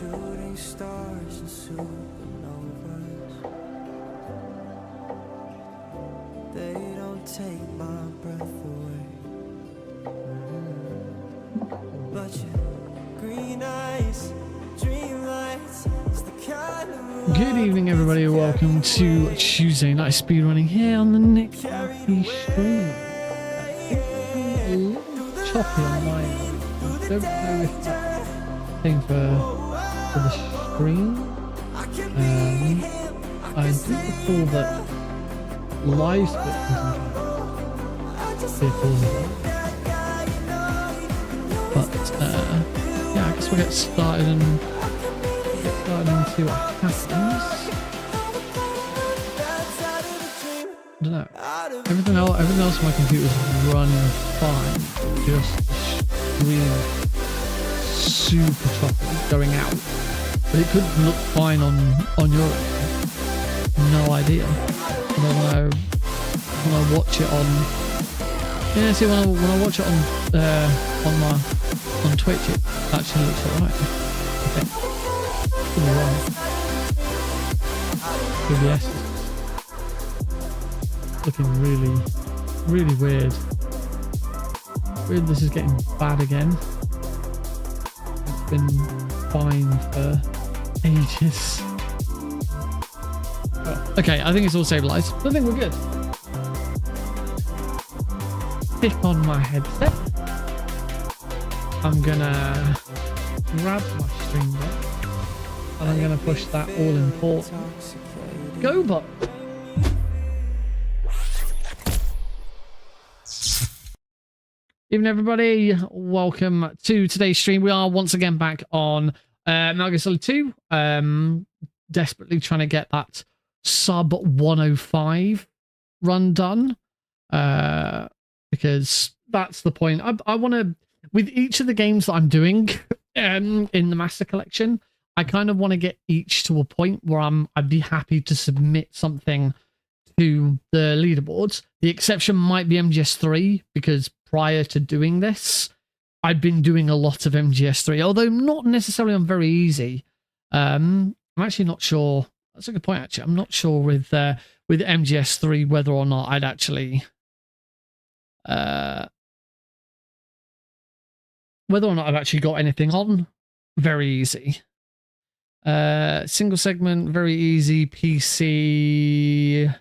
shooting stars and supernovas. They don't take my breath away. But your green eyes, dream lights, is the kind of Good evening, everybody. Welcome to Tuesday night speedrunning here on the Nick Murphy stream. A little choppy on my end. I don't know if that's a thing for the stream. I do recall that live split can cause it. But yeah, I guess we'll get started and see what happens. I don't know. Everything else on my computer is running fine. Just the screen super choppy going out. But it could look fine on your end. No idea. And then when I watch it on when I watch it on Twitch, it actually looks alright. Okay. Could be wrong. OBS is looking really weird. Weird this is getting bad again. It's been fine for ages. Oh, okay, I think it's all stabilized. I think we're good. Stick on my headset. I'm gonna grab my stream deck and I'm gonna push that all important go button. Evening, everybody. Welcome to today's stream. We are once again back on Metal Gear Solid 2. Desperately trying to get that sub 105 run done. Because that's the point. I want to, with each of the games that I'm doing in the Master Collection, I kind of want to get each to a point where I'd be happy to submit something to the leaderboards. The exception might be MGS3, because prior to doing this, I'd been doing a lot of MGS3, although not necessarily on very easy. I'm actually not sure. That's a good point, actually. I'm not sure with MGS3 whether or not I'd actually whether or not I've actually got anything on very easy. Single segment, very easy. PC,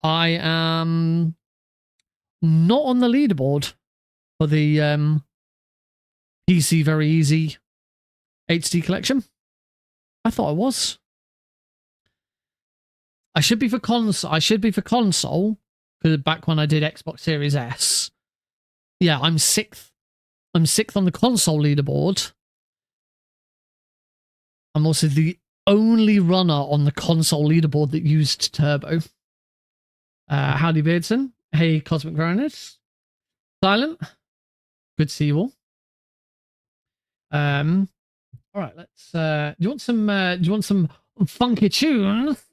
I am not on the leaderboard for the PC very easy HD collection. I thought I was. I should be for console. Because back when I did Xbox Series S, yeah, I'm sixth. I'm sixth on the console leaderboard. I'm also the only runner on the console leaderboard that used turbo. Howdy, Beardson. Hey, Cosmic Varanus. Silent. Good to see you all. All right, let's. Do you want some funky tunes?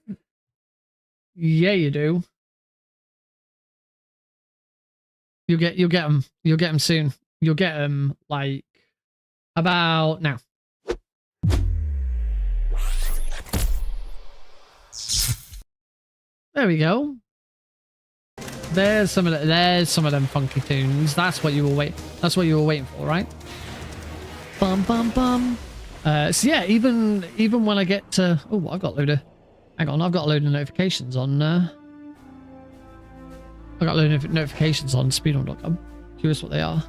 Yeah, you do. You'll get them. You'll get them soon. You'll get them like about now. There we go. There's some of them funky tunes. That's what you were waiting for, right? Bum bum bum. So yeah, even when I get to I've got a load of notifications on I got a load of notifications on speedrun.com. Curious what they are.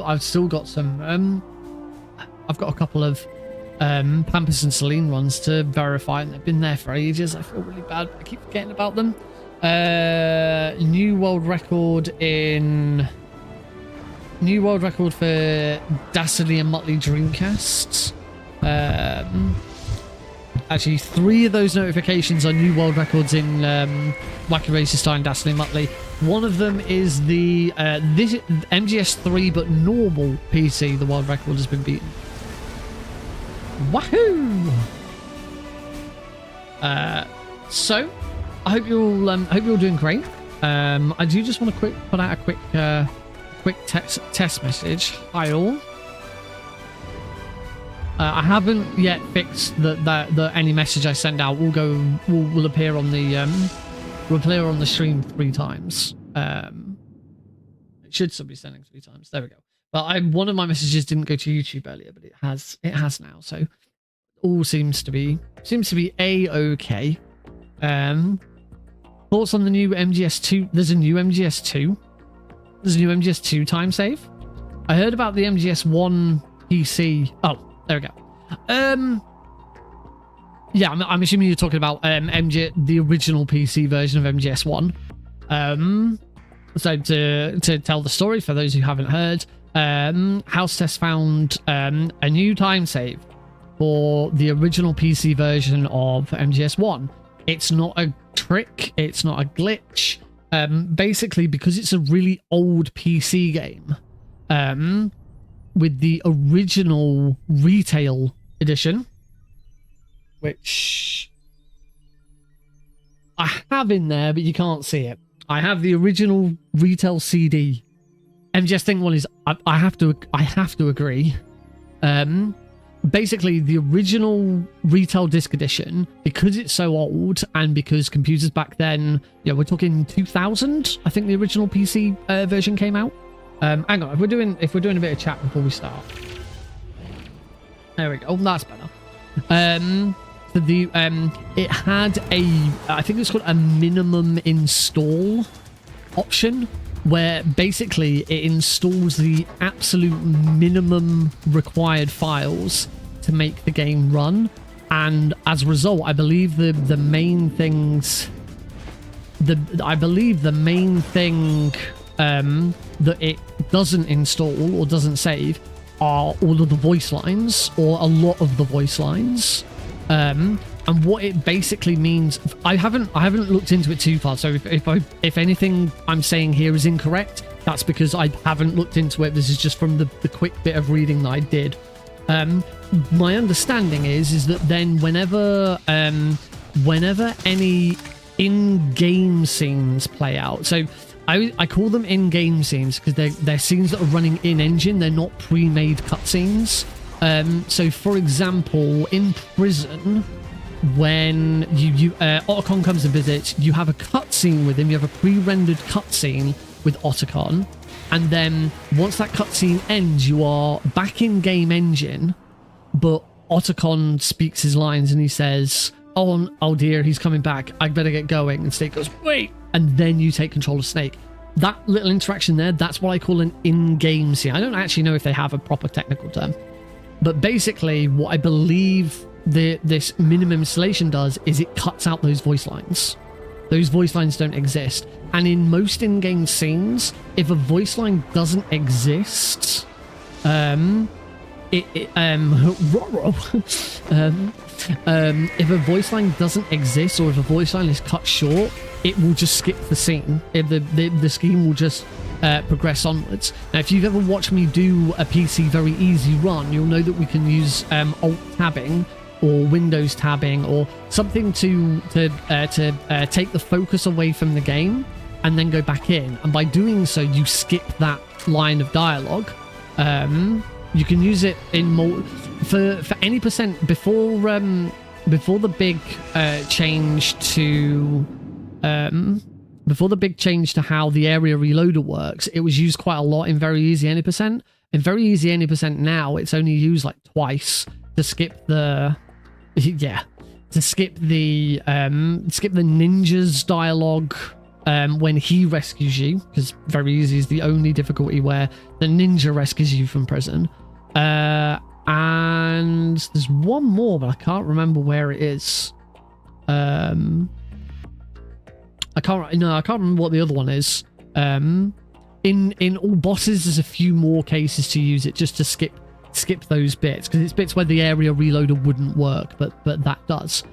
I've still got some I've got a couple of Pampas and Celine runs to verify, and they've been there for ages. I feel really bad, but I keep forgetting about them. New world record for Dastardly and Muttley Dreamcasts. Actually, 3 of those notifications are new world records in Wacky Races Style and Dastardly and Muttley. One of them is the this MGS3 but normal PC. The world record has been beaten. Wahoo! So I hope you're all doing great. I do just want to put out a quick test message. Hi all. I haven't yet fixed that any message I send out will appear on the stream 3 times. It should still be sending 3 times. There we go. But one of my messages didn't go to YouTube earlier, but it has now. So all seems to be a-okay. Thoughts on the new MGS2? There's a new MGS2. There's a new MGS2 time save. I heard about the MGS1 PC. Oh, there we go. Yeah, I'm assuming you're talking about the original PC version of MGS1. So to tell the story for those who haven't heard, House Test found a new time save for the original PC version of MGS1. It's not a trick, it's not a glitch. Basically, because it's a really old PC game, with the original retail edition, which I have in there, but you can't see it. I have the original retail CD. MGS thing one is I have to agree. Basically, the original retail disc edition, because it's so old and because computers back then, yeah, we're talking 2000. I think the original PC version came out. Hang on, if we're doing a bit of chat before we start. There we go. Oh, that's better. So it had I think it's called a minimum install option, where basically it installs the absolute minimum required files to make the game run, and as a result, I believe the main thing that it doesn't install or doesn't save are all of the voice lines, or a lot of the voice lines. And what it basically means, I haven't looked into it too far, so if anything I'm saying here is incorrect, that's because I haven't looked into it. This is just from the quick bit of reading that I did. My understanding is that then whenever any in-game scenes play out, so I call them in-game scenes because they're scenes that are running in-engine. They're not pre-made cutscenes. So for example, in prison, when Otacon comes and visits, you have a cutscene with him. You have a pre-rendered cutscene with Otacon, and then once that cutscene ends, you are back in game engine, but Otacon speaks his lines and he says, oh dear, he's coming back, I better get going, and Snake goes, wait, and then you take control of Snake. That little interaction there, that's what I call an in-game scene. I don't actually know if they have a proper technical term, but basically what I believe this minimum installation does is it cuts out those voice lines. Those voice lines don't exist. And in most in-game scenes, if a voice line doesn't exist, if a voice line doesn't exist, or if a voice line is cut short, it will just skip the scene. The scheme will just progress onwards. Now, if you've ever watched me do a PC very easy run, you'll know that we can use alt tabbing or Windows tabbing or something to take the focus away from the game and then go back in. And by doing so, you skip that line of dialogue. You can use it in for any percent before the big change to how the area reloader works. It was used quite a lot in Very Easy Any Percent. In Very Easy Any Percent now, it's only used like twice to skip the ninja's dialogue when he rescues you, because Very Easy is the only difficulty where the ninja rescues you from prison. And there's one more, but I can't remember where it is. I can't remember what the other one is. In all bosses, there's a few more cases to use it just to skip those bits, because it's bits where the area reloader wouldn't work, but that does.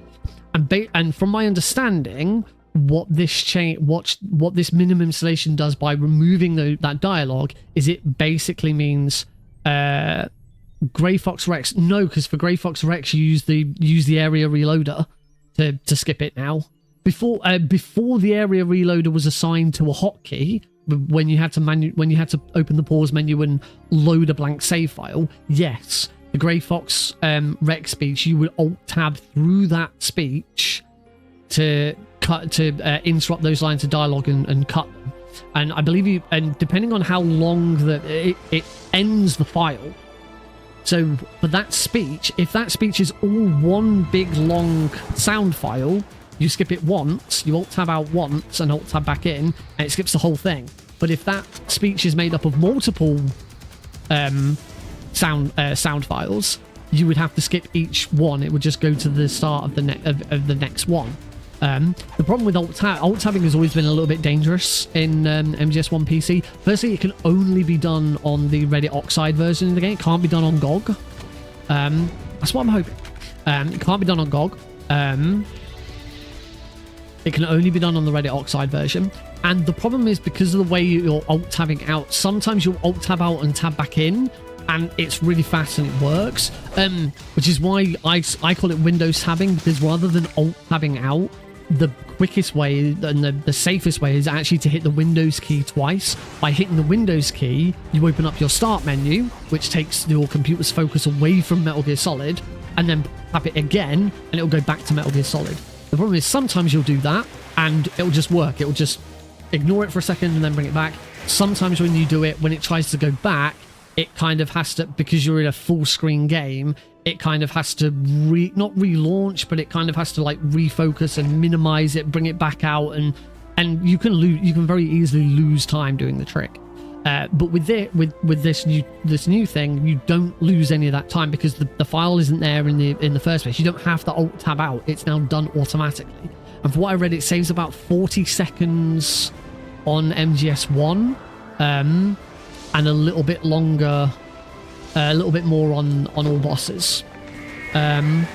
And from my understanding, what this minimum installation does by removing that dialogue is it basically means Grey Fox Rex. No, because for Grey Fox Rex you use the area reloader to skip it now. Before the area reloader was assigned to a hotkey, when you had to open the pause menu and load a blank save file, yes, the Grey Fox rec speech, you would alt tab through that speech to interrupt those lines of dialogue and cut them. And I believe and depending on how long that it ends the file. So for that speech, if that speech is all one big long sound file, you skip it once, you alt tab out once and alt tab back in, and it skips the whole thing. But if that speech is made up of multiple sound files, you would have to skip each one. It would just go to the start of the next one. The problem with alt tabbing has always been a little bit dangerous in MGS1 PC. Firstly, it can only be done on the Reddit Oxide version of the game. It can't be done on GOG. That's what I'm hoping. It can't be done on GOG. It can only be done on the Reddit Oxide version. And the problem is, because of the way you're alt tabbing out, sometimes you'll alt tab out and tab back in, and it's really fast and it works. Which is why I call it Windows tabbing, because rather than alt tabbing out, the quickest way and the safest way is actually to hit the Windows key twice. By hitting the Windows key, you open up your start menu, which takes your computer's focus away from Metal Gear Solid, and then tap it again, and it'll go back to Metal Gear Solid. The problem is sometimes you'll do that, and it'll just work. It'll just ignore it for a second and then bring it back. Sometimes when you do it, when it tries to go back, it kind of has to, because you're in a full screen game, it kind of has to not relaunch, but it kind of has to like refocus and minimize it, bring it back out, and you can very easily lose time doing the trick. But with this new thing, you don't lose any of that time, because the file isn't there in the first place. You don't have to alt tab out. It's now done automatically. And for what I read, it saves about 40 seconds on MGS1, and a little bit longer, a little bit more on all bosses. To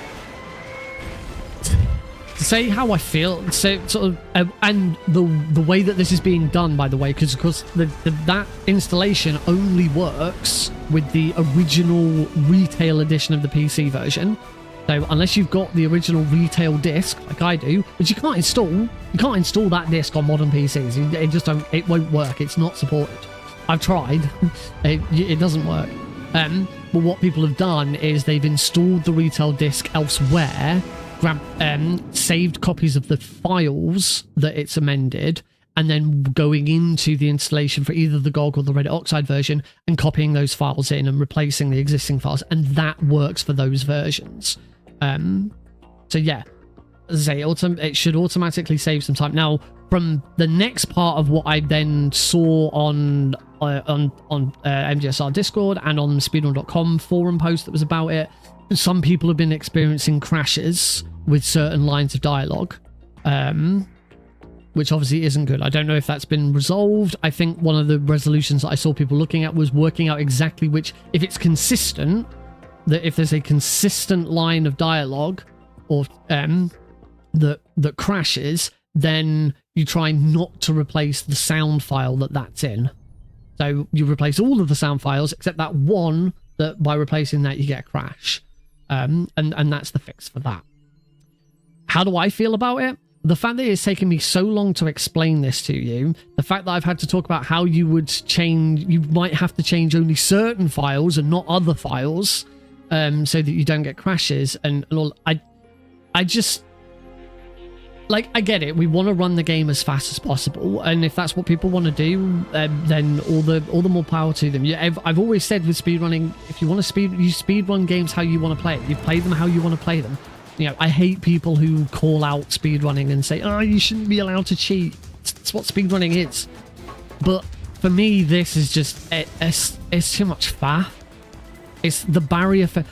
say how I feel, so sort of, and the way that this is being done, by the way, because of course that installation only works with the original retail edition of the PC version. So unless you've got the original retail disc, like I do, which you can't install that disc on modern PCs. It won't work. It's not supported. I've tried. It doesn't work. But what people have done is they've installed the retail disc elsewhere, grabbed saved copies of the files that it's amended, and then going into the installation for either the GOG or the Reddit Oxide version and copying those files in and replacing the existing files, and that works for those versions. So yeah, as I say, it should automatically save some time. Now, from the next part of what I then saw on MGSR Discord and on speedrun.com forum post that was about it, some people have been experiencing crashes with certain lines of dialogue, which obviously isn't good. I don't know if that's been resolved. I think one of the resolutions that I saw people looking at was working out exactly if it's consistent, that if there's a consistent line of dialogue or that crashes, then you try not to replace the sound file that's in. So you replace all of the sound files except that one, that by replacing that you get a crash. And that's the fix for that. How do I feel about it? The fact that it's taken me so long to explain this to you, the fact that I've had to talk about how you might have to change only certain files and not other files, so that you don't get crashes, and all. I just, like, I get it. We want to run the game as fast as possible, and if that's what people want to do, then all the more power to them. Yeah, I've always said with speedrunning, if you want to you speedrun games how you want to play it. You play them how you want to play them. You know, I hate people who call out speedrunning and say, "Oh, you shouldn't be allowed to cheat." It's what speedrunning is. But for me, this is just it's too much faff. It's the barrier for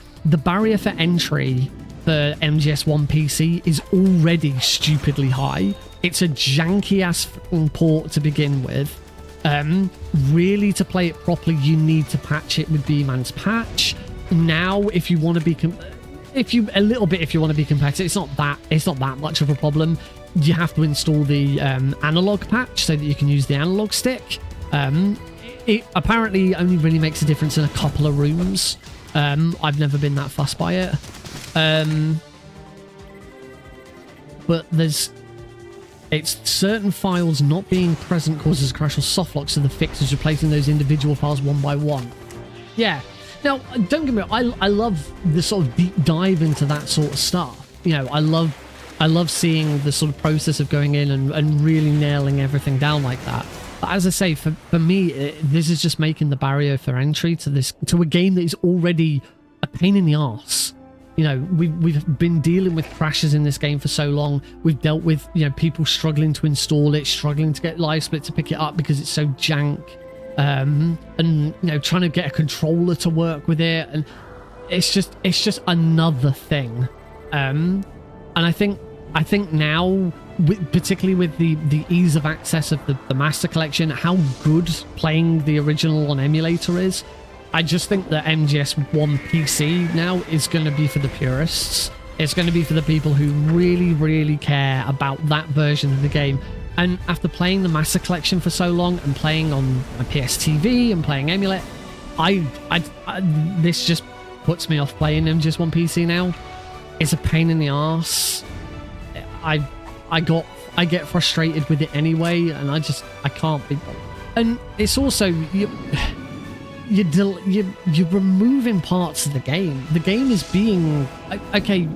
entry for MGS1 PC is already stupidly high. It's a janky ass port to begin with. Really, to play it properly, you need to patch it with B-Man's patch. Now, if you want to be if you want to be competitive, it's not that much of a problem. You have to install the analog patch so that you can use the analog stick. It apparently only really makes a difference in a couple of rooms. I've never been that fussed by it. But it's certain files not being present causes a crash or softlock, so the fix is replacing those individual files one by one. Yeah, Now, don't get me wrong, I love the sort of deep dive into that sort of stuff. You know, I love seeing the sort of process of going in and really nailing everything down like that. But as I say, for me, this is just making the barrier for entry to a game that is already a pain in the arse. You know, we've been dealing with crashes in this game for so long. We've dealt with, you know, people struggling to install it, struggling to get LiveSplit to pick it up because it's so jank. And you know, trying to get a controller to work with it, and it's just another thing. And I think now, particularly with the ease of access of the Master Collection, how good playing the original on emulator is, I just think that MGS1 PC now is going to be for the purists. It's going to be for the people who really, really care about that version of the game. And after playing the Master Collection for so long and playing on my PS TV and playing emulate, this just puts me off playing MGS1 PC now. It's a pain in the arse. I get frustrated with it anyway, and I can't be. And it's also you're removing parts of the game. The game is being okay.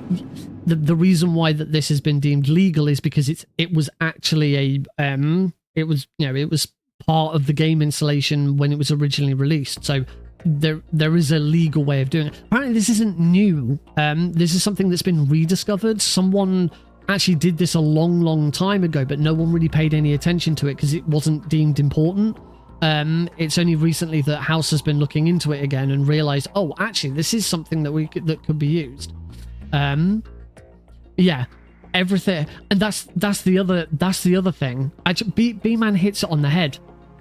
The reason why that this has been deemed legal is because it was actually it was part of the game installation when it was originally released. So there is a legal way of doing it. Apparently this isn't new. This is something that's been rediscovered. Someone actually did this a long time ago, but no one really paid any attention to it because it wasn't deemed important. It's only recently that House has been looking into it again and realized, oh, actually this is something that could be used. Yeah, everything, and that's the other thing. Actually, B-Man hits it on the head.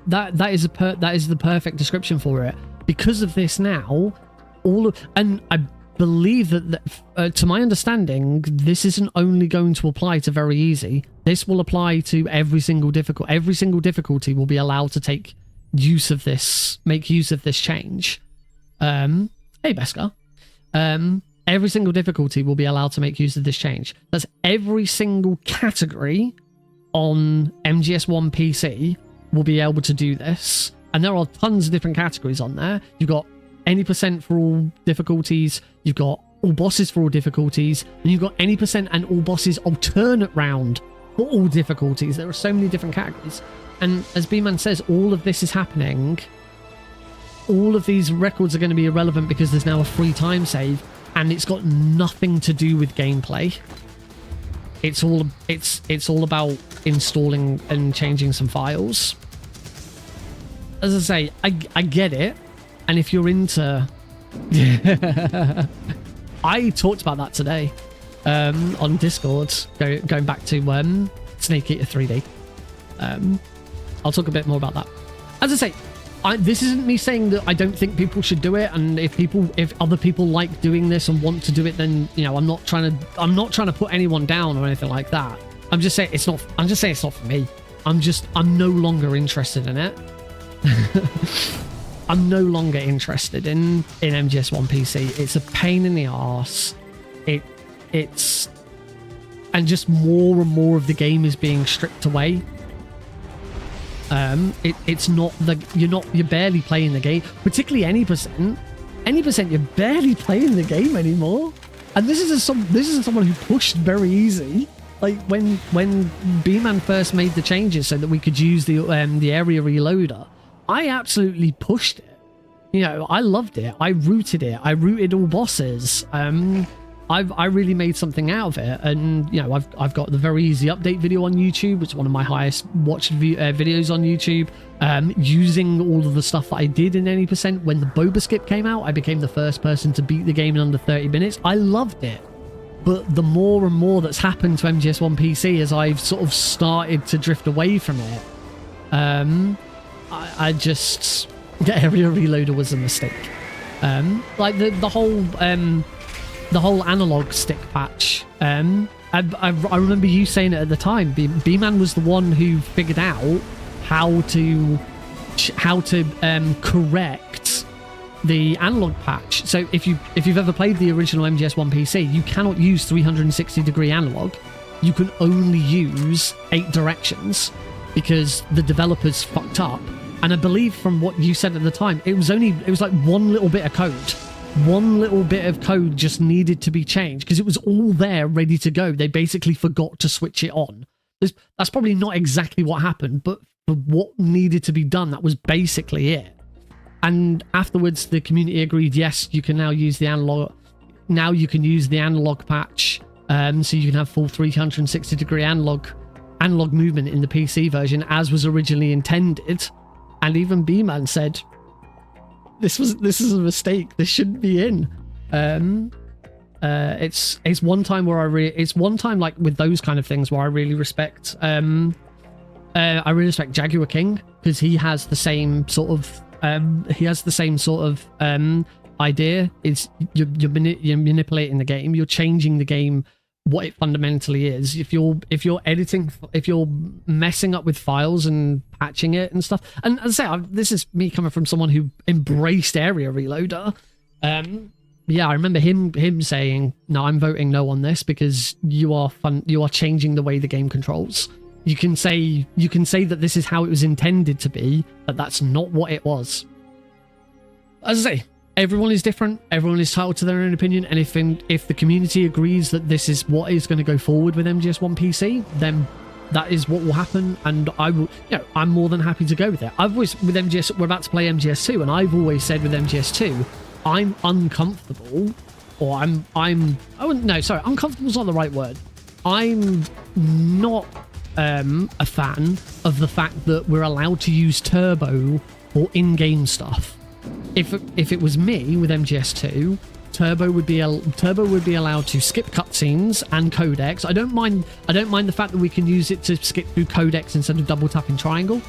That is the perfect description for it. Because of this now, and I believe that to my understanding, this isn't only going to apply to very easy. This will apply to every single difficulty. Every single difficulty will be allowed to make use of this change. Hey, Beskar. Every single difficulty will be allowed to make use of this change. That's every single category on MGS1 PC will be able to do this. And there are tons of different categories on there. You've got any percent for all difficulties. You've got all bosses for all difficulties. And you've got any percent and all bosses alternate round for all difficulties. There are so many different categories. And as B-Man says, all of this is happening. All of these records are going to be irrelevant because there's now a free time save. And it's got nothing to do with gameplay. It's all about installing and changing some files. As I say, I get it. And if you're into... I talked about that today on Discord, going back to Snake Eater 3D. I'll talk a bit more about that. As I say, this isn't me saying that I don't think people should do it, and if other people like doing this and want to do it, then you know I'm not trying to put anyone down or anything like that. I'm just saying it's not for me. I'm no longer interested in it. I'm no longer interested in MGS1 PC. It's a pain in the arse. It's and just more and more of the game is being stripped away. It's not you're barely playing the game, particularly any percent. You're barely playing the game anymore. And this is someone who pushed very easy. Like when B-Man first made the changes so that we could use the area reloader, I absolutely pushed it. You know, I loved it. I rooted it. I rooted all bosses. I really made something out of it, and you know, I've got the very easy update video on YouTube. It's one of my highest watched videos on YouTube. Using all of the stuff that I did in any percent. When the Boba Skip came out, I became the first person to beat the game in under 30 minutes. I loved it, but the more and more that's happened to MGS1 PC as I've sort of started to drift away from it, I just the area reloader was a mistake. Like the whole analog stick patch. I remember you saying it at the time. B-Man was the one who figured out how to correct the analog patch. So if you've ever played the original MGS1 PC, you cannot use 360-degree analog. You can only use 8 directions because the developers fucked up And I believe from what you said at the time, it was like one little bit of code. One little bit of code just needed to be changed because it was all there ready to go. They basically forgot to switch it on. That's probably not exactly what happened, but for what needed to be done, that was basically it. And afterwards, the community agreed, yes, you can now use the analog. Now you can use the analog patch, so you can have full 360-degree analog movement in the PC version as was originally intended. And even B-Man said, this is a mistake. This shouldn't be in. It's one time where it's one time like with those kind of things where I really respect Jaguar King, because he has the same sort of idea. Is you're manipulating the game, you're changing the game what it fundamentally is. If you're messing up with files and patching it and stuff, and as I say, this is me coming from someone who embraced Area Reloader. Yeah, I remember him saying, no, I'm voting no on this because you are changing the way the game controls. You can say that this is how it was intended to be, but that's not what it was. As I say, everyone is different. Everyone is entitled to their own opinion, and if the community agrees that this is what is going to go forward with MGS1 PC, then that is what will happen, and I will. I'm more than happy to go with it. We're about to play MGS2, and I've always said with MGS2, I'm uncomfortable, or uncomfortable is not the right word. I'm not a fan of the fact that we're allowed to use turbo for in-game stuff. If it was me with MGS2, turbo would be allowed to skip cutscenes and codecs. I don't mind the fact that we can use it to skip through codecs instead of double tapping triangle,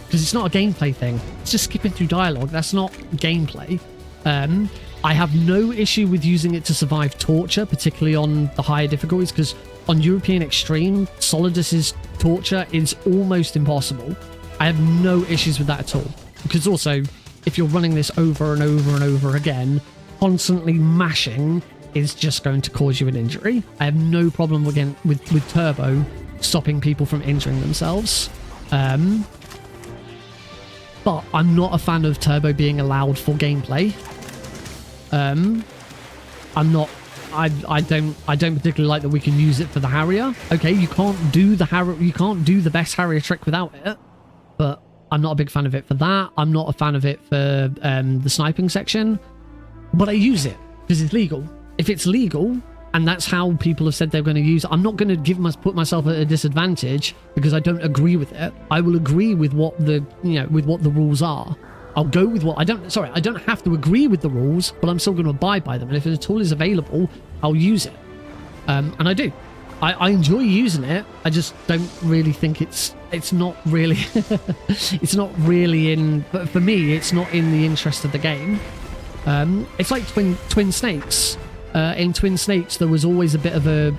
because it's not a gameplay thing. It's just skipping through dialogue. That's not gameplay. I have no issue with using it to survive torture, particularly on the higher difficulties, because on European Extreme, Solidus's torture is almost impossible. I have no issues with that at all, because also, if you're running this over and over and over again, constantly mashing is just going to cause you an injury. I have no problem again with turbo stopping people from injuring themselves. But I'm not a fan of turbo being allowed for gameplay. I don't particularly like that we can use it for the Harrier. Okay, you can't do the best Harrier trick without it, but I'm not a big fan of it for that. I'm not a fan of it for the sniping section, but I use it because it's legal. If it's legal and that's how people have said they're going to use it, I'm not going to put myself at a disadvantage because I don't agree with it. I will agree with what the rules are. I'll go with what I don't have to agree with the rules, but I'm still going to abide by them. And if a tool is available, I'll use it. And I do. I enjoy using it. I just don't really think it's not really it's not really in, but for me it's not in the interest of the game. It's like Twin Snakes. In Twin Snakes there was always a bit of a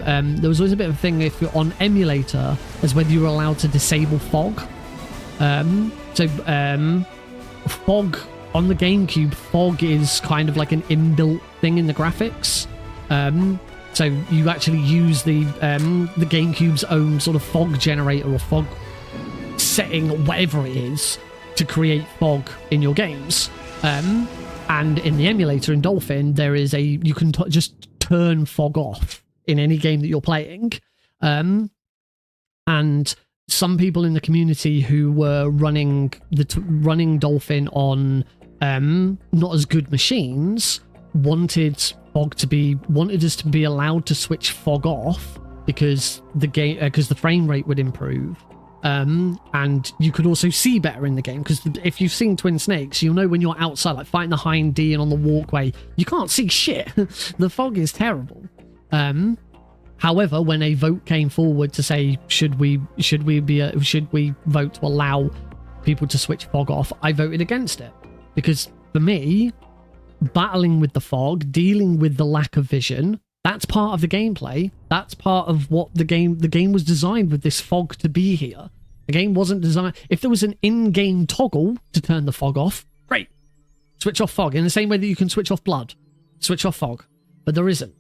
thing if you're on emulator as whether you were allowed to disable fog. Fog on the GameCube, fog is kind of like an inbuilt thing in the graphics. So you actually use the GameCube's own sort of fog generator or fog setting or whatever it is to create fog in your games. And in the emulator in Dolphin, there is you can just turn fog off in any game that you're playing. And some people in the community who were running Dolphin on not as good machines wanted us to be allowed to switch fog off because the frame rate would improve. And you could also see better in the game, because if you've seen Twin Snakes, you'll know when you're outside, like fighting the Hind D and on the walkway, you can't see shit. The fog is terrible. However, when a vote came forward to say should we vote to allow people to switch fog off, I voted against it, because for me, battling with the fog, dealing with the lack of vision, that's part of the gameplay. That's part of what the game was designed with this fog to be here. The game wasn't designed. If there was an in-game toggle to turn the fog off, great. Switch off fog in the same way that you can switch off blood. Switch off fog. But there isn't.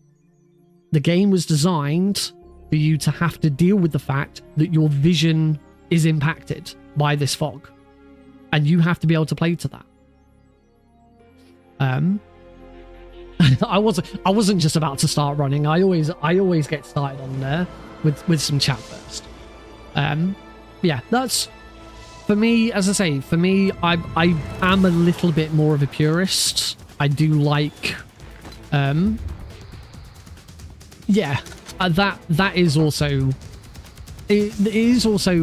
The game was designed for you to have to deal with the fact that your vision is impacted by this fog. and you have to be able to play to that. I wasn't just about to start running. I always get started on there with some chat first. Yeah, that's for me. As I say, for me, I am a little bit more of a purist. I do like, yeah, that is also it is also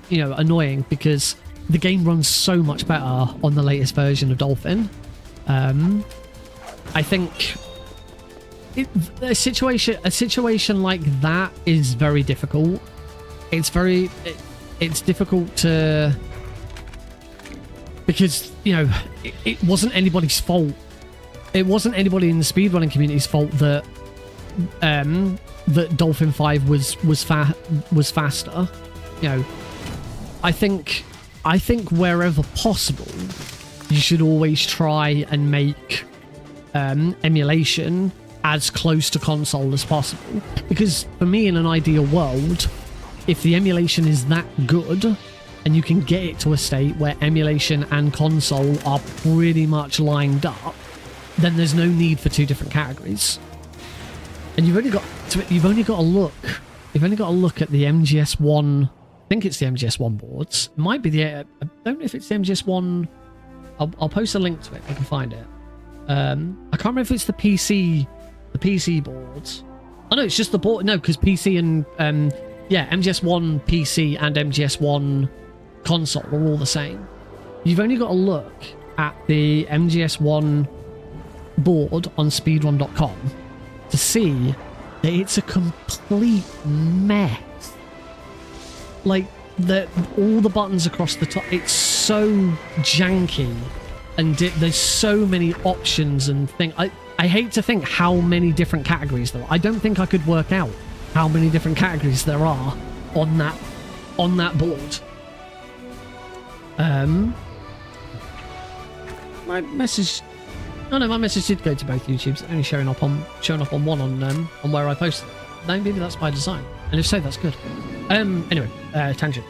you know, annoying because the game runs so much better on the latest version of Dolphin. I think a situation like that is very difficult. It's difficult to, because, you know, it wasn't anybody's fault. It wasn't anybody in the speedrunning community's fault that that Dolphin 5 was faster. You know, I think wherever possible, you should always try and make emulation as close to console as possible. Because for me, in an ideal world, if the emulation is that good and you can get it to a state where emulation and console are pretty much lined up, then there's no need for two different categories. And you've only got to look at the MGS1. I think it's the MGS1 boards. It might be the. I don't know if it's the MGS1. I'll post a link to it if I can find it. I can't remember if it's the PC boards. Oh no, it's just the board. No, because PC and yeah, MGS1 PC and MGS1 console are all the same. You've only got to look at the MGS1 board on speedrun.com to see that it's a complete mess. Like, all the buttons across the top, it's so janky, and there's so many options and things. I hate to think how many different categories there are. I don't think I could work out how many different categories there are on that board. My message. Oh no, my message did go to both YouTubes. It's only showing up on one on where I posted it. No, maybe that's by design, and if so, that's good. Anyway, tangent.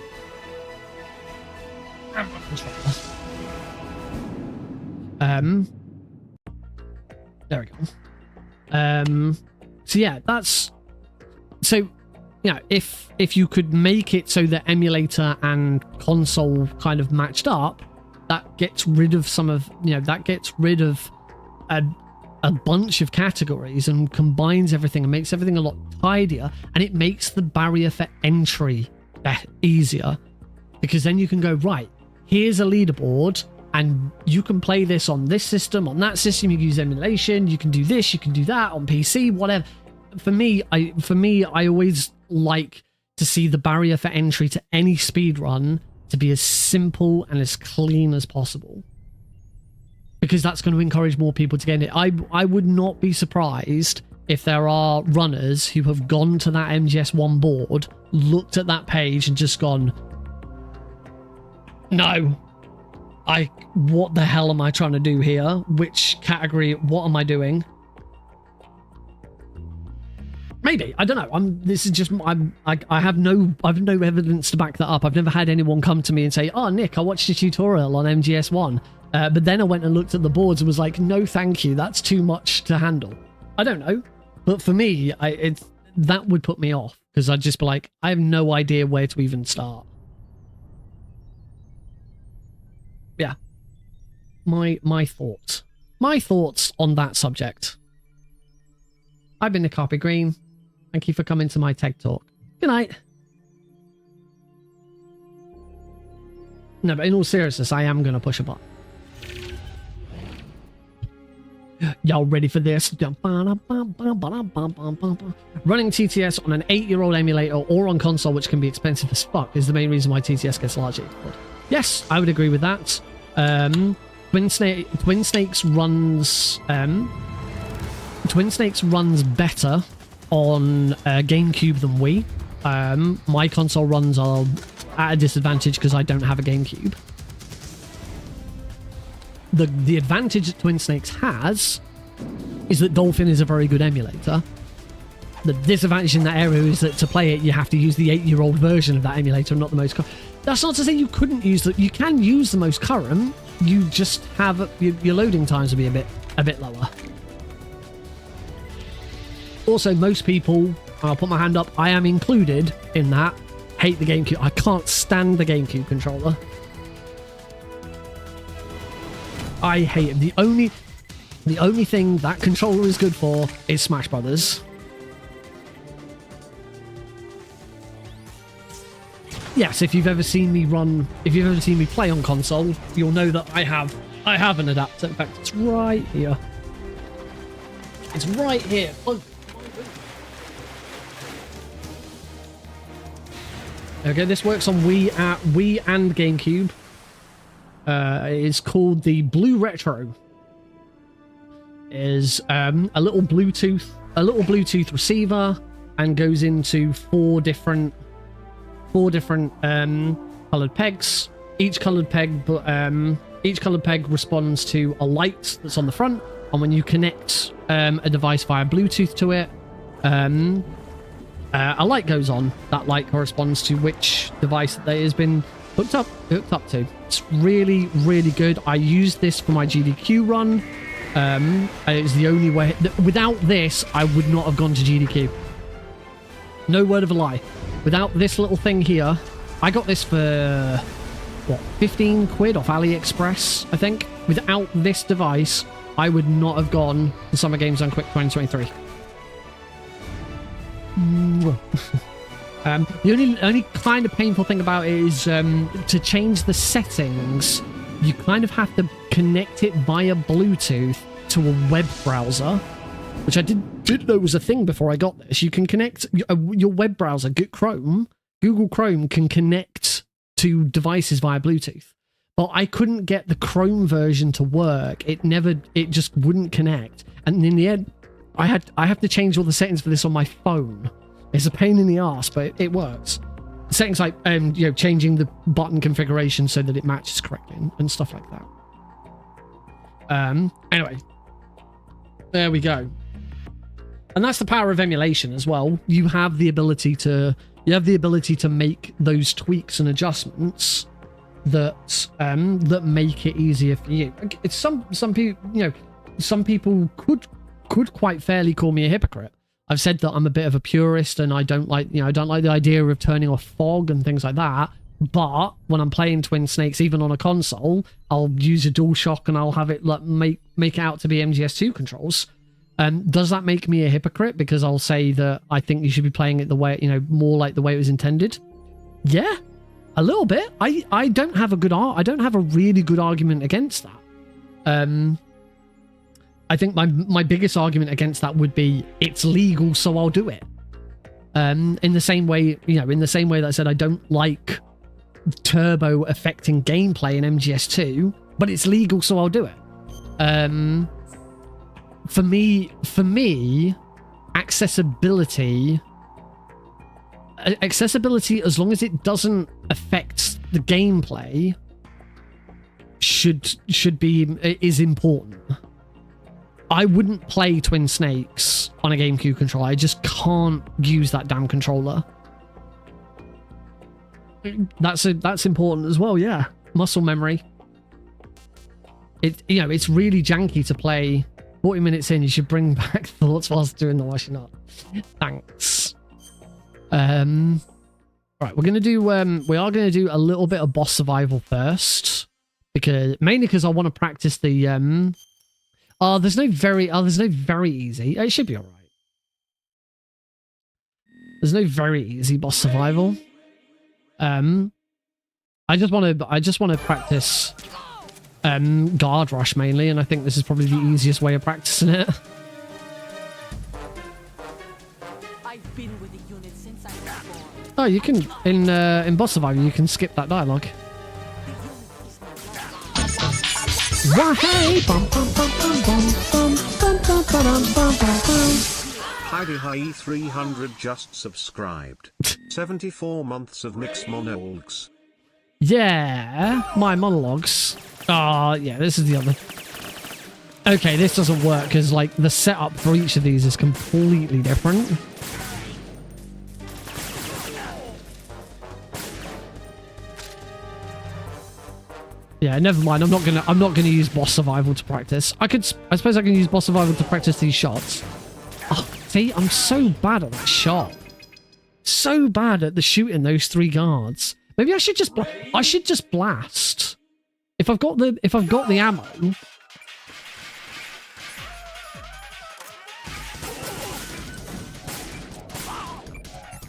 There we go. So yeah, that's so. You know, if you could make it so that emulator and console kind of matched up, that gets rid of some of, you know, that gets rid of a bunch of categories and combines everything and makes everything a lot tidier, and it makes the barrier for entry easier, because then you can go, right, here's a leaderboard and you can play this on this system, on that system, you can use emulation, you can do this, you can do that on PC, whatever. For me, I always like to see the barrier for entry to any speedrun to be as simple and as clean as possible, because that's going to encourage more people to get in it. I would not be surprised if there are runners who have gone to that MGS1 board, looked at that page and just gone, no, what the hell am I trying to do here? Which category? What am I doing? Maybe, I don't know. I have no evidence to back that up. I've never had anyone come to me and say, "Oh, Nick, I watched a tutorial on MGS1, but then I went and looked at the boards and was like, no, thank you. That's too much to handle." I don't know, but for me, that would put me off, because I'd just be like, I have no idea where to even start. Yeah, my thoughts on that subject. I've been Nick Harpy Green. Thank you for coming to my TED Talk. Good night. No, but in all seriousness, I am going to push a button. Y'all ready for this? Running TTS on an 8-year-old emulator or on console, which can be expensive as fuck, is the main reason why TTS gets largely ignored. Yes, I would agree with that. Twin Snakes runs better on GameCube than Wii. My console runs are at a disadvantage because I don't have a GameCube. The advantage that Twin Snakes has is that Dolphin is a very good emulator. The disadvantage in that area is that to play it, you have to use the 8-year-old version of that emulator, not the most... That's not to say you couldn't use the... You can use the most current. You just have... Your loading times will be a bit lower. Also, most people, and I'll put my hand up, I am included in that, hate the GameCube. I can't stand the GameCube controller. I hate it. The only thing that controller is good for is Smash Brothers. Yes, if you've ever seen me play on console, you'll know that I have an adapter. In fact, it's right here. It's right here. Oh. Okay, this works on Wii and GameCube. It's called the Blue Retro. It is a little Bluetooth receiver, and goes into four different colored pegs. Each colored peg responds to a light that's on the front, and when you connect a device via Bluetooth to it, a light goes on. That light corresponds to which device that has been hooked up to. It's really, really good. I used this for my GDQ run. It's the only way. Without this, I would not have gone to GDQ. No word of a lie. Without this little thing here, I got this for, what, 15 quid off AliExpress, I think. Without this device, I would not have gone to Summer Games Done Quick 2023. The only kind of painful thing about it is to change the settings, you kind of have to connect it via Bluetooth to a web browser, which I didn't know was a thing before I got this. You can connect your web browser, Google Chrome can connect to devices via Bluetooth, but I couldn't get the Chrome version to work. It just wouldn't connect, and in the end, I have to change all the settings for this on my phone. It's a pain in the ass, but it works. Settings like changing the button configuration so that it matches correctly and stuff like that. Anyway, there we go. And that's the power of emulation as well. You have the ability to make those tweaks and adjustments that make it easier for you. It's some people could quite fairly call me a hypocrite. I've said that I'm a bit of a purist and I don't like the idea of turning off fog and things like that. But when I'm playing Twin Snakes, even on a console, I'll use a DualShock and I'll have it make it out to be MGS2 controls. Does that make me a hypocrite because I'll say that I think you should be playing it the way, more like the way it was intended? Yeah, a little bit. I don't have a really good argument against that. I think my biggest argument against that would be it's legal, so I'll do it. In the same way that I said I don't like turbo affecting gameplay in MGS2, but it's legal, so I'll do it. For me, accessibility, as long as it doesn't affect the gameplay, is important. I wouldn't play Twin Snakes on a GameCube controller. I just can't use that damn controller. That's important as well, yeah. Muscle memory. It's really janky to play. 40 minutes in, you should bring back thoughts whilst doing the washing up. Thanks. Right, we are gonna do a little bit of boss survival first, mainly because I want to practice the there's no very easy. It should be all right. There's no very easy boss survival. I just want to practice guard rush mainly, and I think this is probably the easiest way of practicing it. I've been with the unit since I was born. Oh, you can in boss survival you can skip that dialogue. Heidi High 300 just subscribed. 74 months of mixed monologues. Yeah, my monologues. Oh, yeah, this is the other. Okay, this doesn't work because like the setup for each of these is completely different. Yeah, never mind. I'm not gonna use boss survival to practice. I suppose I can use boss survival to practice these shots. Oh, see, I'm so bad at that shot. So bad at the shooting those 3 guards. Maybe I should just blast. If I've got the ammo.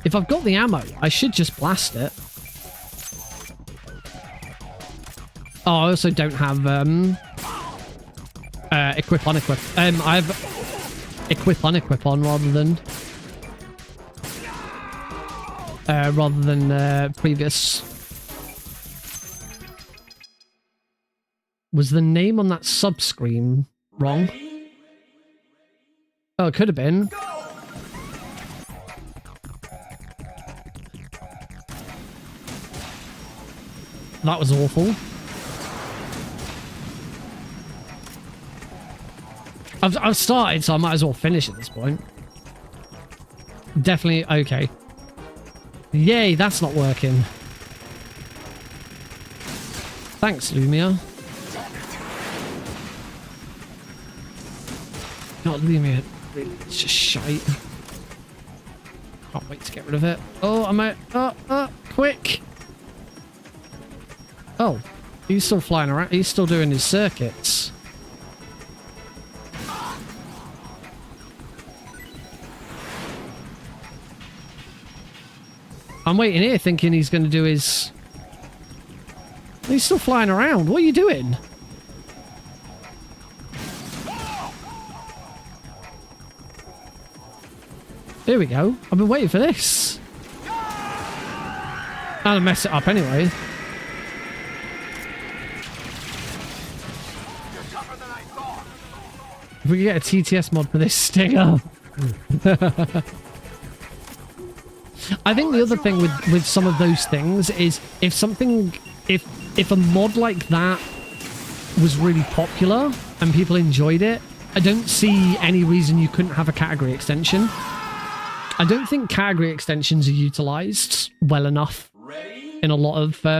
If I've got the ammo, I should just blast it. Oh, I also don't have equip unequip. I have equip unequip on rather than previous. Was the name on that sub screen wrong? Oh, it could have been. That was awful. I've started, so I might as well finish at this point. Definitely okay. Yay, that's not working. Thanks, Lumia. God, Lumia, it's just shite. Can't wait to get rid of it. Oh, I'm out. Quick. Oh, he's still flying around. He's still doing his circuits. I'm waiting here thinking he's going to do his... He's still flying around. What are you doing? There we go. I've been waiting for this. I'm going to mess it up anyway. If we can get a TTS mod for this stinger. I think the other thing with some of those things is if a mod like that was really popular and people enjoyed it, I don't see any reason you couldn't have a category extension. I don't think category extensions are utilized well enough in a lot of 5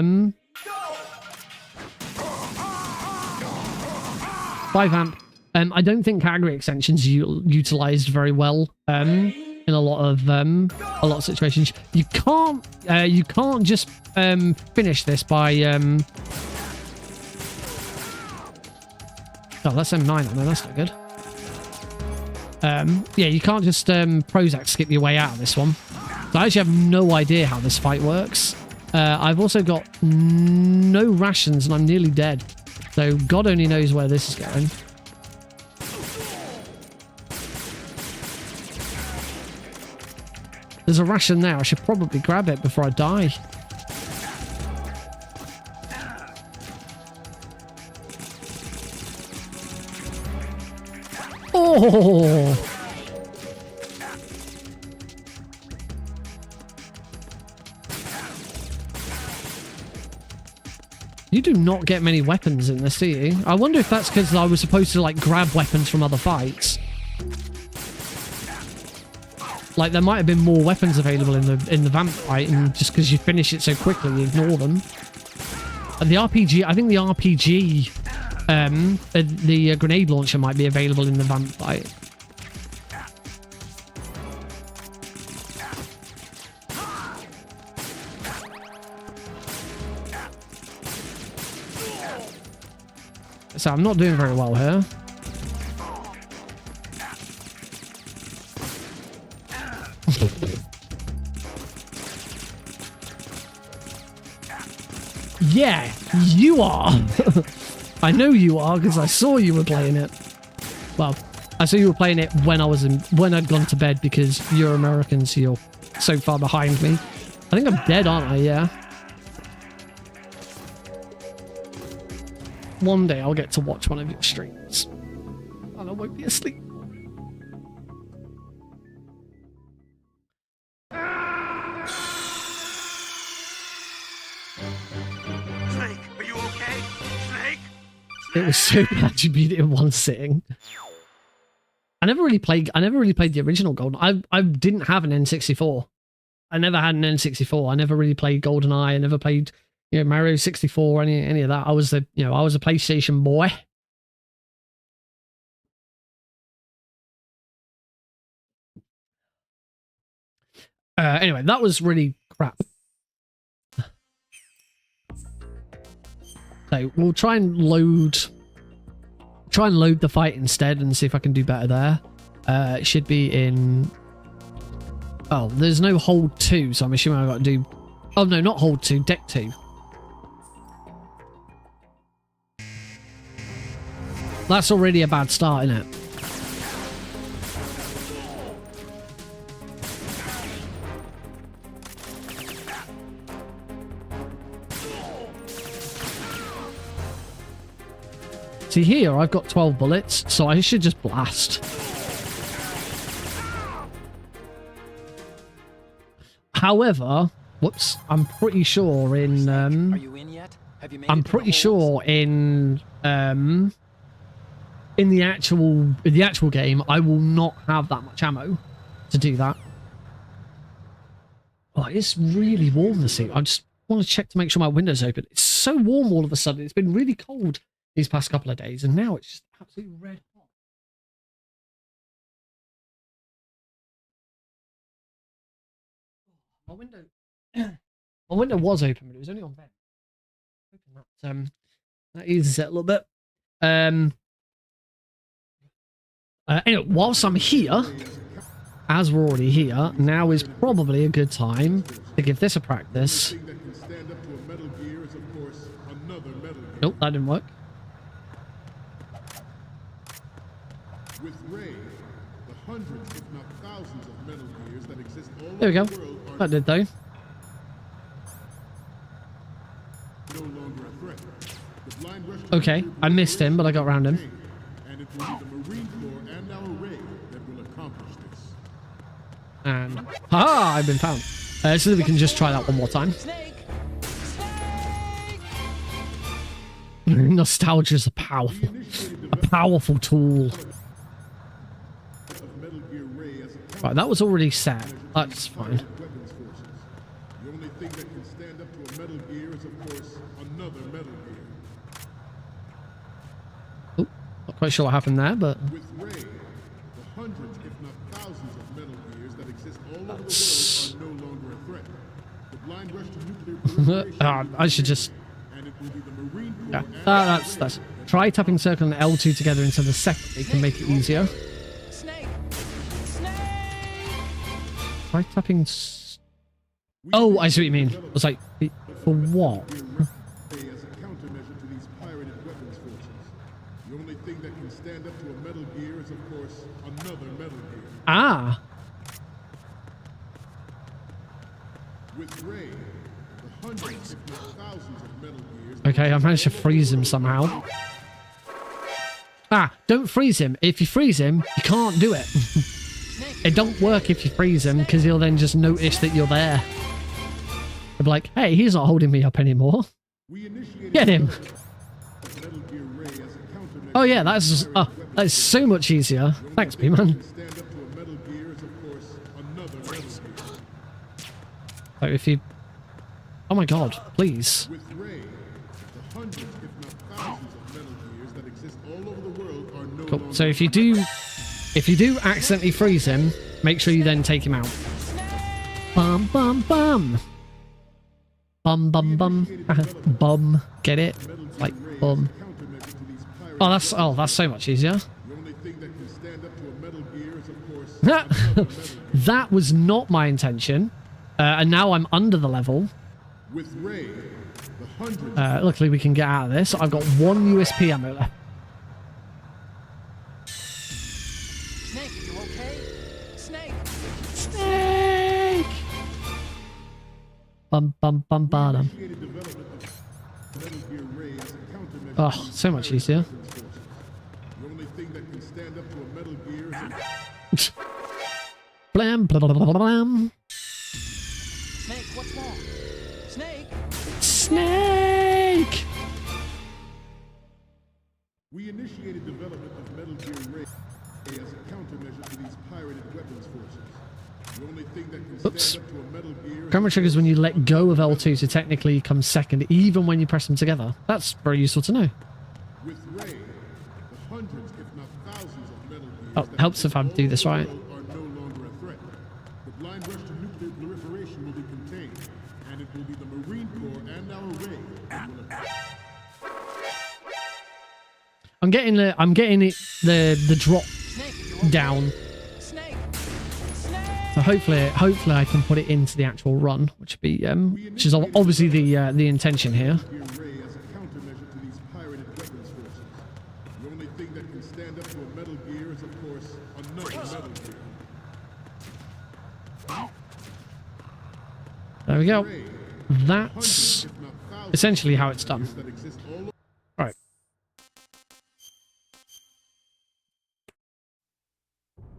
amp. I don't think category extensions are utilized very well in a lot of situations. You can't just finish this by oh, that's M9 on there. That's not good. Yeah, you can't just Prozac skip your way out of this one. So I actually have no idea how this fight works. I've also got no rations and I'm nearly dead. So God only knows where this is going. There's a ration there. I should probably grab it before I die. Oh! You do not get many weapons in this, do you? I wonder if that's because I was supposed to like grab weapons from other fights. Like there might have been more weapons available in the vamp fight, and just because you finish it so quickly, you ignore them. And the RPG, I think the RPG, the grenade launcher might be available in the vamp fight. So I'm not doing very well here. Yeah, you are. I know you are because I saw you were playing it. Well, I saw you were playing it when I'd gone to bed because you're American, so you're so far behind me. I think I'm dead, aren't I? Yeah. One day I'll get to watch one of your streams, and I won't be asleep. It was so bad you beat it in one sitting. I never really played the original Golden. I didn't have an N64. I never had an N64. I never really played GoldenEye. I never played, Mario 64, any of that. I was a PlayStation boy. Anyway, that was really crap. So we'll try and load the fight instead and see if I can do better there. It should be in... Oh, there's no hold 2, so I'm assuming I've got to do... Oh, no, not hold 2, deck 2. That's already a bad start, isn't it? See here, I've got 12 bullets, so I should just blast. However, whoops, I'm pretty sure in Are you in yet? Have you made I'm it to the pretty holes? sure in the actual game, I will not have that much ammo to do that. Oh, it's really warm this evening. I just want to check to make sure my window's open. It's so warm all of a sudden. It's been really cold these past couple of days, and now it's just absolutely red hot. My window was open, but it was only on vent. That eases it a little bit. Anyway, whilst I'm here, as we're already here, now is probably a good time to give this a practice. Nope, that didn't work. There we go. That did though. Okay, I missed him, but I got around him. And haha, I've been found. So that we can just try that one more time. Snake! Nostalgia is a powerful tool. Right, that was already set. That's fine. The only thing that can stand up to a Metal Gear is, of course, another Metal Gear. Oh, not quite sure what happened there, but With Ray, the hundreds, if not thousands, of Metal Gears that exist all over the world are no longer a threat. The blind rush to nuclear proliferation I should just. and it will be the Marine Corps Yeah, and that's. Try tapping circle and L2 together into the second. It can make it easier. Snake! Snake! Try tapping. Oh, I see what you mean. I was like, for what? as a countermeasure to these pirated weapons forces. The only thing that can stand up to a Metal Gear is, of course, another Metal Gear. Ah. With Ray, the hundreds, if not thousands, of Metal Gears. Okay, I managed to freeze him somehow. Ah, don't freeze him. If you freeze him, you can't do it. It don't work if you freeze him, because he'll then just notice that you're there. He'll be like, hey, he's not holding me up anymore. Get him. Metal Gear Ray as a countermeasure. Oh yeah, that's so much easier. Thanks, B-Man. Stand up to a Metal Gear is, of course, another Metal Gear. So if you... Oh my god, please. With Ray, the hundreds, if not thousands, of Metal Gears that exist all over the world are no Cool. longer So if you do accidentally freeze him, make sure you then take him out. Bum bum bum. Bum bum bum. Bum. Get it? Like bum. countermeasure to these pirated. That's so much easier. The only thing that can stand up to a Metal Gear is, of course, another Metal Gear. That was not my intention. And now I'm under the level. With Ray, the hundreds. Luckily we can get out of this. I've got one USP ammo left. Snake, you okay? Snake! Snake! Bum bum bum bum. Initiated development of Metal Gear Ray as a countermeasure. Oh, so much easier. The only thing that can stand up to a Metal Gear is Blam blah, blah, blah, blah, blam. Snake, what's wrong? Snake! Snake! we initiated development of Metal Gear Ray as a countermeasure to these pirated weapons forces. The only thing that can Oops. stand up to a Metal Gear is Camera triggers when you let go of L2 to technically come second, even when you press them together. That's very useful to know. with Ray, the hundreds, if not thousands of Metal Gears Oh, that helps if I exist do all this over right. the world are no longer a threat. The blind rush to nuclear proliferation will be contained, and it will be the Marine Corps and our Ray that will attack. I'm getting the drop down. Snake! Snake! So hopefully I can put it into the actual run, which would be which is obviously the intention here. Gear Ray as a countermeasure to these pirated weapons forces. The only thing that can stand up to a Metal Gear is, of course, another Metal Gear. There we go. Ray, That's if not thousands essentially how it's done. that exist all over. Right.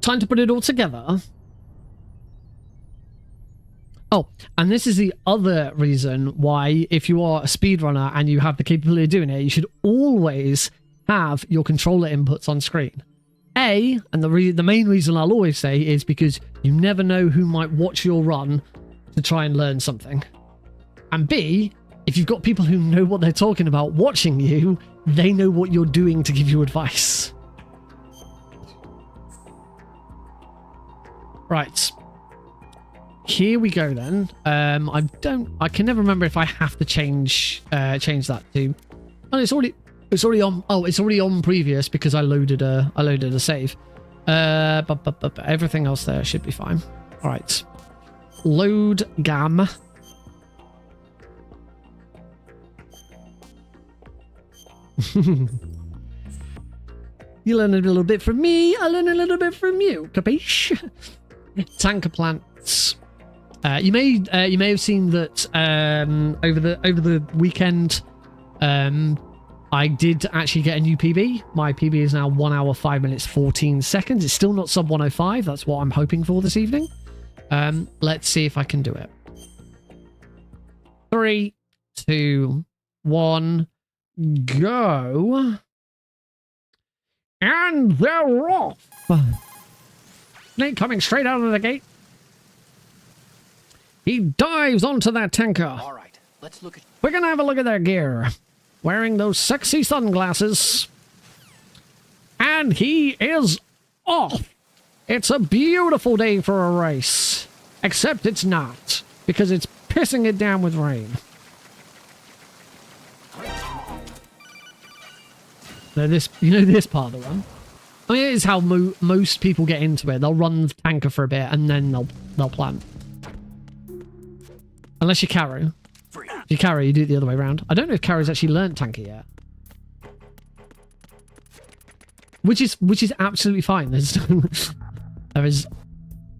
Time to put it all together. Oh, and this is the other reason why, if you are a speedrunner and you have the capability of doing it, you should always have your controller inputs on screen. A, and the main reason I'll always say is because you never know who might watch your run to try and learn something. And B, if you've got people who know what they're talking about watching you, they know what you're doing to give you advice. Right. Here we go then. I can never remember if I have to change that to. Oh, it's already on. Oh, it's already on previous because I loaded a save. But everything else there should be fine. All right. Load gam. You learn a little bit from me, I learn a little bit from you. Capiche? Tanker plants. You may have seen that over the weekend, I did actually get a new PB. My PB is now 1 hour 5 minutes 14 seconds. It's still not sub 105. That's what I'm hoping for this evening. Let's see if I can do it. 3, 2, 1, go. And they're off. Snake coming straight out of the gate. He dives onto that tanker. All right, let's look at. We're gonna have a look at their gear. Wearing those sexy sunglasses. And he is off. It's a beautiful day for a race. Except it's not, because it's pissing it down with rain. Now this part of the run. I mean, it is how most people get into it. They'll run the tanker for a bit and then they'll plant. Unless you carry. If you carry, you do it the other way around. I don't know if carry's actually learnt tanker yet. Which is absolutely fine. There is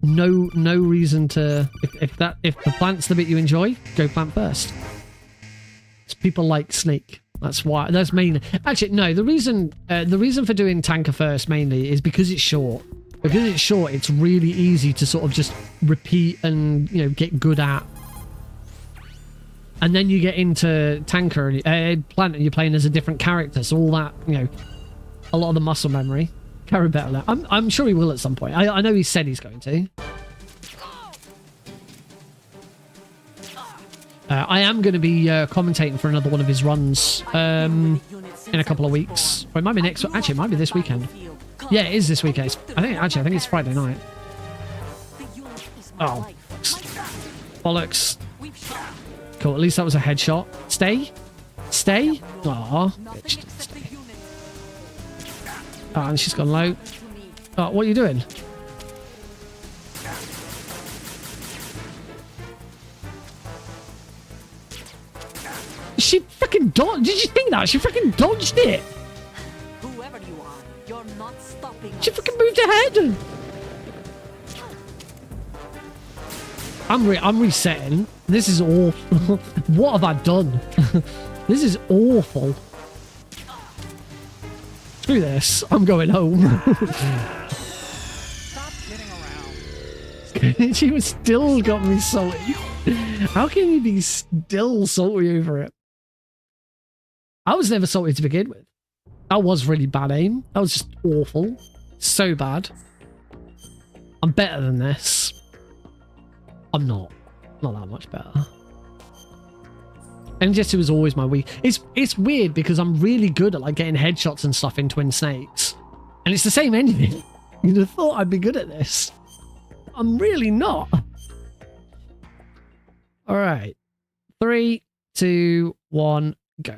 no reason to if the plant's the bit you enjoy, go plant first. It's people like Snake. That's mainly actually no. The reason for doing tanker first mainly is because it's short. Because it's short, it's really easy to sort of just repeat and get good at. And then you get into tanker and plant, and you're playing as a different character. So all that a lot of the muscle memory. Carry better now. I'm sure he will at some point. I know he said he's going to. I am going to be commentating for another one of his runs in a couple of weeks. Or it might be next. Actually, it might be this weekend. Yeah, it is this weekend. I think it's Friday night. Oh, bollocks! Cool. At least that was a headshot. Stay. Aww. Bitch, stay. Oh, and she's gone low. Oh, what are you doing? She freaking dodged. Did you see that? She freaking dodged it. Whoever you are, you're not stopping She us. freaking moved ahead. I'm resetting. This is awful. What have I done? This is awful. Screw this. I'm going home. Stop kidding around. She was still got me salty. How can you be still salty over it? I was never salty to begin with. That was really bad aim. That was just awful. So bad. I'm better than this. I'm not that much better. MGS2 was always my weak. It's weird because I'm really good at like getting headshots and stuff in Twin Snakes, and it's the same engine. You'd have thought I'd be good at this. I'm really not. All right, 3, 2, 1, go.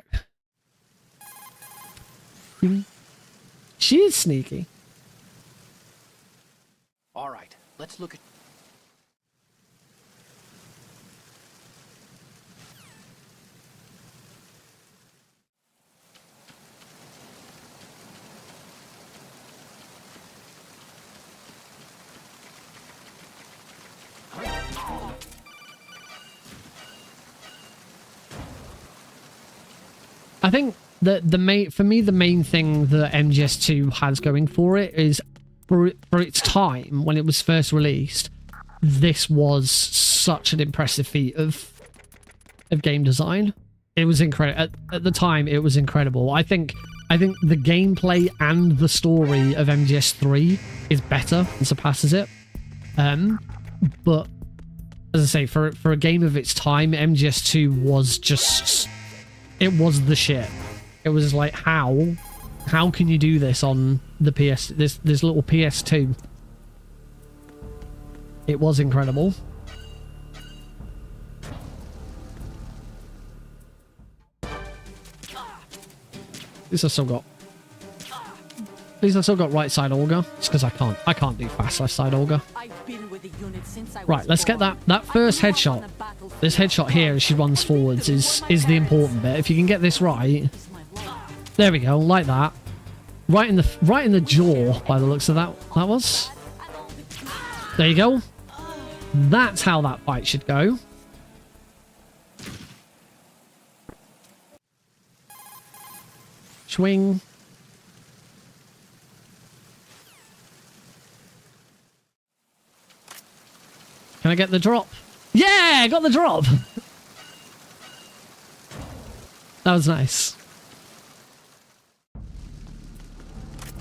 She is sneaky. All right, let's look at. I think that the main thing that MGS2 has going for it is for its time when it was first released, this was such an impressive feat of game design. It was incredible at the time. It was incredible. I think the gameplay and the story of MGS3 is better and surpasses it. But as I say, for a game of its time, MGS2 was just, it was the shit. It was like, how can you do this on the this little PS2? It was incredible. At least I still got right side auger. It's because I can't do fast left side auger. I've been with the unit since I was Right, let's get born. that first I've been headshot. on a battlefield. This headshot here as she runs forwards is the important bit. If you can get this right, It's my blood. there we go, like that. Right in the jaw by the looks of that was. There you go. That's how that fight should go. Swing. Can I get the drop? Yeah, I got the drop. That was nice.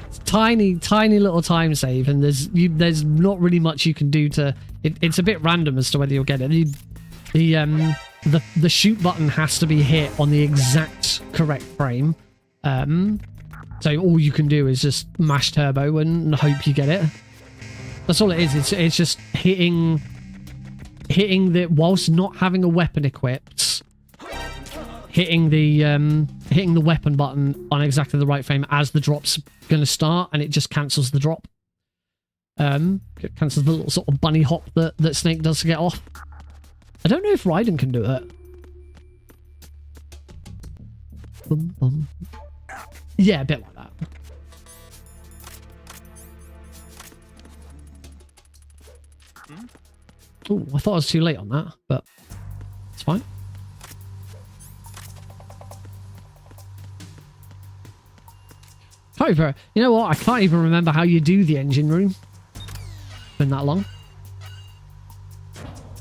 It's tiny little time save, and there's not really much you can do to it. It's a bit random as to whether you'll get it. The shoot button has to be hit on the exact correct frame. So all you can do is just mash turbo and hope you get it. That's all it is. It's just hitting the, whilst not having a weapon equipped, hitting the weapon button on exactly the right frame as the drop's going to start, and it just cancels the drop. It cancels the little sort of bunny hop that Snake does to get off. I don't know if Raiden can do it. Bum, bum. Yeah, a bit like that. Oh, I thought I was too late on that, but it's fine. Can't even, you know what? I can't even remember how you do the engine room. It's been that long.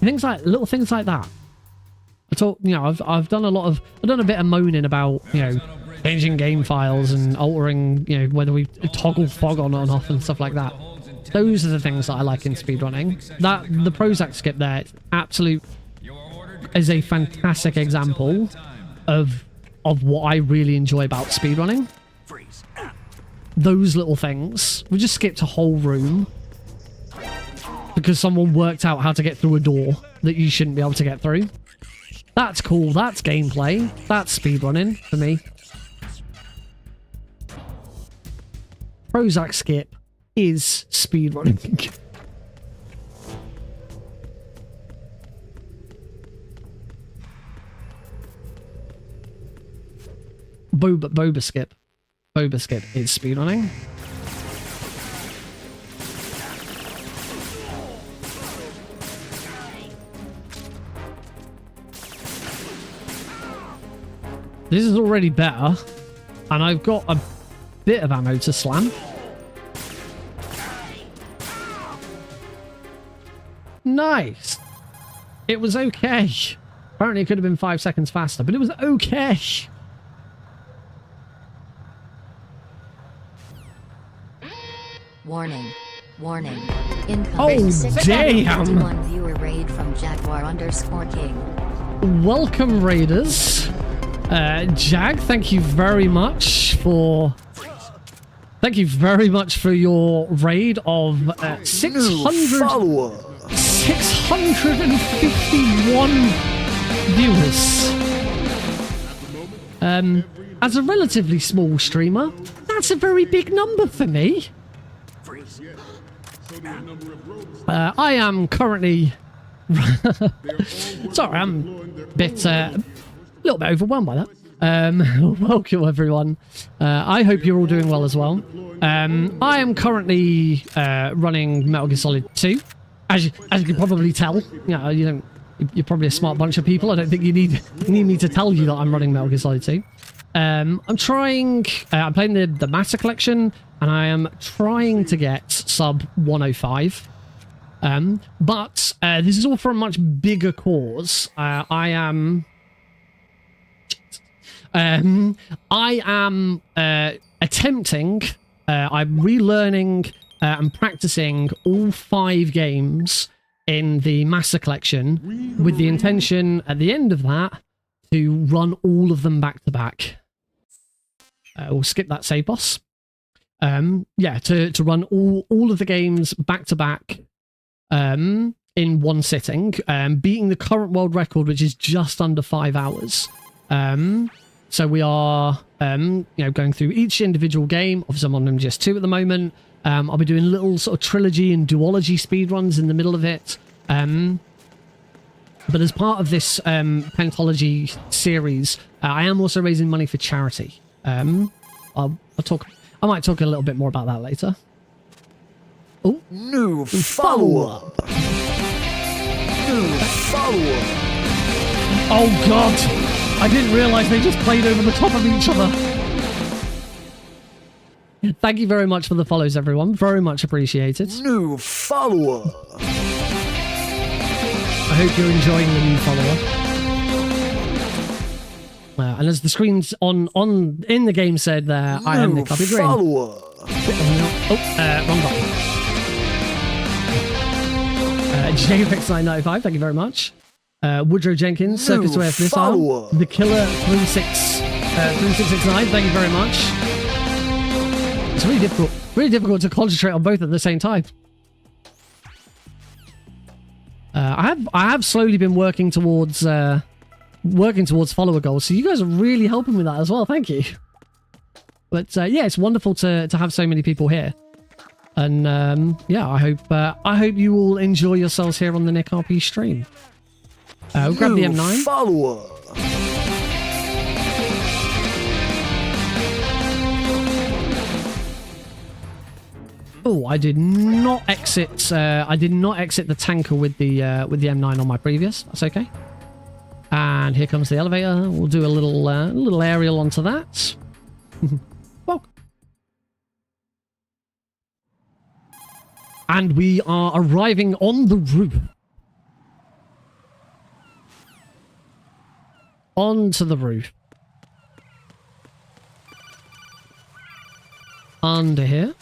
Little things like that. I thought, you know, I've done a bit of moaning about, you know, changing game files and altering, you know, whether we toggle fog on and off and stuff like that. Those are the things that I like in speedrunning. The Prozac skip there, is a fantastic example of what I really enjoy about speedrunning. Those little things. We just skipped a whole room because someone worked out how to get through a door that you shouldn't be able to get through. That's cool. That's gameplay. That's speedrunning for me. Prozac skip is speedrunning. Boba skip. Boba skip is speedrunning. This is already better, and I've got a bit of ammo to slam. Nice. It was okay. Apparently it could have been 5 seconds faster, but it was okay. Warning. Warning. Incoming Oh, damn. 51 viewer raid from @Jaguar_King. Welcome, Raiders. Jag, thank you very much for your raid of 651 viewers. As a relatively small streamer, that's a very big number for me. I am currently sorry, I'm a little bit overwhelmed by that. Welcome everyone. I hope you're all doing well as well. I am currently running Metal Gear Solid 2. As you can probably tell, you're probably a smart bunch of people. I don't think you need me to tell you that I'm running Metal Gear Solid 2. I'm playing the Master Collection, and I am trying to get sub 105. But this is all for a much bigger cause. I am attempting, I'm relearning and practicing all 5 games in the Master Collection with the intention at the end of that to run all of them back to back. We'll skip that save boss. To run all of the games back to back in one sitting, beating the current world record, which is just under 5 hours. So we are, going through each individual game. Obviously, I'm on MGS2 at the moment. I'll be doing little sort of trilogy and duology speedruns in the middle of it. But as part of this Pentalogy series, I am also raising money for charity. I might talk a little bit more about that later. Oh, new follower. New follower. Oh God! I didn't realise they just played over the top of each other. Thank you very much for the follows, everyone. Very much appreciated. New follower. I hope you're enjoying the new follower. And as the screens on in the game said there, I am Nick. I'll be green. Follower. Wrong button. JFX995, thank you very much. Woodrow Jenkins, Circus to Earth Missile, The Killer 3669, thank you very much. It's really difficult to concentrate on both at the same time. I have slowly been working towards follower goals, so you guys are really helping with that as well. Thank you. But yeah, it's wonderful to have so many people here, and I hope you all enjoy yourselves here on the Nick RP stream. We'll grab the M9. Follower. Oh, I did not exit the tanker with the M9 on my previous. That's okay. And here comes the elevator. We'll do a little aerial onto that. Well. And we are arriving on the roof. Onto the roof. Under here.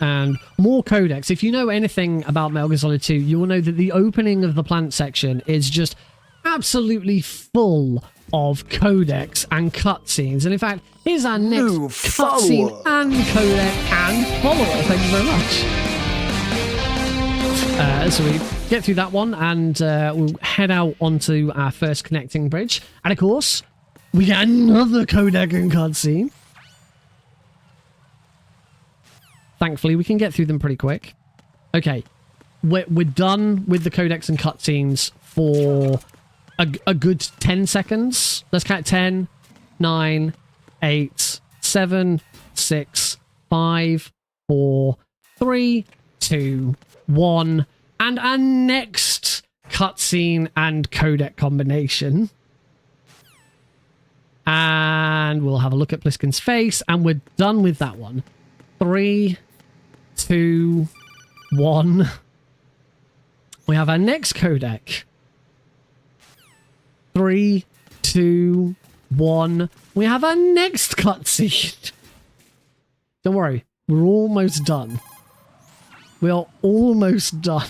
And more codecs. If you know anything about Metal Gear Solid 2, you will know that the opening of the plant section is just absolutely full of codecs and cutscenes. And in fact, here's our next cutscene and codec and follower. Thank you very much. So we get through that one, and we'll head out onto our first connecting bridge. And of course, we get another codec and cutscene. Thankfully, we can get through them pretty quick. Okay, we're done with the codecs and cutscenes for a good 10 seconds. Let's count 10, 9, 8, 7, 6, 5, 4, 3, 2, 1, and our next cutscene and codec combination. And we'll have a look at Pliskin's face, and we're done with that one. 3, 2, 1. We have our next codec. 3, 2, 1. We have our next cutscene. Don't worry, we're almost done. We are almost done.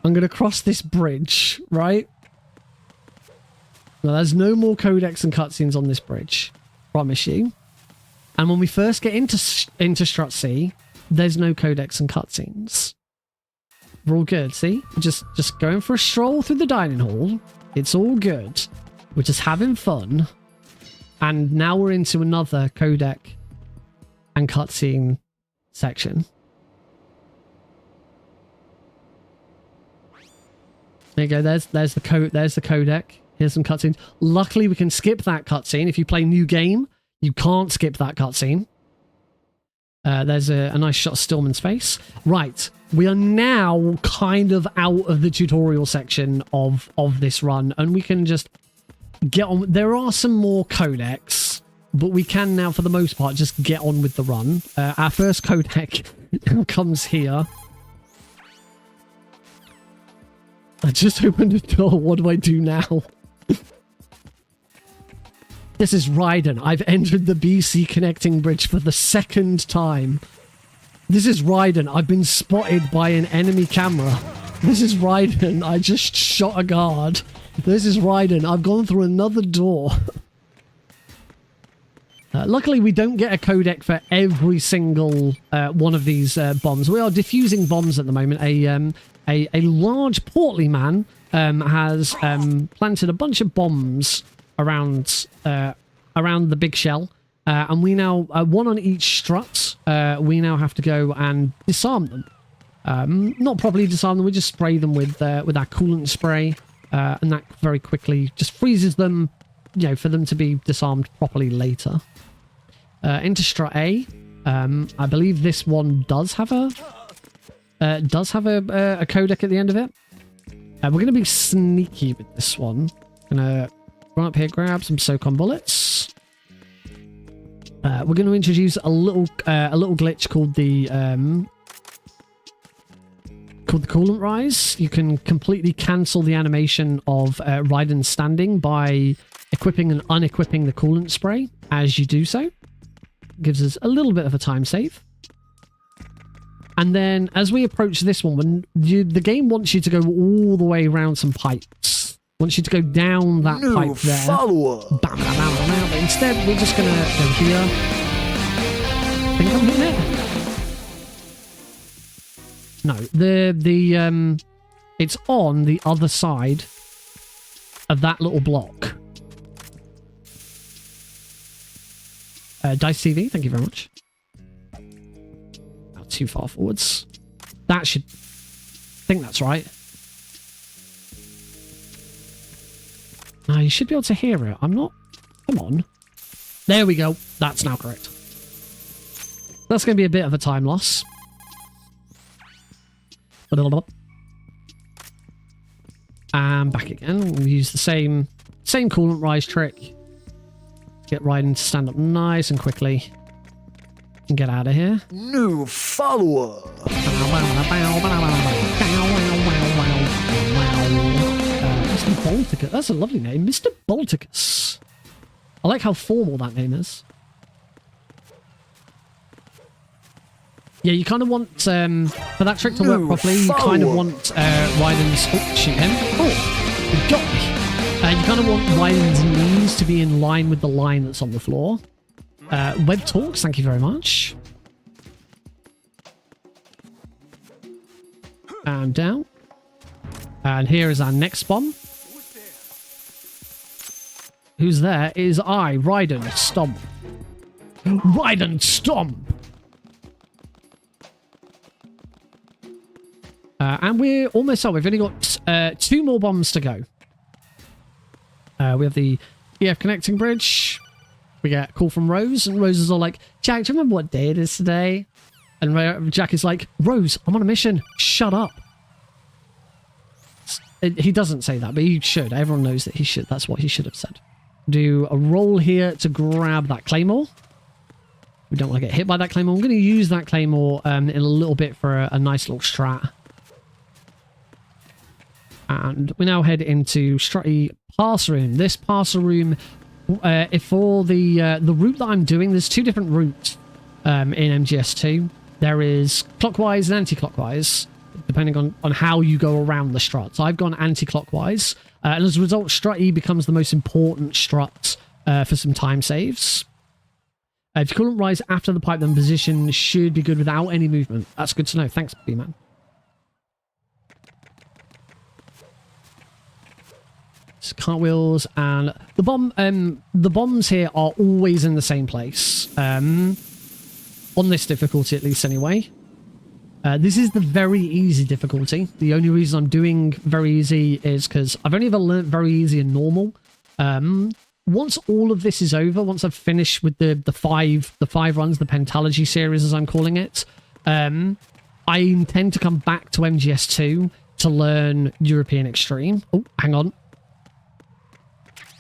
I'm going to cross this bridge, right? Now, there's no more codecs and cutscenes on this bridge. Promise you. And when we first get into Strut C, there's no codecs and cutscenes. We're all good, see? We're just going for a stroll through the dining hall. It's all good. We're just having fun. And now we're into another codec and cutscene section. There you go. There's the codec. Here's some cutscenes. Luckily, we can skip that cutscene. If you play new game, you can't skip that cutscene. There's a nice shot of Stillman's face. Right. We are now kind of out of the tutorial section of this run, and we can just get on. There are some more codecs, but we can now, for the most part, just get on with the run. Our first codec comes here. I just opened a door. What do I do now? This is Raiden. I've entered the BC connecting bridge for the second time. This is Raiden. I've been spotted by an enemy camera. This is Raiden. I just shot a guard. This is Raiden. I've gone through another door. Luckily, we don't get a codec for every single one of these bombs. We are diffusing bombs at the moment. A large portly man has planted a bunch of bombs around the big shell, and we now one on each strut. We now have to go and disarm them. Not properly disarm them. We just spray them with our coolant spray, and that very quickly just freezes them, for them to be disarmed properly later. Into strut A. I believe this one does have a codec at the end of it. We're going to be sneaky with this one. Gonna run up here, grab some SOCOM bullets. We're going to introduce a little glitch called the coolant rise. You can completely cancel the animation of Raiden standing by equipping and unequipping the coolant spray as you do so. Gives us a little bit of a time save. And then as we approach this one, when the game wants you to go all the way around some pipes. Wants you to go down that pipe there. Follow-up. Bam, bam, bam, bam, bam. But instead, we're just going to go here. I think I'm hitting it. No, it's on the other side of that little block. Dice TV, thank you very much. Not too far forwards. That should... I think that's right. You should be able to hear it. I'm not... Come on. There we go. That's now correct. That's going to be a bit of a time loss. And back again. We'll use the same coolant rise trick. Get Raiden to stand up nice and quickly. And get out of here. New follower. Mr. Balticus. That's a lovely name. Mr. Balticus. I like how formal that name is. Yeah, you kind of want, for that trick to work properly, you kind of want Raiden's... Oh, shoot him. Oh, you got me. You kind of want Raiden's knees to be in line with the line that's on the floor. Web Talks, thank you very much. And down. And here is our next bomb. Who's there? Is I, Raiden Stomp. Raiden Stomp! And we're almost up. We've only got 2 more bombs to go. We have the EF connecting bridge. We get a call from Rose, and Rose is all like, Jack, do you remember what day it is today? And Jack is like, Rose, I'm on a mission. Shut up. He doesn't say that, but he should. Everyone knows that he should. That's what he should have said. Do a roll here to grab that Claymore. We don't want to get hit by that Claymore. I'm going to use that Claymore in a little bit for a nice little strat. And we now head into Strutty Parser Room. This Parser Room, for the route that I'm doing, there's 2 different routes in MGS2. There is clockwise and anti-clockwise. depending on how you go around the strut. So I've gone anti-clockwise, and as a result, strut E becomes the most important strut for some time saves. If you couldn't rise after the pipe, then position should be good without any movement. That's good to know. Thanks, B-Man. So cartwheels and the bomb. The bombs here are always in the same place. On this difficulty, at least, anyway. This is the very easy difficulty. The only reason I'm doing very easy is because I've only ever learnt very easy and normal. Once all of this is over, once I've finished with the five runs, the Pentalogy series, as I'm calling it, I intend to come back to MGS2 to learn European Extreme. Oh, hang on.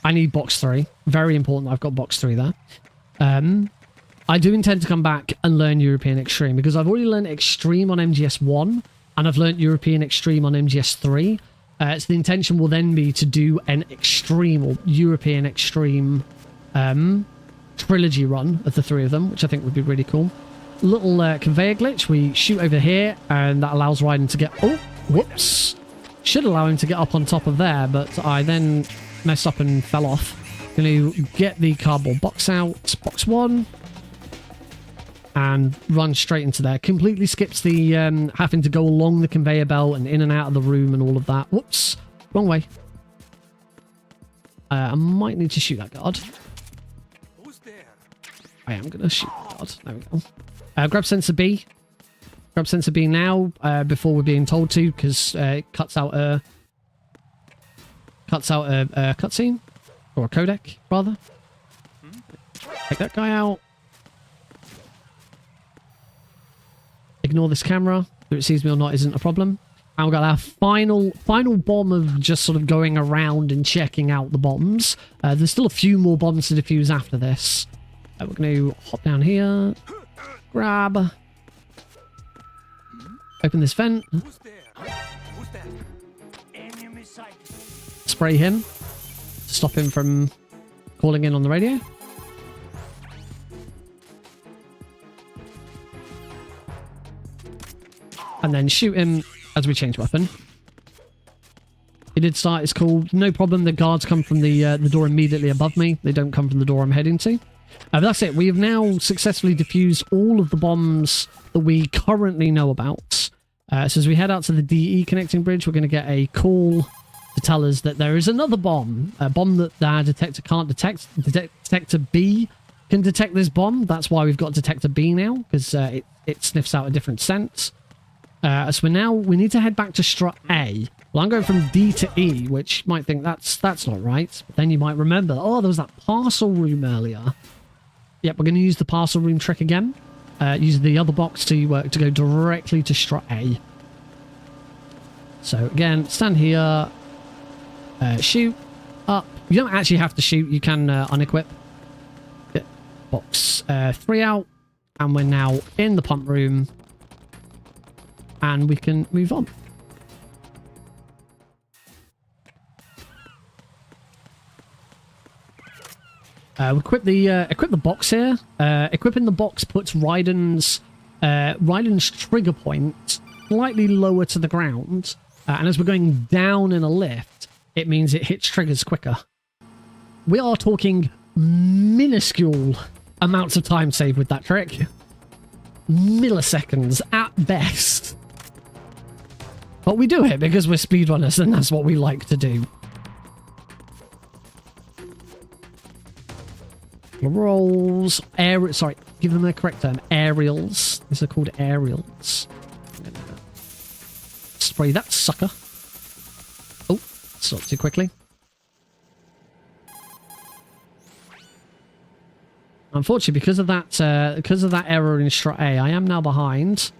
I need box 3. Very important. I've got box 3 there. I do intend to come back and learn European Extreme because I've already learned Extreme on MGS1 and I've learned European Extreme on MGS3. So the intention will then be to do an Extreme or European Extreme trilogy run of the 3 of them, which I think would be really cool. Little conveyor glitch. We shoot over here and that allows Raiden to get... Oh, whoops. Should allow him to get up on top of there, but I then messed up and fell off. Going to get the cardboard box out. Box 1. And run straight into there. Completely skips the having to go along the conveyor belt and in and out of the room and all of that. Whoops. Wrong way. I might need to shoot that guard. Who's there? I am going to shoot the guard. There we go. Grab sensor B. Grab sensor B now before we're being told to, because it cuts out a cutscene. Or a codec, rather. Take that guy out. Ignore this camera. Whether it sees me or not isn't a problem. And we've got our final bomb of just sort of going around and checking out the bombs. There's still a few more bombs to defuse after this. We're going to hop down here. Grab. Open this vent. Who's there? Who's that? Enemy sight. Spray him. To stop him from calling in on the radio. And then shoot him as we change weapon. He did start his call. No problem. The guards come from the door immediately above me. They don't come from the door I'm heading to. But that's it. We have now successfully defused all of the bombs that we currently know about. So as we head out to the DE connecting bridge, we're going to get a call to tell us that there is another bomb. A bomb that our detector can't detect. Detector B can detect this bomb. That's why we've got detector B now, because it sniffs out a different scent. So we need to head back to strut A. Well, I'm going from D to E, which you might think that's not right. But then you might remember, oh, there was that parcel room earlier. Yep, we're going to use the parcel room trick again. Use the other box to go directly to strut A. So again, stand here, shoot up. You don't actually have to shoot. You can unequip. Get box 3 out, and we're now in the pump room. And we can move on. We equip the box here. Equipping the box puts Raiden's trigger point slightly lower to the ground, and as we're going down in a lift, it means it hits triggers quicker. We are talking minuscule amounts of time saved with that trick. Milliseconds at best. But we do it because we're speedrunners and that's what we like to do. Rolls. Sorry, give them the correct term. Aerials. These are called aerials. I'm gonna spray that sucker. Oh, stop too quickly. Unfortunately, because of that error in strut A, I am now behind.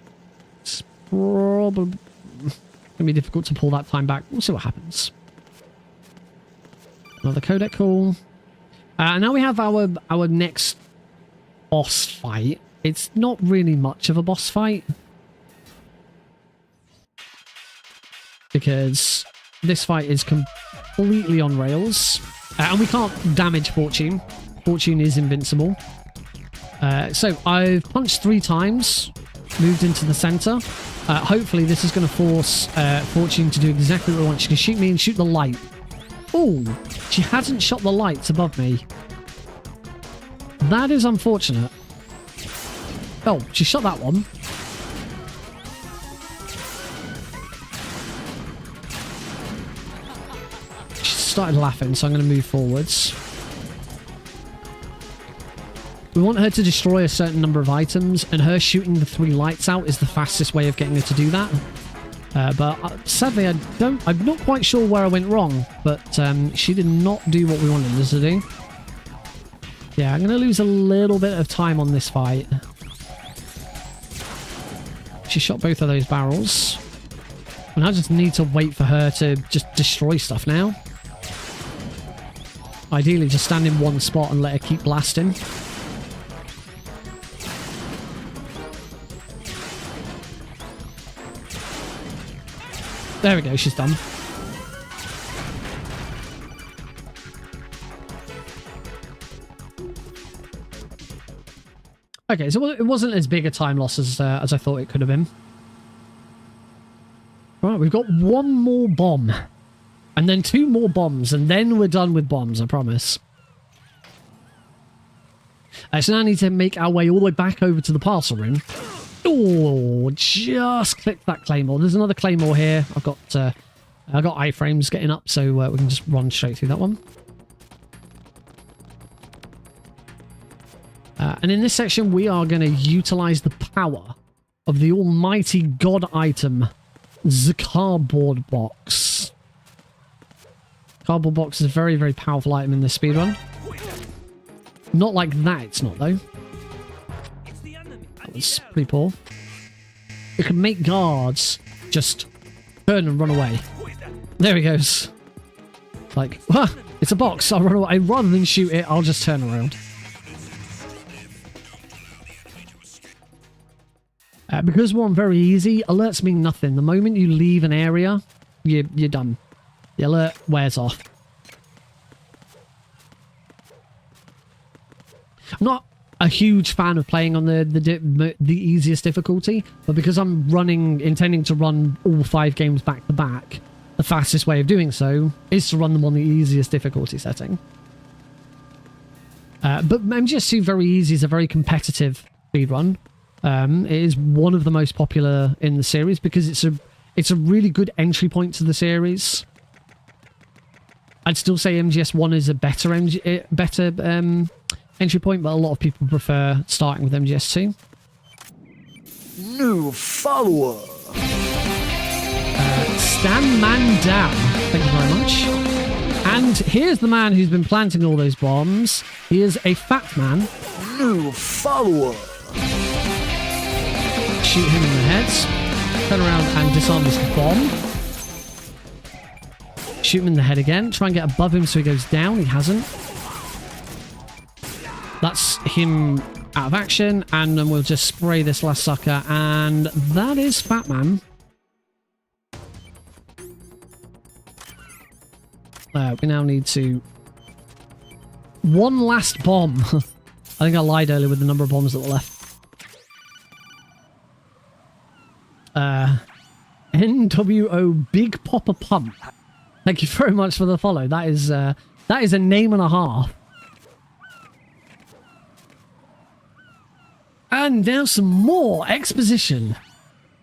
It's probably gonna be difficult to pull that time back. We'll see what happens. Another codec call. Now we have our next boss fight. It's not really much of a boss fight, because this fight is completely on rails, and we can't damage Fortune. Fortune is invincible. So I've punched 3 times, moved into the center, Hopefully this is going to force Fortune to do exactly what I want. She can shoot me and shoot the light. Oh, she hasn't shot the lights above me. That is unfortunate. Oh, she shot that one. She started laughing, so I'm going to move forwards. We want her to destroy a certain number of items, and her shooting the 3 lights out is the fastest way of getting her to do that. But sadly, I'm not quite sure where I went wrong, but she did not do what we wanted her to do. Yeah, I'm going to lose a little bit of time on this fight. She shot both of those barrels. And I just need to wait for her to just destroy stuff now. Ideally, just stand in one spot and let her keep blasting. There we go, she's done. Okay, so it wasn't as big a time loss as I thought it could have been. Right, we've got 1 more bomb. And then 2 more bombs, and then we're done with bombs, I promise. So now I need to make our way all the way back over to the parcel room. Oh, just clicked that claymore. There's another claymore here. I've got iframes getting up, so we can just run straight through that one. And in this section, we are going to utilize the power of the almighty god item, the cardboard box. Cardboard box is a very, very powerful item in this speedrun. Not like that, it's not, though. That was pretty poor. It can make guards just turn and run away. There he goes. Like, it's a box, I'll run away. Rather than shoot it, I'll just turn around. Because we're on very easy, alerts mean nothing. The moment you leave an area, you're done. The alert wears off. I'm not a huge fan of playing on the easiest difficulty, but because I'm intending to run all 5 games back to back, the fastest way of doing so is to run them on the easiest difficulty setting. But MGS2 very easy is a very competitive speedrun. It is one of the most popular in the series because it's a really good entry point to the series. I'd still say MGS1 is a better entry point, but a lot of people prefer starting with MGS2. New follower. Stand man down. Thank you very much. And here's the man who's been planting all those bombs. He is a fat man. New follower. Shoot him in the head. Turn around and disarm this bomb. Shoot him in the head again. Try and get above him so he goes down. He hasn't. That's him out of action. And then we'll just spray this last sucker. And that is Fat Man. We now need to... One last bomb. I think I lied earlier with the number of bombs that were left. NWO Big Popper Pump. Thank you very much for the follow. That is a name and a half. And now some more exposition.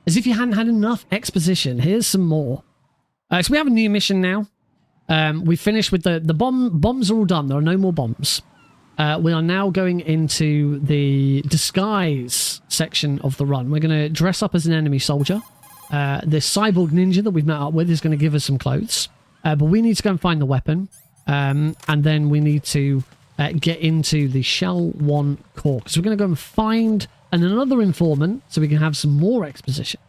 As if you hadn't had enough exposition. Here's some more. So we have a new mission now. We finished with the bombs are all done. There are no more bombs. We are now going into the disguise section of the run. We're going to dress up as an enemy soldier. This cyborg ninja that we've met up with is going to give us some clothes. But we need to go and find the weapon. And then we need to get into the Shell 1 core. So we're going to go and find another informant so we can have some more exposition.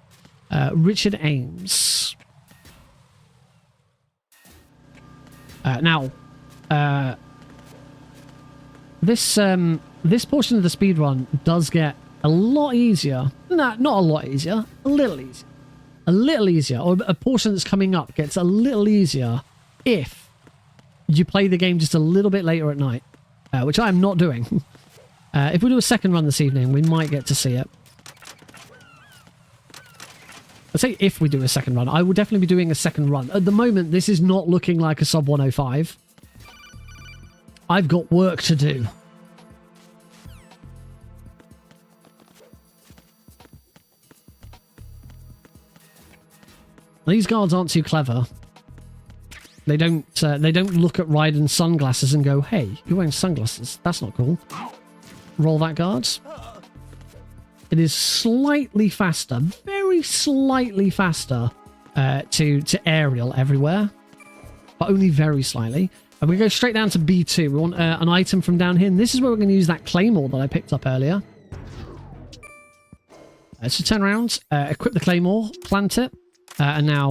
Richard Ames. This portion of the speedrun does get a lot easier. Not a lot easier. A little easier. A little easier. Or a portion that's coming up gets a little easier if you play the game just a little bit later at night. Which I am not doing. If we do a second run this evening, we might get to see it. I'd say if we do a second run, I will definitely be doing a second run. At the moment, this is not looking like a sub 105. I've got work to do. These guards aren't too clever. They don't look at Raiden's sunglasses and go, "Hey, you're wearing sunglasses. That's not cool." Roll that guard. It is slightly faster, very slightly faster to aerial everywhere, but only very slightly. And we go straight down to B2. We want an item from down here, and this is where we're going to use that claymore that I picked up earlier. So turn around, equip the claymore, plant it, and now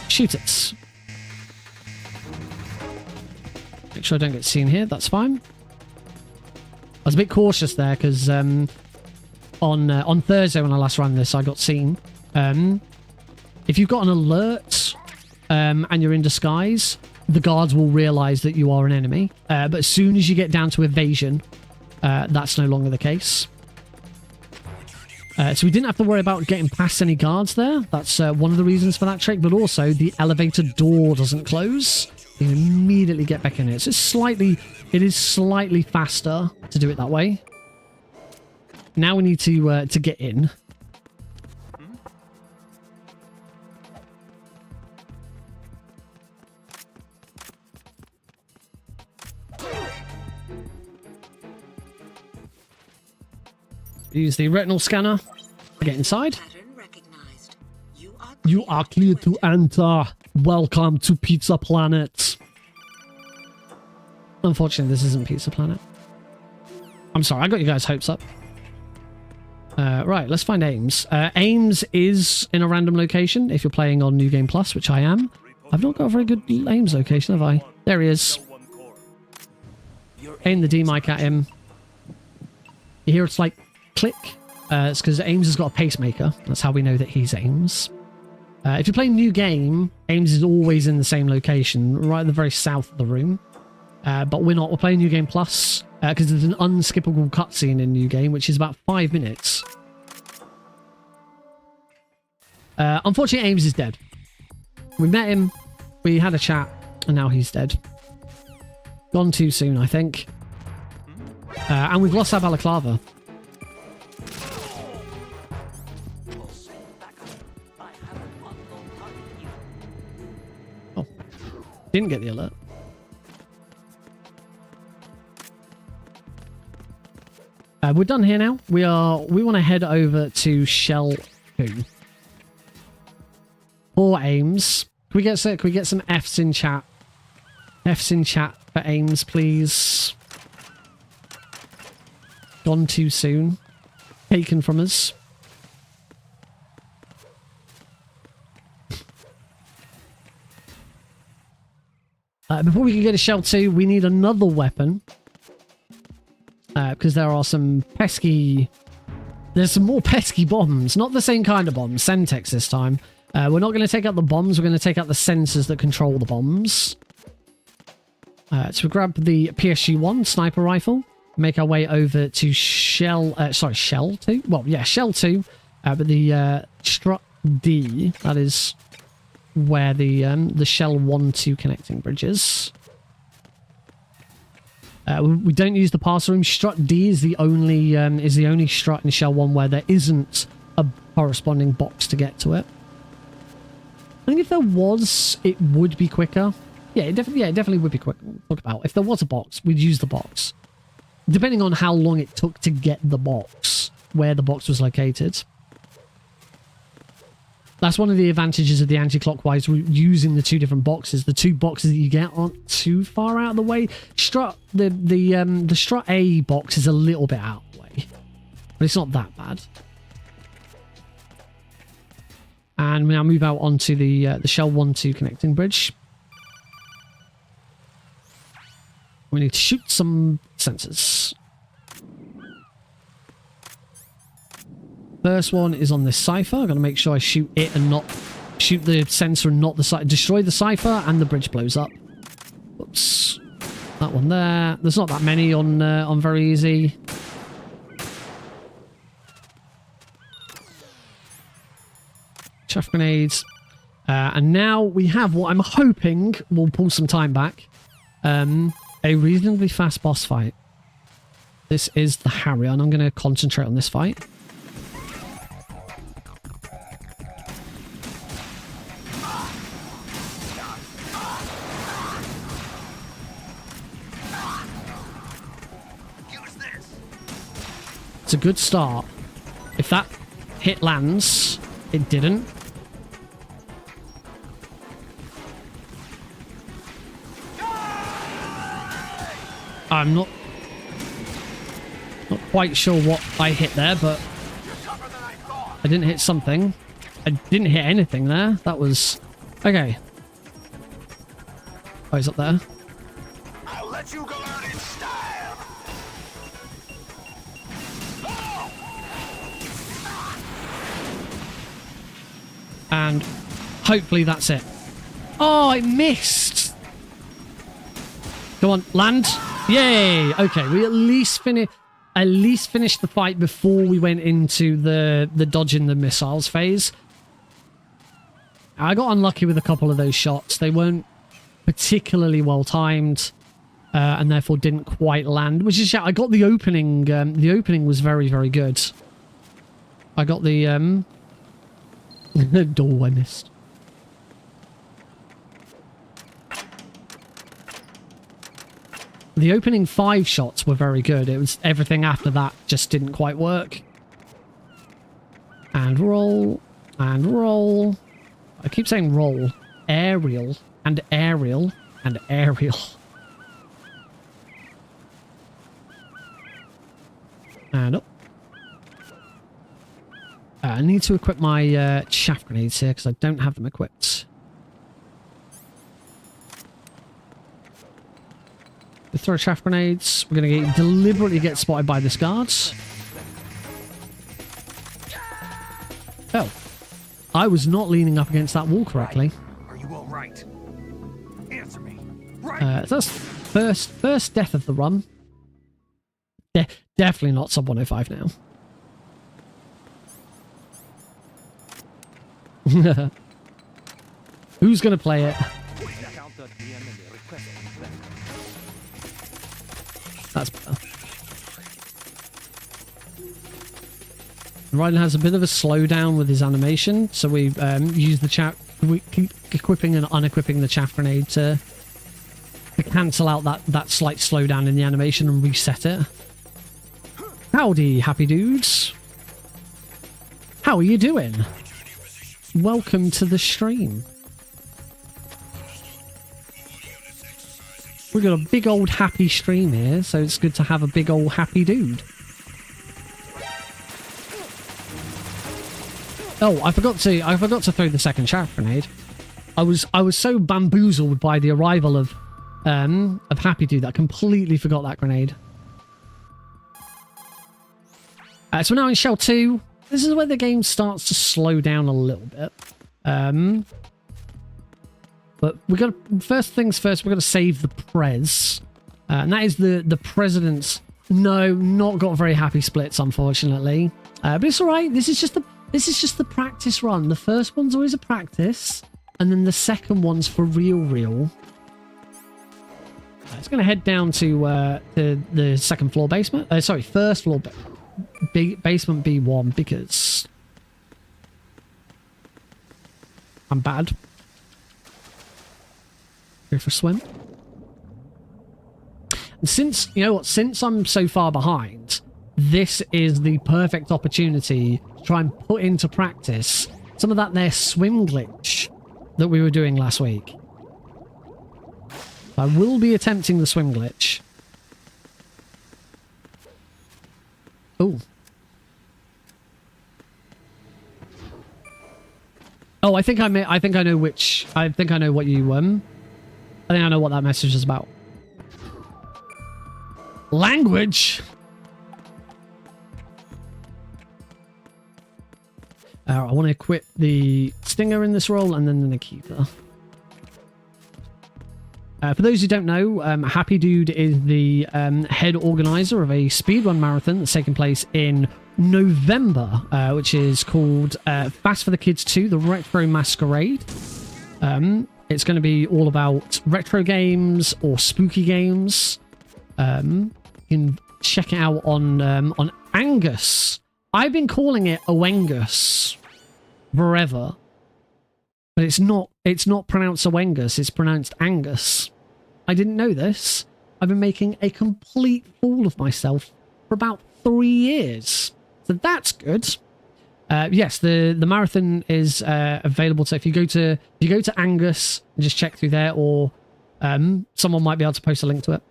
shoot it. Make sure I don't get seen here. That's fine. I was a bit cautious there because on Thursday when I last ran this, I got seen. If you've got an alert and you're in disguise, the guards will realise that you are an enemy. But as soon as you get down to evasion, that's no longer the case. So we didn't have to worry about getting past any guards there. That's one of the reasons for that trick. But also, the elevator door doesn't close. You can immediately get back in it. So it is slightly faster to do it that way. Now we need to get in. Use the retinal scanner to get inside. You are clear to enter. Welcome to Pizza Planet. Unfortunately, this isn't Pizza Planet. I'm sorry, I got you guys' hopes up. Right, let's find Ames. Ames is in a random location if you're playing on New Game Plus, which I am. I've not got a very good Ames location, have I? There he is. Aim the D-mic at him. You hear it's like click. It's because Ames has got a pacemaker. That's how we know that he's Ames. If you're playing New Game, Ames is always in the same location, right at the very south of the room. But we're not. We're playing New Game Plus because there's an unskippable cutscene in New Game, which is about 5 minutes. Unfortunately, Ames is dead. We met him, we had a chat, and now he's dead. Gone too soon, I think. And we've lost our balaclava. Oh, didn't get the alert. We're done here now. We want to head over to Shell 2. Or Ames. Can we get some F's in chat? F's in chat for Ames, please. Gone too soon. Taken from us. Before we can go to Shell 2, we need another weapon. Because there are some pesky... There's some more pesky bombs. Not the same kind of bombs. Semtex this time. We're not going to take out the bombs. We're going to take out the sensors that control the bombs. So we grab the PSG-1 sniper rifle. Make our way over to Shell 2? Well, yeah, Shell 2. But the Strut D, that is where the Shell 1-2 connecting bridge is. We don't use the parcel room. Strut D is the only strut in Shell 1 where there isn't a corresponding box to get to it. I think if there was, it would be quicker. Yeah, it definitely would be quicker. Talk about if there was a box, we'd use the box. Depending on how long it took to get the box, where the box was located. That's one of the advantages of the anti-clockwise using the two different boxes. The two boxes that you get aren't too far out of the way. The Strut A box is a little bit out of the way, but it's not that bad. And we now move out onto the Shell 1-2 connecting bridge. We need to shoot some sensors. First one is on this cipher. I'm going to make sure I shoot it and not shoot the sensor and not the cipher. Destroy the cipher and the bridge blows up. Oops. That one there. There's not that many on very easy. chaff grenades. And now we have what I'm hoping will pull some time back. A reasonably fast boss fight. This is the Harrier, and I'm going to concentrate on this fight. It's a good start. If that hit lands, it didn't. I'm not quite sure what I hit there, but I didn't hit something. I didn't hit anything there. That was... Okay. Oh, he's up there. I'll let you go out in style. And hopefully that's it. Oh, I missed. Come on, land. Yay. Okay, we at least finished the fight before we went into the dodging the missiles phase. I got unlucky with a couple of those shots. They weren't particularly well timed, and therefore didn't quite land. Which is, I got the opening. The opening was very, very good. I got the the door I missed. The opening 5 shots were very good. It was everything after that just didn't quite work. And roll. And roll. I keep saying roll. Aerial. And aerial. And aerial. And up. I need to equip my chaff grenades here because I don't have them equipped. We throw chaff grenades. We're going to deliberately get spotted by this guards. Oh. I was not leaning up against that wall correctly. Are you all right? Answer me. Right. So that's first death of the run. Definitely not sub 105 now. Who's going to play it? That's better. Ryden has a bit of a slowdown with his animation, so we use the chaff. We keep equipping and unequipping the chaff grenade to cancel out that slight slowdown in the animation and reset it. Howdy, happy dudes. How are you doing? Welcome to the stream. We've got a big old happy stream here, so it's good to have a big old happy dude. Oh, I forgot to throw the second chaff grenade. I was so bamboozled by the arrival of Happy Dude that I completely forgot that grenade. So we're now in Shell 2. This is where the game starts to slow down a little bit. But we got first things first. We're going to save the Prez, and that is the President's. No, not got very happy splits, unfortunately. But it's all right. This is just the practice run. The first one's always a practice, and then the second one's for real. It's going to head down to the second floor basement. Sorry, first floor basement B1 because I'm bad. Go for a swim. And since I'm so far behind, this is the perfect opportunity to try and put into practice some of that there swim glitch that we were doing last week. I will be attempting the swim glitch. Oh. Oh, I think I know what that message is about. Language. I want to equip the Stinger in this role and then the Nikita. For those who don't know, Happy Dude is the head organizer of a speedrun marathon that's taking place in November, which is called Fast for the Kids 2, the Retro Masquerade. It's going to be all about retro games or spooky games. You can check it out on Angus. I've been calling it Oengus forever, but it's not pronounced Oengus, it's pronounced Angus. I didn't know this. I've been making a complete fool of myself for about 3 years. So that's good. Yes, the marathon is available. So if you go to Angus and just check through there, or someone might be able to post a link to it.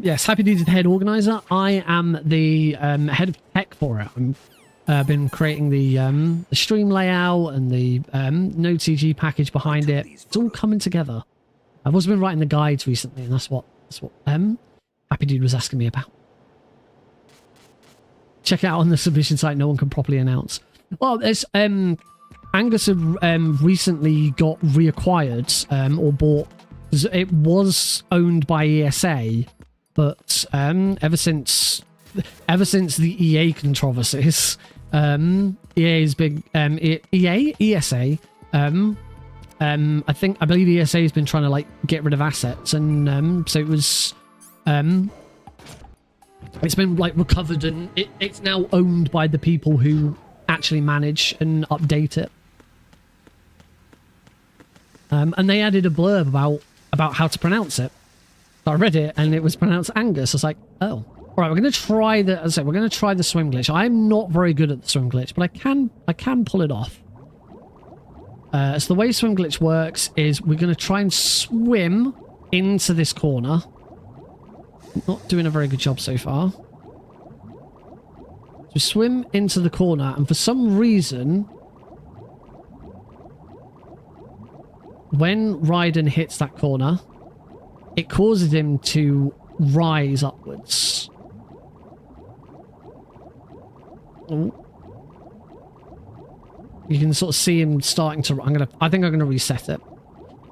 Yes, Happy Dude is the head organizer. I am the head of tech for it. I've been creating the stream layout and the Node.cg package behind it. It's all coming together. I've also been writing the guides recently, and that's what Happy Dude was asking me about. Check it out on the submission site. No one can properly announce. Well, there's Angus had recently got reacquired or bought. It was owned by ESA, but ever since the EA controversies, EA's big ESA. I believe ESA has been trying to like get rid of assets, and so it was. It's been like recovered, and it's now owned by the people who actually manage and update it. And they added a blurb about how to pronounce it. So I read it, and it was pronounced Angus. I was like, oh, all right. We're going to try the. As I said, we're going to try the swim glitch. I'm not very good at the swim glitch, but I can pull it off. So the way swim glitch works is we're going to try and swim into this corner. Not doing a very good job so far. So swim into the corner, and for some reason, when Raiden hits that corner, it causes him to rise upwards. Oh. You can sort of see him starting to. I think I'm gonna reset it.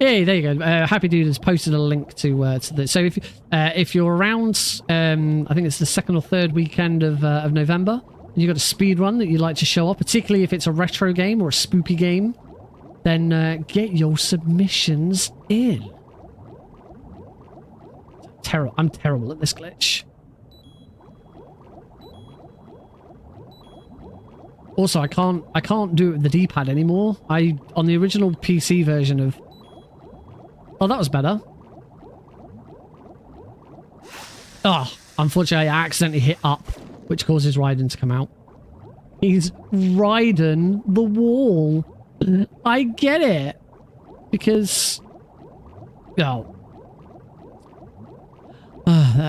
Hey, there you go. Happy Dude has posted a link to this. So if you're around, I think it's the 2nd or 3rd weekend of November, and you've got a speed run that you'd like to show up, particularly if it's a retro game or a spoopy game, then get your submissions in. I'm terrible at this glitch. Also, I can't do it with the D-pad anymore. On the original PC version of. Oh, that was better. Oh, unfortunately, I accidentally hit up, which causes Raiden to come out. He's riding the wall. I get it. Because... Oh.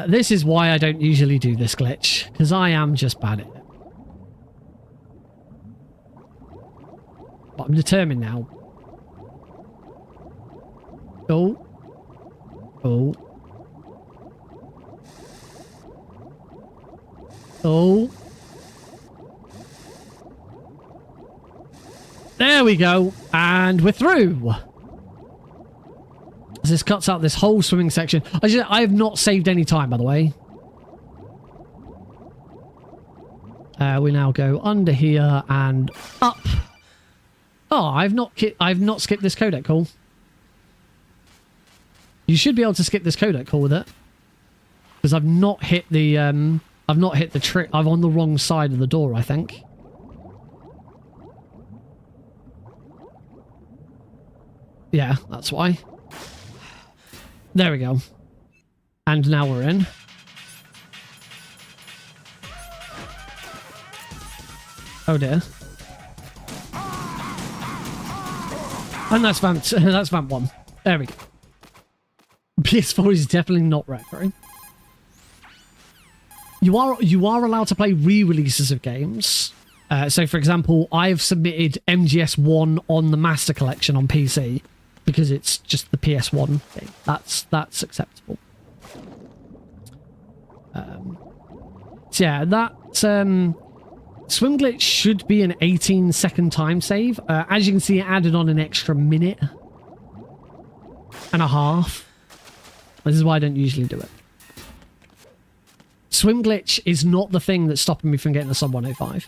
This is why I don't usually do this glitch, because I am just bad at it. But I'm determined now. Oh. Oh. Oh. There we go. And we're through. This cuts out this whole swimming section. I have not saved any time, by the way. We now go under here and up. Oh, I've not skipped this codec call. You should be able to skip this codec call with it, because I've not hit the trick. I'm on the wrong side of the door, I think. Yeah, that's why. There we go. And now we're in. Oh dear. And that's Vamp 1. There we go. PS4 is definitely not retro. You are allowed to play re-releases of games. So, for example, I've submitted MGS2 on the Master Collection on PC because it's just the PS1 game. That's acceptable. So yeah, that swim glitch should be an 18-second time save. As you can see, it added on an extra minute and a half. This is why I don't usually do it. swim glitch is not the thing that's stopping me from getting a sub 105.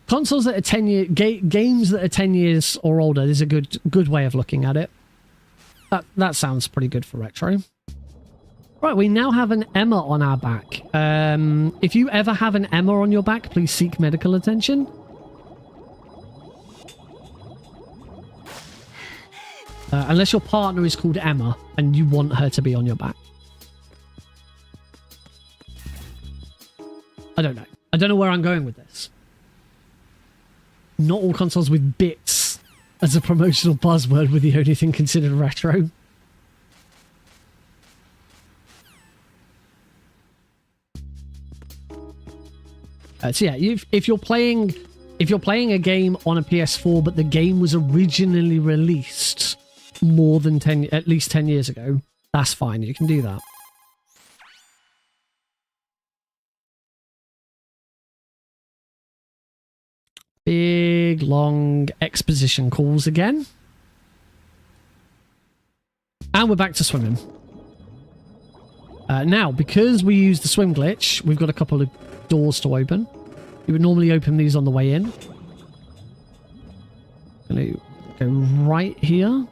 Consoles that are 10 year games that are 10 years or older is a good way of looking at it. That sounds pretty good for retro. Right, we now have an Emma on our back. If you ever have an Emma on your back, please seek medical attention. Unless your partner is called Emma and you want her to be on your back. I don't know. I don't know where I'm going with this. Not all consoles with bits as a promotional buzzword were the only thing considered retro. So yeah, if you're playing a game on a PS4, but the game was originally released more than at least 10 years ago, that's fine. You can do that. Big, long exposition calls again. And we're back to swimming. Now, because we use the swim glitch, we've got a couple of doors to open. You would normally open these on the way in. Gonna go right here.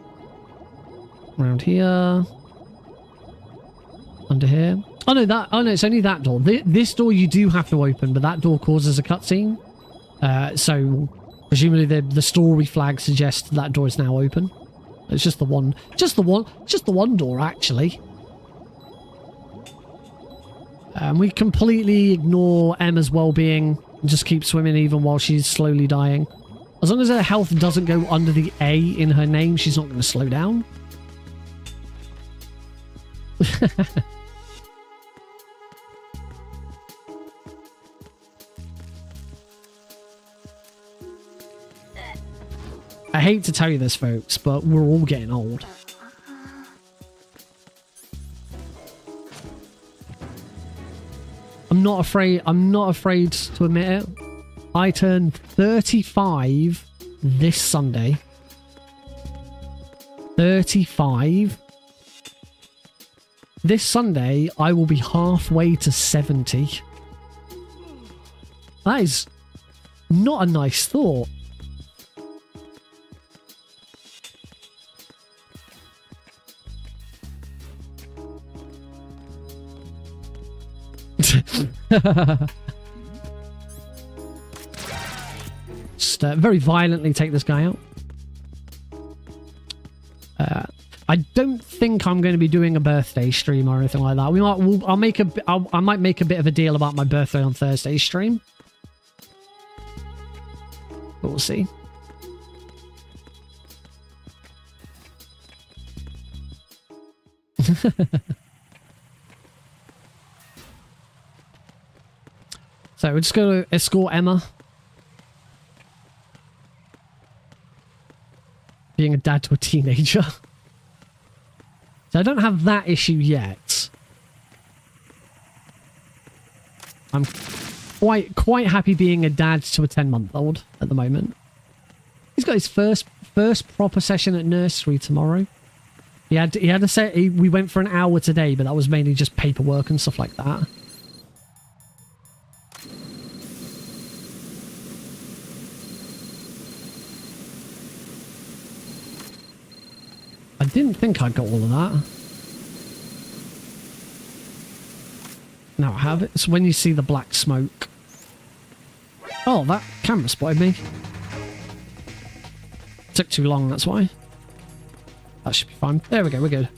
Around here. Under here. Oh no, it's only that door. This door you do have to open, but that door causes a cutscene. So presumably the story flag suggests that door is now open. It's just the one door actually. We completely ignore Emma's well-being and just keep swimming even while she's slowly dying. As long as her health doesn't go under the A in her name, she's not going to slow down. I hate to tell you this, folks, but we're all getting old. I'm not afraid to admit it. I turned 35 this Sunday. 35. This Sunday, I will be halfway to 70. That is not a nice thought. Just very violently take this guy out. I don't think I'm going to be doing a birthday stream or anything like that. I might make a bit of a deal about my birthday on Thursday's stream. But we'll see. So we're just going to escort Emma. Being a dad to a teenager. So I don't have that issue yet. I'm quite happy being a dad to a 10-month-old at the moment. He's got his first proper session at nursery tomorrow. He had to say we went for an hour today, but that was mainly just paperwork and stuff like that. I didn't think I'd got all of that. Now I have it. It's when you see the black smoke. Oh, that camera spotted me. Took too long, that's why. That should be fine. There we go, we're good.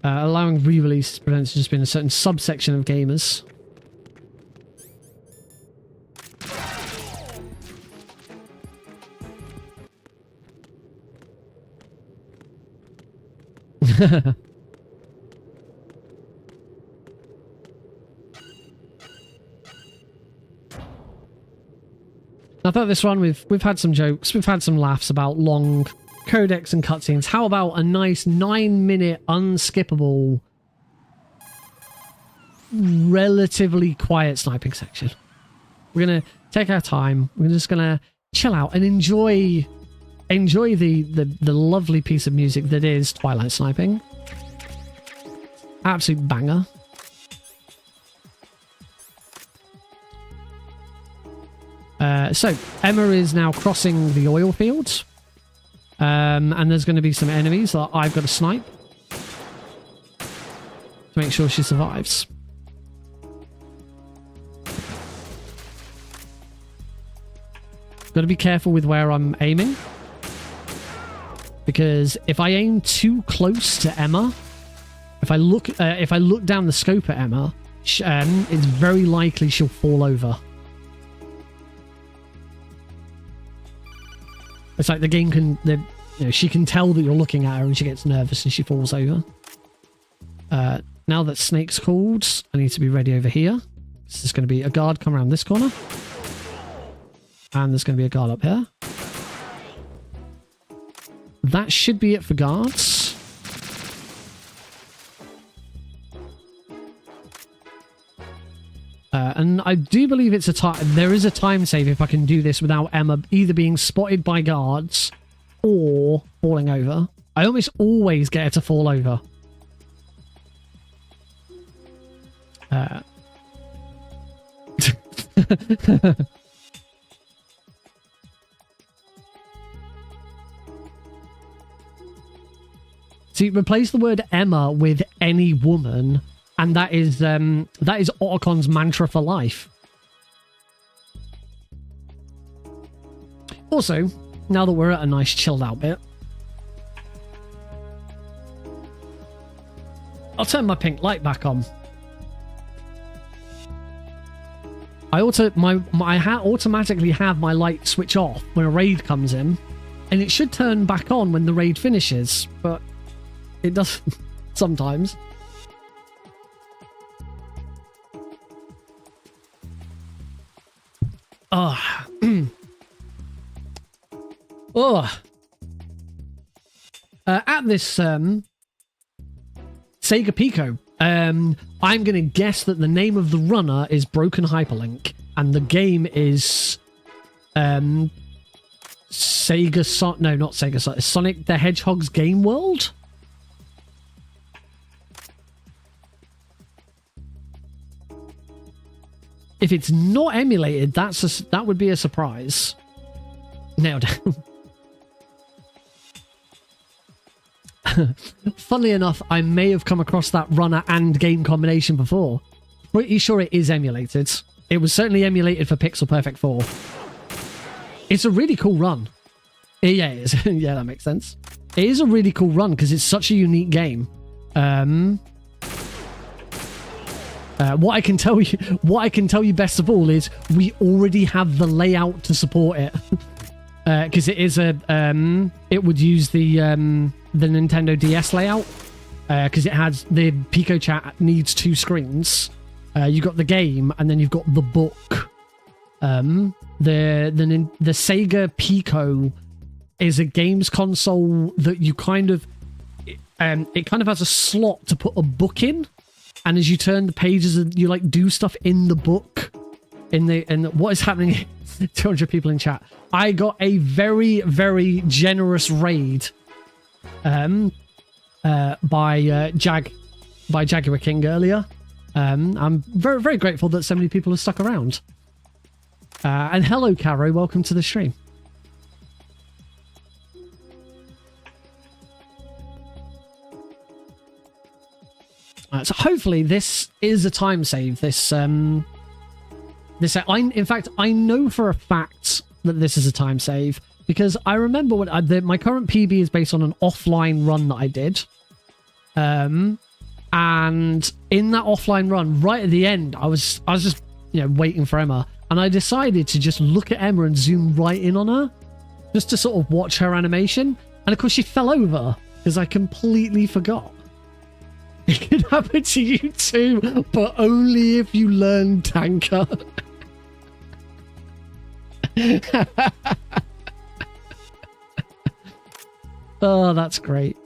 Allowing re-release prevents just being a certain subsection of gamers. I thought this one we've had some jokes, we've had some laughs about long codecs and cutscenes. How about a nice 9-minute unskippable, relatively quiet sniping section? We're gonna take our time. We're just gonna chill out and enjoy the lovely piece of music that is Twilight Sniping. Absolute banger. So Emma is now crossing the oil fields, and there's going to be some enemies that I've got to snipe to make sure she survives. Got to be careful with where I'm aiming, because if I aim too close to Emma, if I look down the scope at Emma, it's very likely she'll fall over. It's like the game can, she can tell that you're looking at her and she gets nervous and she falls over. Now that Snake's called, I need to be ready over here. This is going to be a guard come around this corner. And there's going to be a guard up here. That should be it for guards. And I do believe it's there is a time save if I can do this without Emma either being spotted by guards or falling over. I almost always get her to fall over. See, replace the word Emma with any woman, and that is Ottocon's mantra for life. Also, now that we're at a nice chilled out bit, I'll turn my pink light back on. I automatically have my light switch off when a raid comes in, and it should turn back on when the raid finishes, but it doesn't sometimes. Ah. Oh. At this Sega Pico, I'm going to guess that the name of the runner is Broken Hyperlink, and the game is Sonic the Hedgehog's Game World. If it's not emulated, that would be a surprise. Nailed down. Funnily enough, I may have come across that runner and game combination before. Pretty sure it is emulated. It was certainly emulated for Pixel Perfect 4. It's a really cool run. Yeah, it is. Yeah, that makes sense. It is a really cool run because it's such a unique game. What I can tell you best of all is we already have the layout to support it, because it is it would use the Nintendo DS layout, because it has the Pico Chat needs 2 screens. You got the game and then you've got the book. The Sega Pico is a games console that you kind of it kind of has a slot to put a book in. And as you turn the pages, you like do stuff in the book. And what is happening? 200 people in chat. I got a very, very generous raid, by Jaguar King earlier. I'm very, very grateful that so many people have stuck around. And hello, Caro. Welcome to the stream. So hopefully this is a time save. In fact, I know for a fact that this is a time save because I remember when my current PB is based on an offline run that I did. And in that offline run, right at the end, I was just waiting for Emma, and I decided to just look at Emma and zoom right in on her, just to sort of watch her animation. And of course, she fell over because I completely forgot. It could happen to you too, but only if you learn Tanker. Oh, that's great.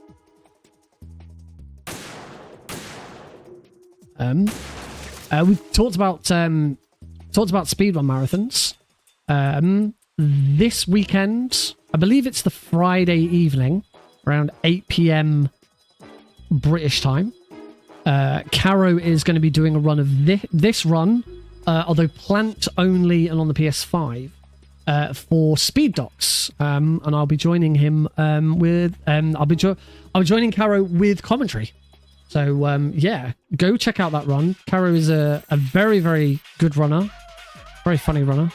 We've talked about speedrun marathons. this weekend. I believe it's the Friday evening, around 8 p.m. British time. Caro is going to be doing a run of this run, although plant only and on the PS5, for Speed Docs. And I'll be joining him with I'll be joining Caro with commentary. So yeah, go check out that run. Caro is a very, very good runner, very funny runner.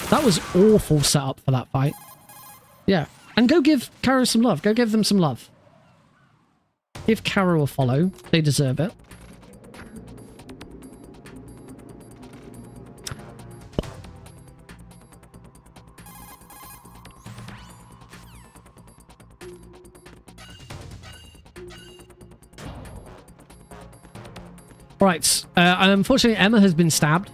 That was awful setup for that fight. Yeah, and go give Caro some love. Go give them some love. Give Caro a follow. They deserve it. Right. Unfortunately, Emma has been stabbed.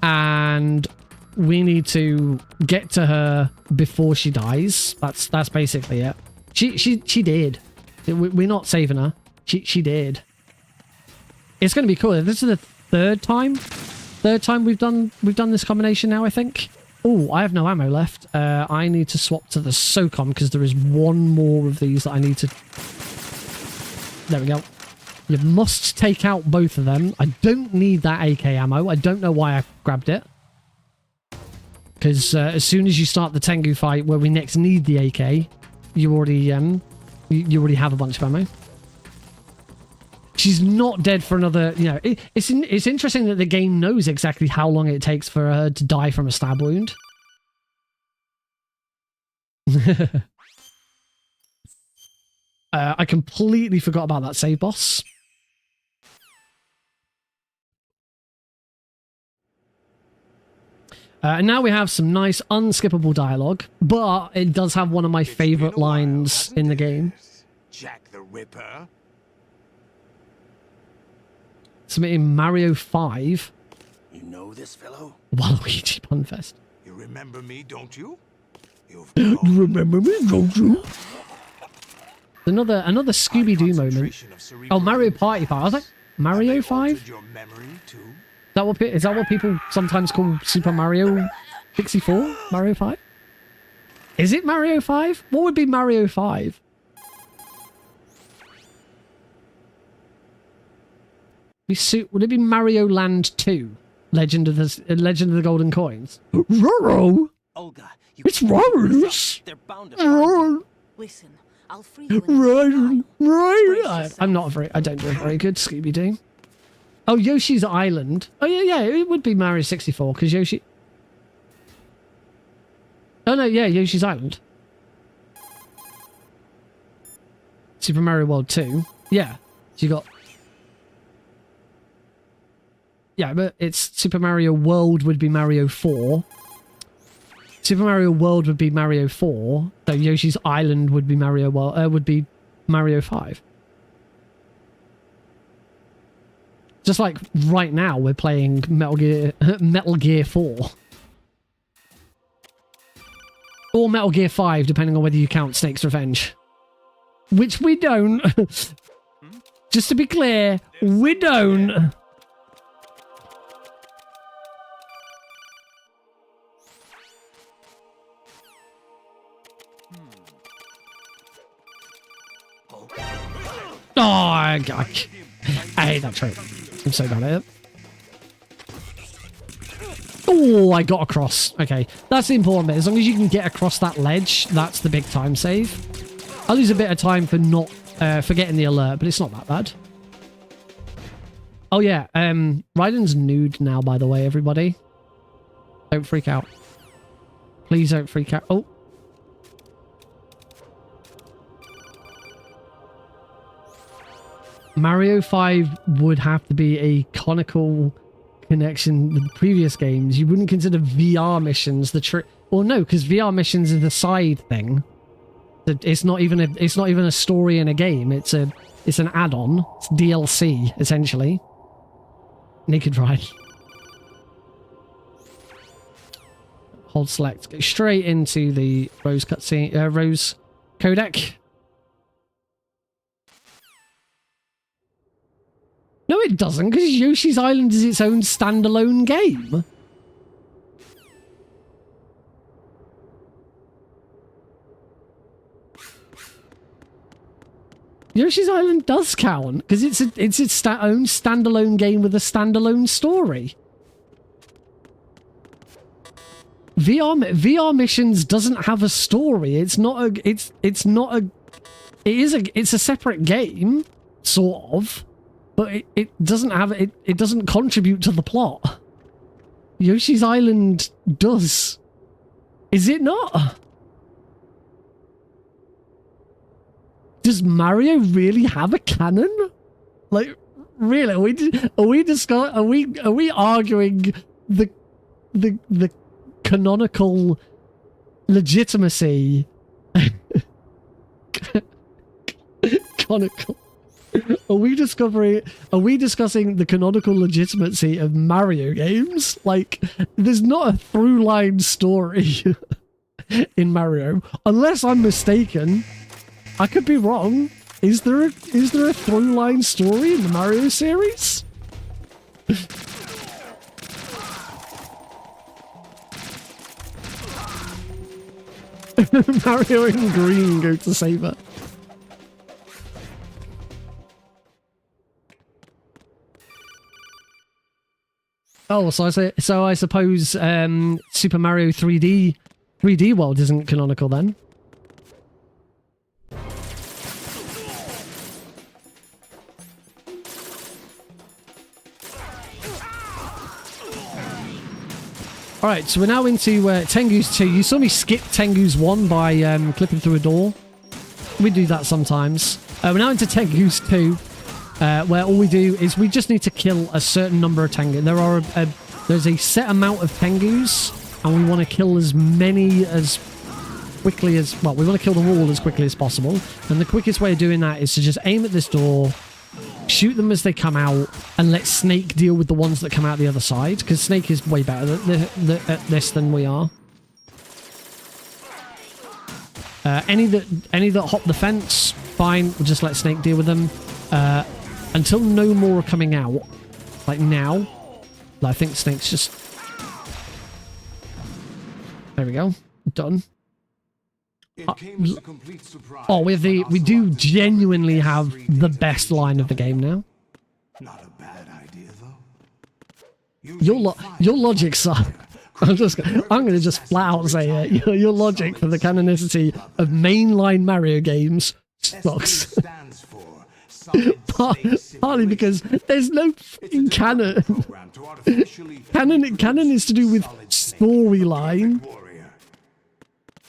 And we need to get to her before she dies. That's basically it. She did. We're not saving her. She did. It's going to be cool. This is the third time we've done this combination now, I think. Oh, I have no ammo left. I need to swap to the SOCOM because there is one more of these that I need to... There we go. You must take out both of them. I don't need that AK ammo. I don't know why I grabbed it. Because as soon as you start the Tengu fight where we next need the AK, you already have a bunch of ammo. She's not dead for another, you know, it's interesting that the game knows exactly how long it takes for her to die from a stab wound. I completely forgot about that save boss. And now we have some nice unskippable dialogue, but it does have one of my favorite lines in the game. Jack the Ripper. Submitting Mario 5. You know this fellow? Waluigi Punfest. You remember me, don't you? You've You remember me, don't you? Another Scooby-Doo moment. Oh, Mario Party 5. I was like, Mario 5? your memory too? Is that what people sometimes call Super Mario 64? Mario 5? Is it Mario 5? What would be Mario 5? Would it be Mario Land 2? Legend of the Golden Coins? Roro! Olga, you It's can't keep this Rose! up. They're bound to find you. Listen, I'll free you in Right. I'm not very... I don't do a very good Scooby-Doo. Oh, Yoshi's Island. Oh, yeah, it would be Mario 64, because Yoshi... Oh, no, yeah, Yoshi's Island. Super Mario World 2. Yeah. So you got... Yeah, but it's Super Mario World would be Mario 4. Super Mario World would be Mario 4. So Yoshi's Island would be Mario 5. Just like right now, we're playing Metal Gear 4. Or Metal Gear 5, depending on whether you count Snake's Revenge. Which we don't. Just to be clear, we don't. Oh, I hate that trait. I'm so bad at it. Oh, I got across. Okay, that's the important bit. As long as you can get across that ledge, that's the big time save. I lose a bit of time for not forgetting the alert, but it's not that bad. Oh yeah, Raiden's nude now, by the way, everybody. Don't freak out. Please don't freak out. Oh. Mario 5 would have to be a conical connection with the previous games. You wouldn't consider VR missions the trick. Well, no, because VR missions is a side thing. It's not even a story in a game. It's an add-on. It's DLC essentially. Naked Ride. Hold select. Go straight into the Rose cutscene. Rose codec. No, it doesn't, because Yoshi's Island is its own standalone game. Yoshi's Island does count because it's its own standalone game with a standalone story. VR Missions doesn't have a story. It's a separate game, sort of, but it doesn't contribute to the plot. Yoshi's Island does. Is it not? Does Mario really have a canon? Like, really? Are we arguing the canonical legitimacy? Canonical. Are we discussing the canonical legitimacy of Mario games? Like, there's not a through line story in Mario, unless I'm mistaken. I could be wrong. Is there a through line story in the Mario series? Mario and Green go to save her. Oh, so I suppose Super Mario 3D World isn't canonical then. Alright, so we're now into Tengu's 2. You saw me skip Tengu's 1 by clipping through a door. We do that sometimes. We're now into Tengu's 2, where all we do is we just need to kill a certain number of Tengu. There's a set amount of Tengus, and we want to kill as many as quickly as... Well, we want to kill them all as quickly as possible. And the quickest way of doing that is to just aim at this door, shoot them as they come out, and let Snake deal with the ones that come out the other side, because Snake is way better at this than we are. Any that hop the fence, fine, we'll just let Snake deal with them. Until no more are coming out, like now. I think Snake's just... There we go. Done. Oh, we do genuinely have the best line of the game now. Not a bad idea, though. Your logic, son. I'm gonna just flat out say it. Your logic for the canonicity of mainline Mario games sucks. Partly because there's no fucking canon. Canon is to do with storyline.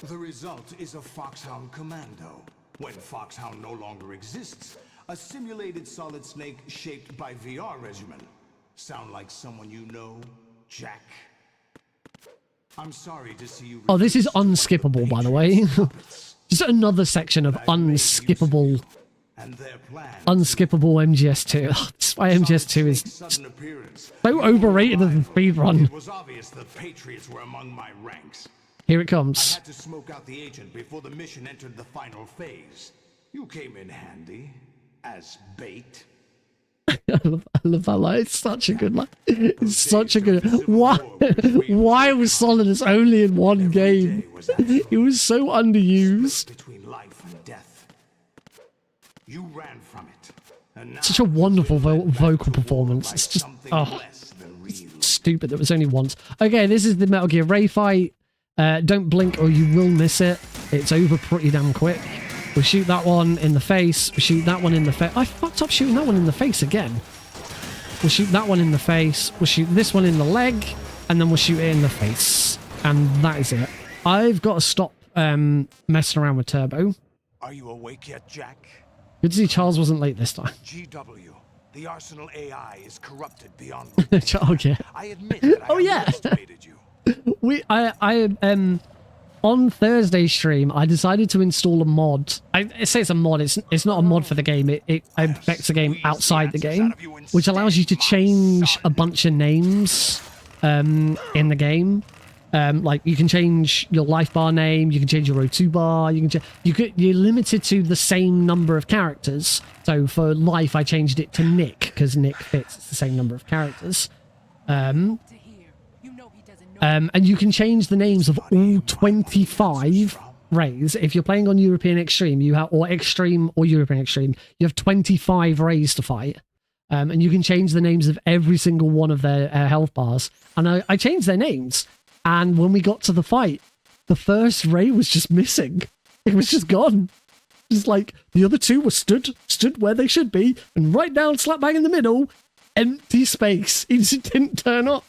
The result is a Foxhound Commando. When Foxhound no longer exists, a simulated Solid Snake shaped by VR regimen. Sound like someone you know, Jack? I'm sorry to see you... Oh, this is unskippable, by the way. Just another section of unskippable MGS2. Oh, that's why MGS2 is so overrated as a speedrun. It was obvious the Patriots were among my ranks. Here it comes. I had to smoke out the agent before the mission entered the final phase. You came in handy as bait. I love that line. It's such a good line. It's such a good... Why was Solidus only in one game? It was so underused. Between life and death. You ran from it. And now Such a wonderful vocal performance. It's just... Oh, it's stupid that it was only once. Okay, this is the Metal Gear Ray fight. Don't blink or you will miss it. It's over pretty damn quick. We'll shoot that one in the face. We'll shoot that one in the face. I fucked up shooting that one in the face again. We'll shoot that one in the face. We'll shoot this one in the leg. And then we'll shoot it in the face. And that is it. I've got to stop messing around with Turbo. Are you awake yet, Jack? Good to see Charles wasn't late this time. GW. The Arsenal AI is corrupted beyond... Charles, yeah. I admit that I underestimated you. On Thursday's stream, I decided to install a mod. I say it's a mod. It's not a mod for the game. It affects the game outside the game, which allows you to change a bunch of names in the game. Like you can change your life bar name, you can change your O2 bar, you're limited to the same number of characters. So for life, I changed it to Nick because Nick fits. It's the same number of characters. And you can change the names of all 25 rays. If you're playing on European Extreme, you have, or Extreme or European Extreme, you have 25 rays to fight. And you can change the names of every single one of their health bars. And I changed their names. And when we got to the fight, the first ray was just missing. It was just gone. Just like the other two were stood where they should be, and right down, slap bang in the middle, empty space. It just didn't turn up.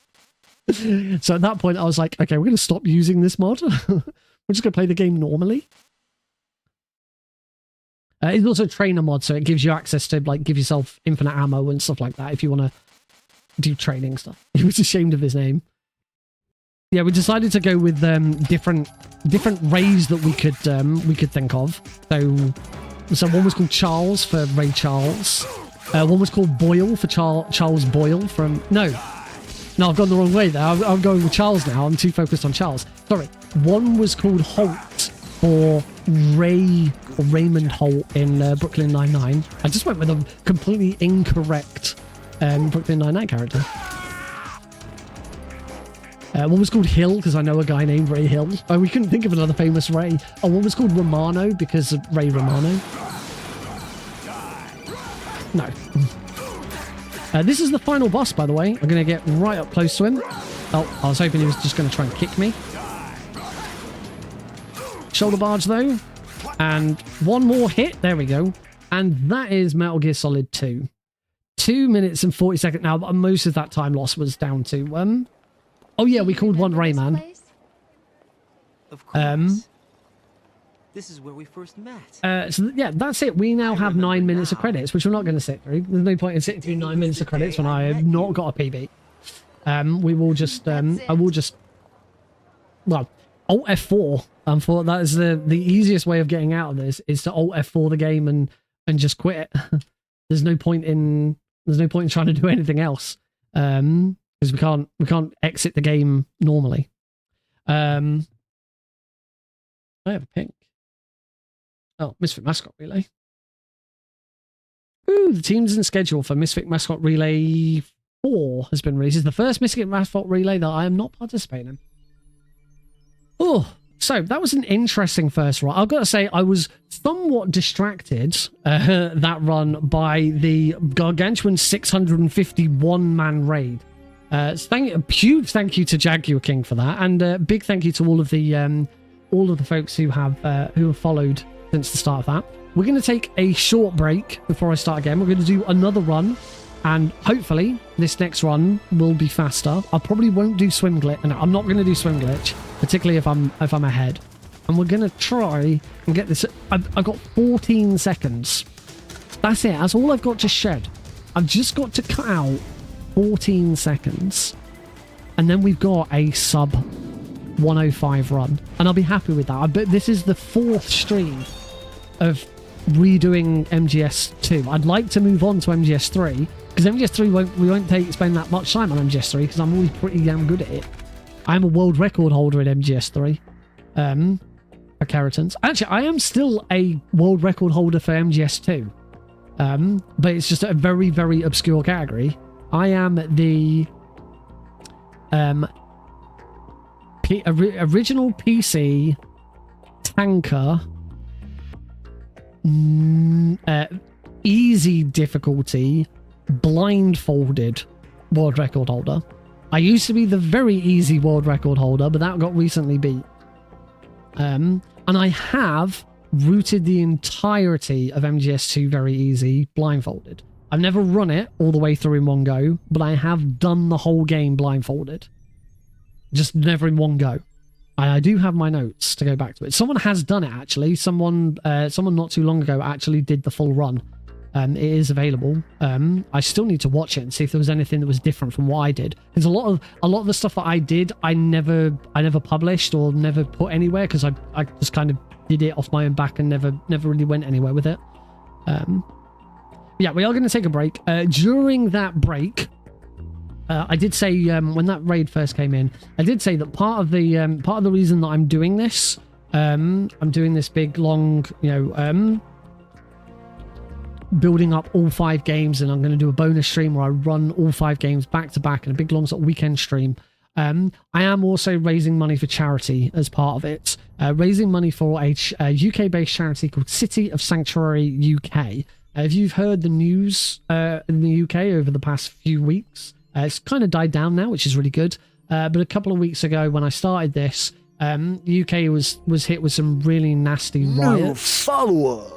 So at that point, I was like, okay, we're going to stop using this mod. We're just going to play the game normally. It's also a trainer mod, so it gives you access to like give yourself infinite ammo and stuff like that if you want to do training stuff. He was ashamed of his name. Yeah, we decided to go with different rays that we could think of. So one was called Charles for Ray Charles. One was called Boyle for Charles Boyle from... No, I've gone the wrong way there. I'm going with Charles now. I'm too focused on Charles. Sorry. One was called Holt for Ray or Raymond Holt in Brooklyn Nine-Nine. I just went with a completely incorrect Brooklyn Nine-Nine character. One was called Hill, because I know a guy named Ray Hill. Oh, we couldn't think of another famous Ray. Oh, one was called Romano, because of Ray Romano. No. This is the final boss, by the way. I'm going to get right up close to him. Oh, I was hoping he was just going to try and kick me. Shoulder barge, though. And one more hit. There we go. And that is Metal Gear Solid 2. 2 minutes and 40 seconds. Now, most of that time loss was down to... Oh yeah, we called one Rayman. Of course. This is where we first met. So yeah, that's it. We now have 9 minutes of credits, which we're not going to sit through. There's no point in sitting through 9 minutes of credits when I have not got a PB. We will just, I will just, well, Alt F4. For that is the easiest way of getting out of this is to Alt F4 the game and just quit it. There's no point in trying to do anything else. Because we can't exit the game normally. I have a pink. Oh, Misfit Mascot Relay. Ooh, the teams in schedule for Misfit Mascot Relay 4 has been released. It's the first Misfit Mascot Relay that I am not participating in. Oh, so that was an interesting first run. I've got to say, I was somewhat distracted that run by the gargantuan 651-man raid. So a huge thank you to Jaguar King for that, and a big thank you to all of the folks who have followed since the start of that. We're going to take a short break before I start again. We're going to do another run, and hopefully this next run will be faster. I probably won't do swim glitch. No, I'm not going to do swim glitch, particularly if I'm ahead. And we're going to try and get this. I've got 14 seconds. That's it. That's all I've got to shed. I've just got to cut out 14 seconds, and then we've got a sub 105 run, and I'll be happy with that. But this is the 4th stream of redoing MGS2. I'd like to move on to MGS3, because MGS3 we won't spend that much time on MGS3, because I'm always pretty damn good at it. I'm a world record holder in MGS3 for Keratons. Actually, I am still a world record holder for MGS2, but it's just a very, very obscure category. I am the original PC tanker easy difficulty blindfolded world record holder. I used to be the very easy world record holder, but that got recently beat. And I have routed the entirety of MGS2 very easy blindfolded. I've never run it all the way through in one go, but I have done the whole game blindfolded. Just never in one go. I do have my notes to go back to it. Someone has done it, actually. Someone not too long ago actually did the full run. It is available. I still need to watch it and see if there was anything that was different from what I did. Because a lot of the stuff that I did, I never published or never put anywhere, because I just kind of did it off my own back and never really went anywhere with it. Yeah, we are going to take a break. During that break, I did say when that raid first came in, I did say that part of the reason that I'm doing this, I'm doing this big long, building up all 5 games, and I'm going to do a bonus stream where I run all 5 games back to back in a big long sort of weekend stream. I am also raising money for charity as part of it. Raising money for a UK-based charity called City of Sanctuary UK. If you've heard the news in the UK over the past few weeks, it's kind of died down now, which is really good. But a couple of weeks ago when I started this, the UK was hit with some really nasty riots. Follower.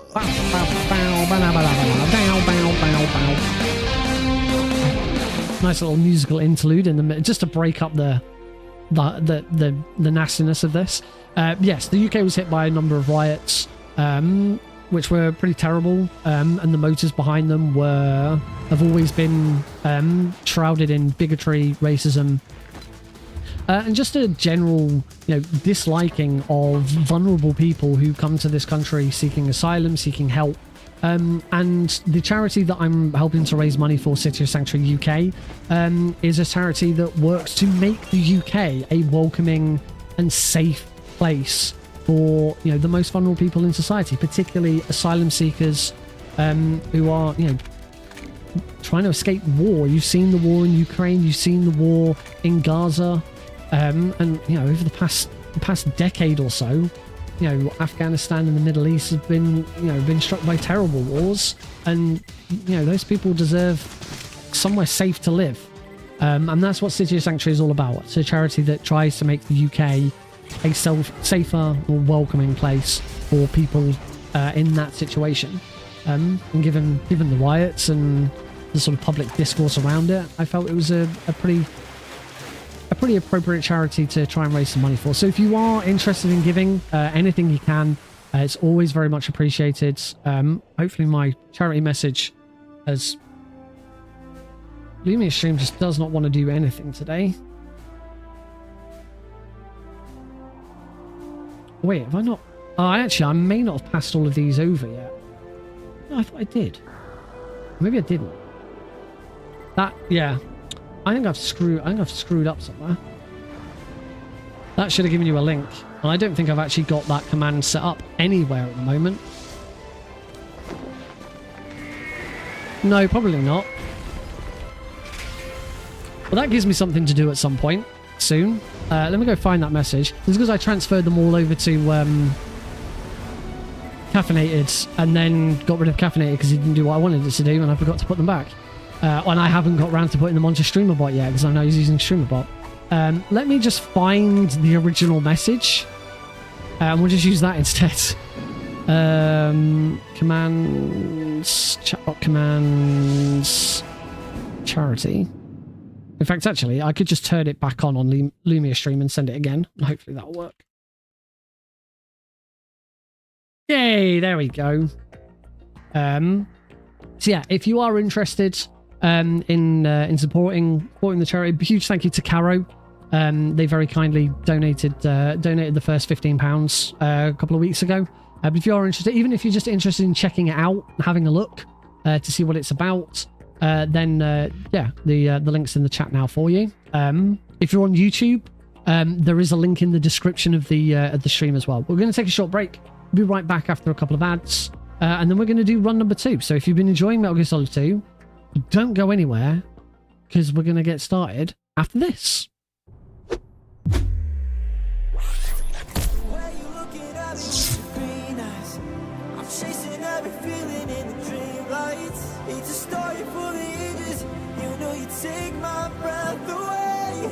Nice little musical interlude in the middle, just to break up the nastiness of this. Yes, the UK was hit by a number of riots, which were pretty terrible, and the motives behind them have always been shrouded in bigotry, racism, and just a general, disliking of vulnerable people who come to this country seeking asylum, seeking help. And the charity that I'm helping to raise money for, City of Sanctuary UK, is a charity that works to make the UK a welcoming and safe place for the most vulnerable people in society, particularly asylum seekers who are trying to escape war. You've seen the war in Ukraine, you've seen the war in Gaza, and over the past decade or so, Afghanistan and the Middle East have been struck by terrible wars, and those people deserve somewhere safe to live, and that's what City of Sanctuary is all about. It's a charity that tries to make the UK a safer, more welcoming place for people in that situation. And given the riots and the sort of public discourse around it, I felt it was a pretty appropriate charity to try and raise some money for. So if you are interested in giving anything you can, it's always very much appreciated. Hopefully my charity message has... Lumia Stream just does not want to do anything today. Wait, have I not... Oh, I may not have passed all of these over yet. No, I thought I did. Maybe I didn't. Yeah. I think I've screwed up somewhere. That should have given you a link. And I don't think I've actually got that command set up anywhere at the moment. No, probably not. Well, that gives me something to do at some point soon. Let me go find that message. This is because I transferred them all over to Caffeinated and then got rid of Caffeinated because it didn't do what I wanted it to do, and I forgot to put them back. And I haven't got around to putting them onto StreamerBot yet because I know he's using StreamerBot. Let me just find the original message and we'll just use that instead. Commands, chatbot commands, charity. In fact, actually, I could just turn it back on Lumia Stream and send it again. Hopefully that'll work. Yay, there we go. So yeah, if you are interested in supporting the charity, huge thank you to Caro. They very kindly donated the first £15 a couple of weeks ago. But if you are interested, even if you're just interested in checking it out, having a look to see what it's about, then yeah, the link's in the chat now for you. If you're on YouTube, there is a link in the description of the stream as well. We're going to take a short break. We'll be right back after a couple of ads, and then we're going to do run number 2. So if you've been enjoying Metal Gear Solid 2, don't go anywhere, because we're going to get started after this. Where you looking at me with your green eyes? I'm chasing every feeling in the dream lights. It's a story for the ages. You know you take my breath away.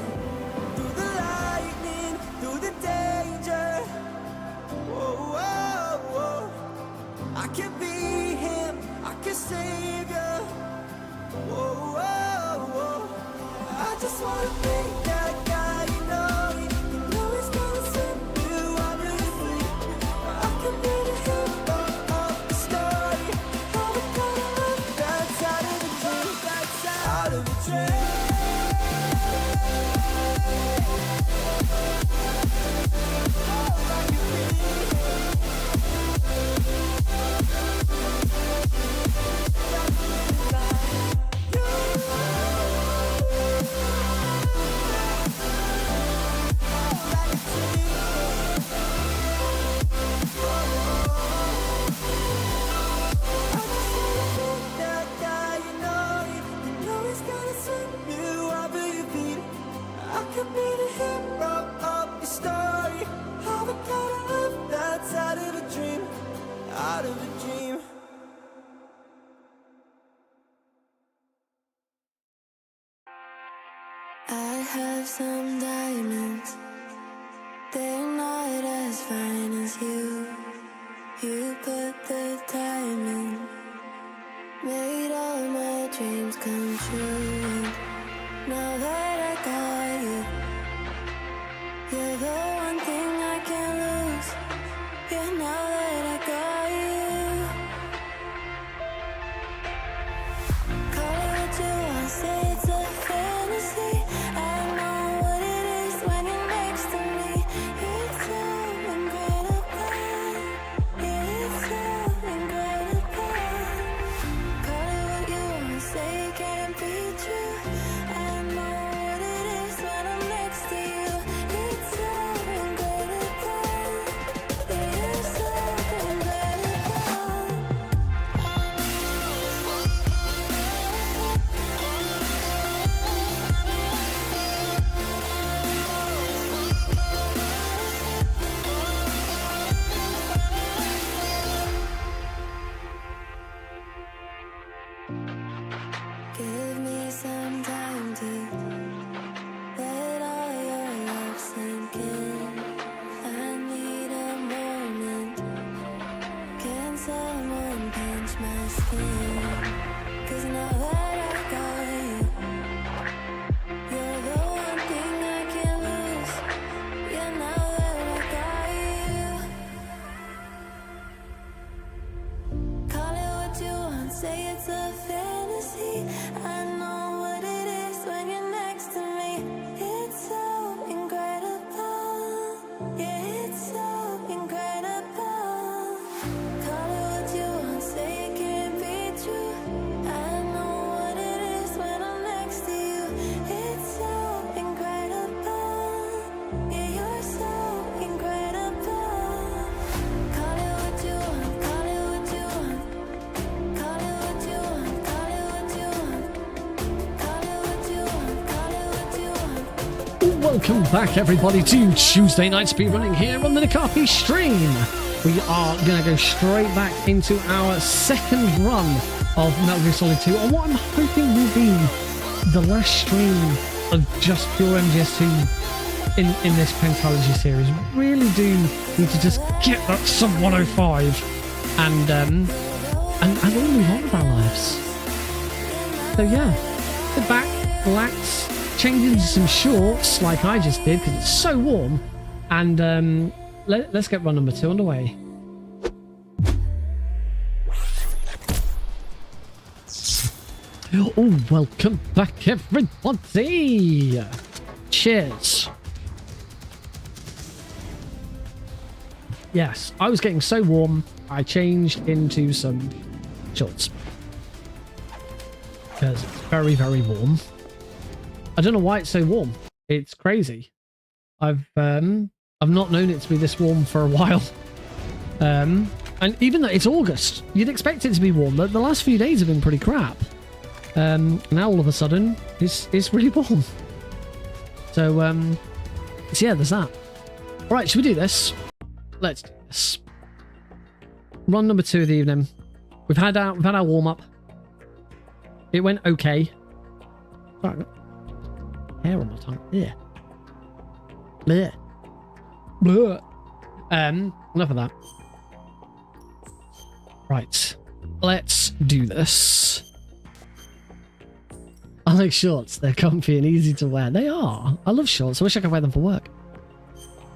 Through the lightning, through the danger. Whoa, whoa, whoa. I can be him, I can save you. Whoa, whoa, whoa. I just wanna be that guy, you know he's gonna set you up really free. I can be the hero of the story. How we gonna live that's out of the dream, that's out of the dream. Oh, I can be that guy, you know he's gonna set you be the hero of your story. All the kind of love that's out of a dream, out of a dream. I have some diamonds, they're not as fine as you. You put the time in, made all my dreams come true. Now that I got you, you're the one thing I can't lose. Yeah, now that I got you. Call it what you want, say it's a fantasy. I know what it is when you're next to me. It's so incredible. Yeah, it's so incredible. Call it what you want, say it can't be true. I know what it is when I'm next to you. It's so incredible. Yeah, it's so incredible. Give me some time to let all your love sink in. I need a moment. Can someone pinch my skin? 'Cause now that I got you, you're the one thing I can't lose. Yeah, now that I got you. Call it what you want, say it's a fantasy. I know what it is when you're next to me. It's so incredible. Yeah, it's so incredible. Call it what you want, say it can't be true. I know what it is when I'm next to you. It's so incredible. Yeah, you're so incredible. Call it what you want, call it what you want. Call it what you want, call it what you want. Call it what you want, call it what you want. Welcome back, everybody, to Tuesday Night Speedrunning here on the Nakapi stream. We are going to go straight back into our second run of Metal Gear Solid 2 on what I'm hoping will be the last stream of just pure MGS2 in this Pentalogy series. Really do need to just get that sub 105 and all move on with our lives. So yeah, sit back, relax, change into some shorts like I just did because it's so warm, and let's get run number 2 underway. Oh, welcome back, everybody. Cheers. Yes, I was getting so warm, I changed into some shorts because it's very, very warm. I don't know why it's so warm. It's crazy. I've not known it to be this warm for a while. And even though it's August, you'd expect it to be warm. The last few days have been pretty crap. Now all of a sudden, it's really warm. So yeah, there's that. All right, should we do this? Let's do this. Run number 2 of the evening. We've had our warm up. It went okay. Sorry, I've got hair on my tongue. Yeah. Bleh. Bleh. Enough of that. Right. Let's do this. I like shorts. They're comfy and easy to wear. They are. I love shorts. I wish I could wear them for work.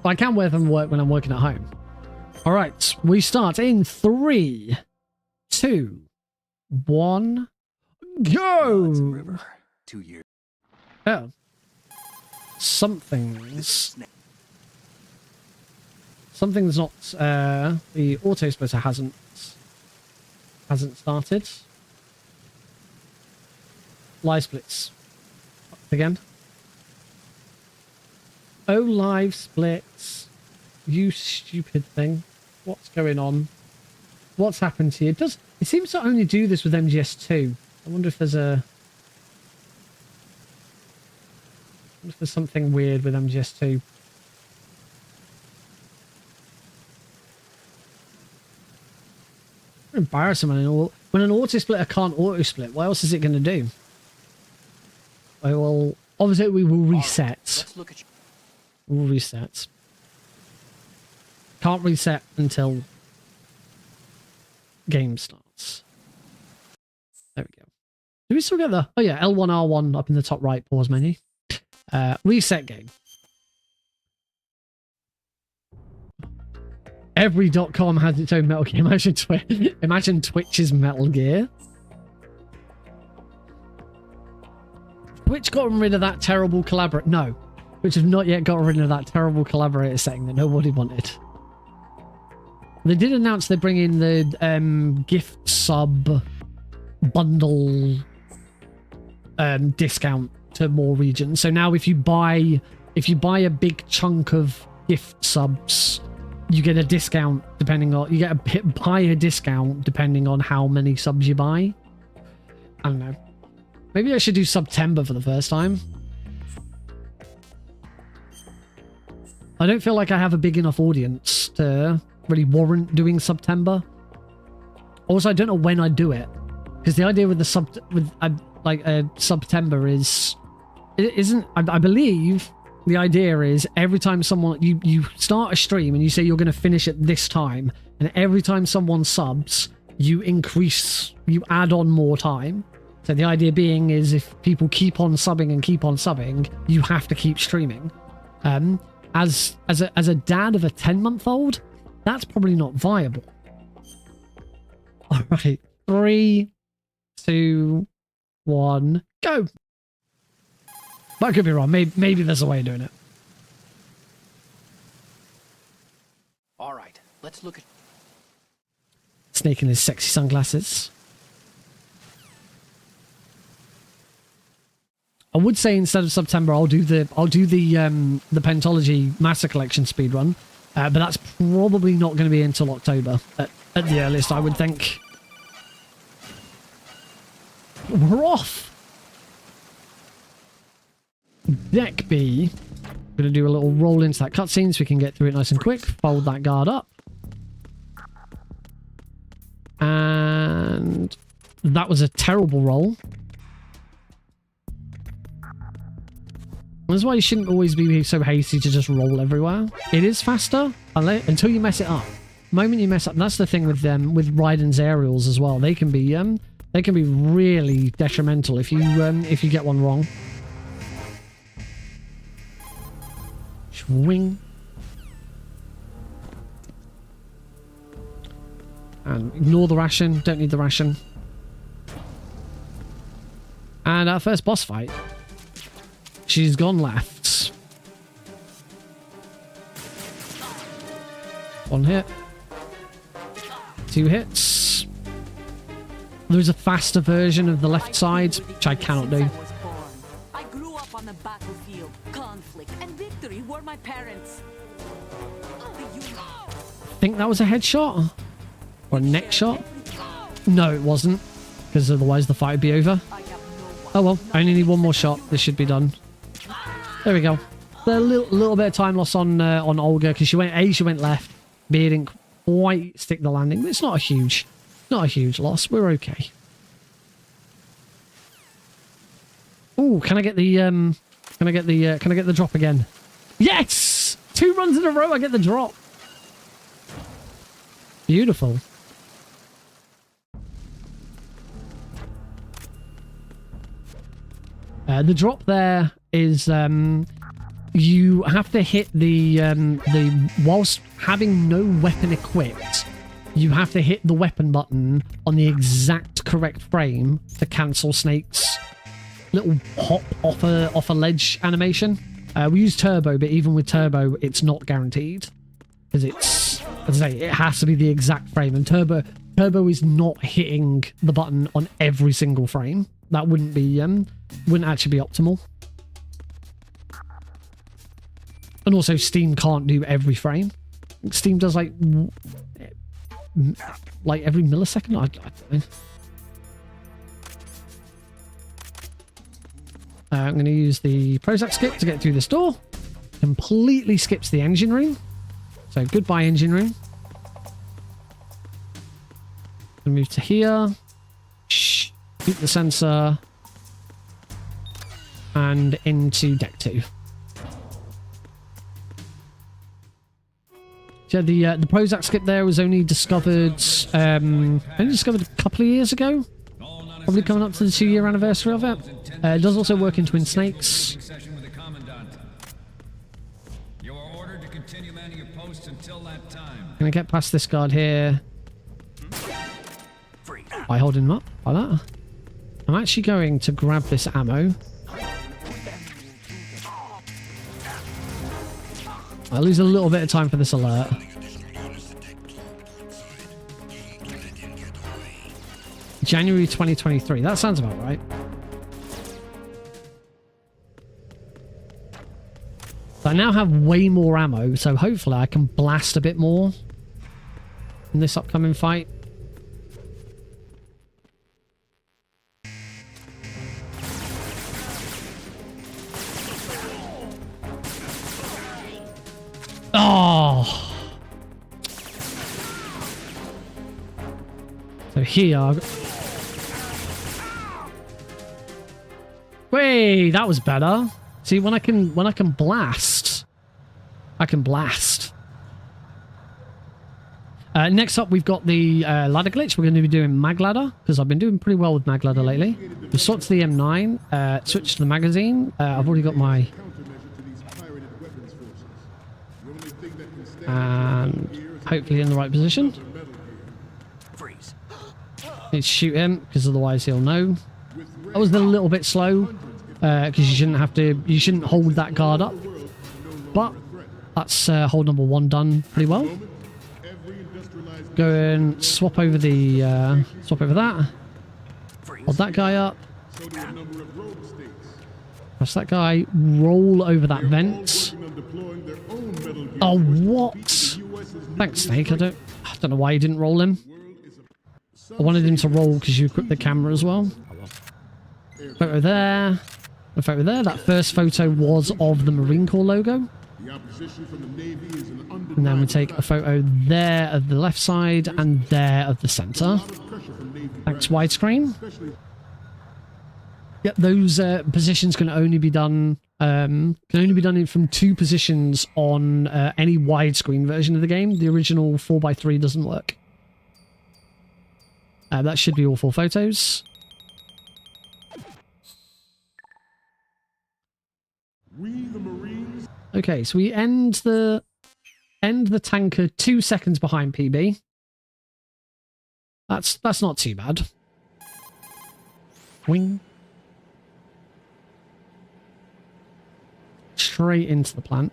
But I can wear them for work when I'm working at home. All right. We start in 3, 2, 1, go! River. 2 years. Oh. Something's not, the auto splitter hasn't started. Live splits. Again. Oh, live splits. You stupid thing. What's going on? What's happened to you? It seems to only do this with MGS2. I wonder if there's a... There's something weird with MGS2. Embarrassing when an auto splitter can't auto split. What else is it going to do? Well, obviously we will reset. Let's look at you. We'll reset. Can't reset until game starts. There we go. Do we still get the... Oh yeah, L1, R1 up in the top right pause menu. Reset game. Every .com has its own Metal Gear. Imagine Twitch's Metal Gear. Twitch gotten rid of that terrible collaborator. No. Twitch have not yet got rid of that terrible collaborator setting that nobody wanted. They did announce they're bringing the gift sub bundle discount to more regions. So now if you buy a big chunk of gift subs, you get a discount depending on buy a discount depending on how many subs you buy. I don't know. Maybe I should do September for the first time. I don't feel like I have a big enough audience to really warrant doing September. Also, I don't know when I do it, because the idea with the September is it isn't. I believe the idea is every time someone you start a stream and you say you're going to finish at this time, and every time someone subs, you add on more time. So the idea being is if people keep on subbing, you have to keep streaming. As a dad of a 10-month-old, that's probably not viable. All right, 3, 2, 1, go. But I could be wrong. Maybe there's a way of doing it. All right, let's look at... Snake in his sexy sunglasses. I would say instead of September, I'll do the Pentalogy Master Collection speedrun, but that's probably not going to be until October at the earliest, I would think. We're off. Deck B. I'm going to do a little roll into that cutscene so we can get through it nice and quick. Fold that guard up. And that was a terrible roll. That's why you shouldn't always be so hasty to just roll everywhere. It is faster until you mess it up. The moment you mess up, that's the thing with Raiden's aerials as well. They can be really detrimental if you get one wrong. Swing. And ignore the ration. Don't need the ration. And our first boss fight. She's gone left. One hit. 2 hits. There's a faster version of the left side, which I cannot do. I grew up on the battlefield. Conflict and victory were my parents. I think that was a headshot. Or a neck shot. No, it wasn't. Because otherwise the fight would be over. Oh well, I only need one more shot. This should be done. There we go. A little bit of time loss on Olga because she went left. B didn't quite stick the landing, but it's not a huge loss. We're okay. Ooh, can I get the drop again? Yes! 2 runs in a row, I get the drop. Beautiful. The drop there is you have to hit the whilst having no weapon equipped, you have to hit the weapon button on the exact correct frame to cancel Snake's little hop off a ledge animation. We use turbo, but even with turbo, it's not guaranteed because it's, as I say, it has to be the exact frame, and turbo is not hitting the button on every single frame. That wouldn't actually be optimal. And also Steam can't do every frame. Steam does like every millisecond. I don't I'm going to use the Prozac skip to get through this door. Completely skips the engine room. So goodbye engine room. We'll move to here. Shoot the sensor. And into deck 2. So the Prozac skip there was only discovered a couple of years ago. Probably coming up to the 2-year anniversary of it. It does also work in Twin Snakes. Gonna get past this guard here by holding him up like that. I'm actually going to grab this ammo. I'll lose a little bit of time for this alert. January 2023. That sounds about right. So I now have way more ammo, so hopefully I can blast a bit more in this upcoming fight. Oh! So here... Wait, that was better. See, when I can blast, I can blast. Next up, we've got the ladder glitch. We're going to be doing mag ladder because I've been doing pretty well with mag ladder lately. We swap to the M9, switch to the magazine. I've already got my... And hopefully in the right position. Need to shoot him because otherwise he'll know. That was a little bit slow because you shouldn't hold that guard up. But that's hold number 1 done pretty well. Go and swap over the swap over that. Hold that guy up. Press that guy. Roll over that vent. Oh, what? Thanks, Snake. I don't know why you didn't roll him. I wanted him to roll because you equipped the camera as well. Photo there. A photo there. That first photo was of the Marine Corps logo. And then we take a photo there of the left side and there of the center. Thanks, widescreen. Yep, those positions can only be done from 2 positions on any widescreen version of the game. The original 4x3 doesn't work. That should be all 4 photos. Okay, so we end the tanker 2 seconds behind PB. That's not too bad. Wing. Straight into the plant.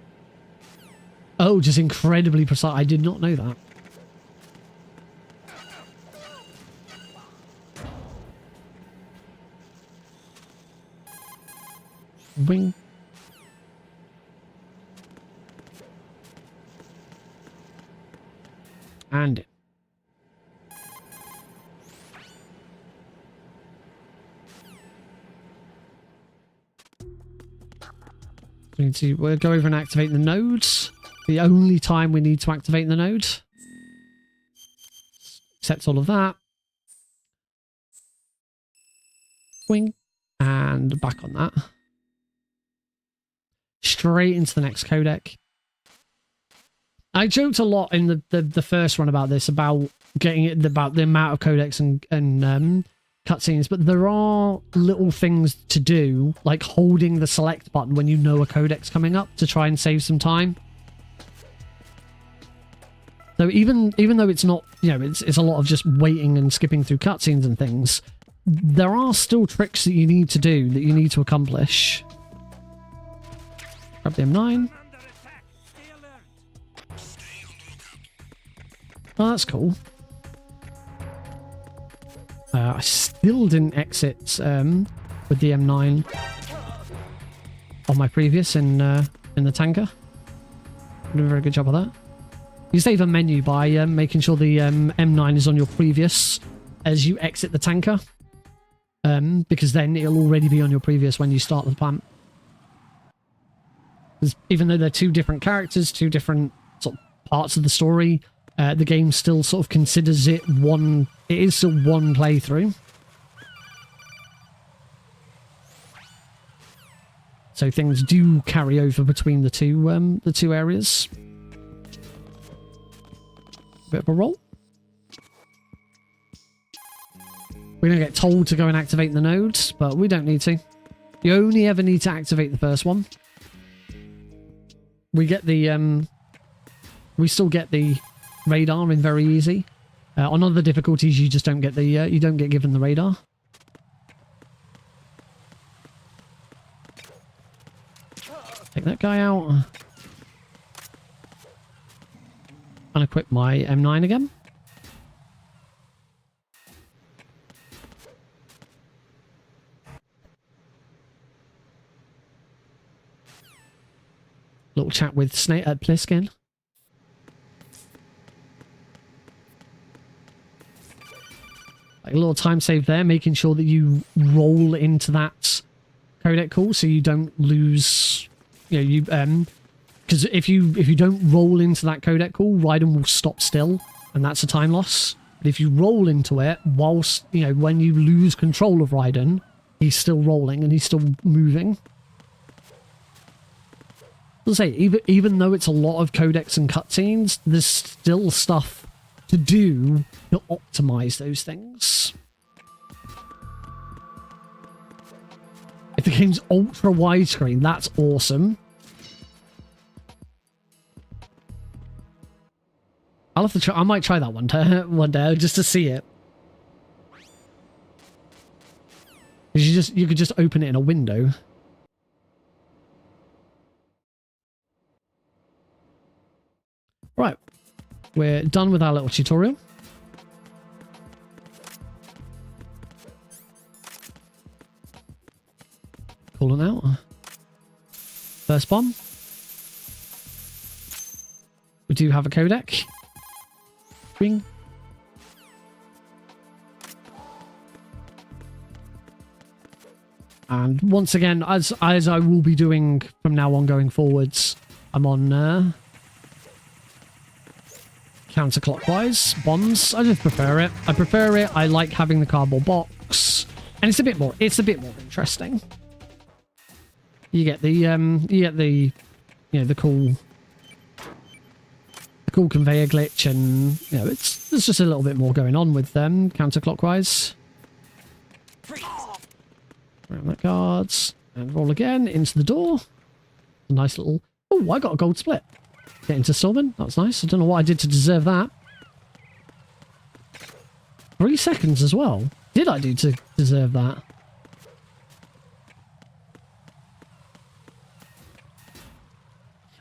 Oh, just incredibly precise. I did not know that. Wing. And we'll go over and activate the nodes. The only time we need to activate the node. Accept all of that. Wing. And back on that. Straight into the next codec. I joked a lot in the first run about this, about about the amount of codecs and cutscenes, but there are little things to do, like holding the select button when you know a codec's coming up to try and save some time. So even though it's not, it's a lot of just waiting and skipping through cutscenes and things, there are still tricks that you need to do, that you need to accomplish. Grab the M9. Oh, that's cool. I still didn't exit with the M9 on my previous in the tanker. Did a very good job of that. You save a menu by making sure the M9 is on your previous as you exit the tanker. because then it'll already be on your previous when you start the plant. Even though they're two different characters, two different sort of parts of the story, the game still sort of considers it one. It is still one playthrough. So things do carry over between the two areas. Bit of a roll. We're going to get told to go and activate the nodes, but we don't need to. You only ever need to activate the first one. We get the we still get the radar in very easy. On other difficulties, you just don't get the you don't get given the radar. Take that guy out. Unequip my M9 again. Little chat with Snake at Pliskin. Like a little time save there, making sure that you roll into that codec call so you don't lose. You know, because if you don't roll into that codec call, Raiden will stop still, and that's a time loss. But if you roll into it whilst, you know, when you lose control of Raiden, he's still rolling and he's still moving. I'll say, even though it's a lot of codecs and cutscenes, there's still stuff to do to optimize those things. If the game's ultra widescreen, that's awesome. I'll have to try. I might try that one day just to see it. You could just open it in a window. Right, we're done with our little tutorial. Calling out. First bomb. We do have a codec. Bing. And once again, as I will be doing from now on going forwards, I'm on counterclockwise bombs. I just prefer it. I prefer it. I like having the cardboard box, and it's a bit more interesting. You get the the cool conveyor glitch, and you know there's just a little bit more going on with them counterclockwise. Around the cards and roll again into the door. A nice little. Oh, I got a gold split. Get into Stormin. That's nice. I don't know what I did to deserve that. 3 seconds as well. Did I do to deserve that?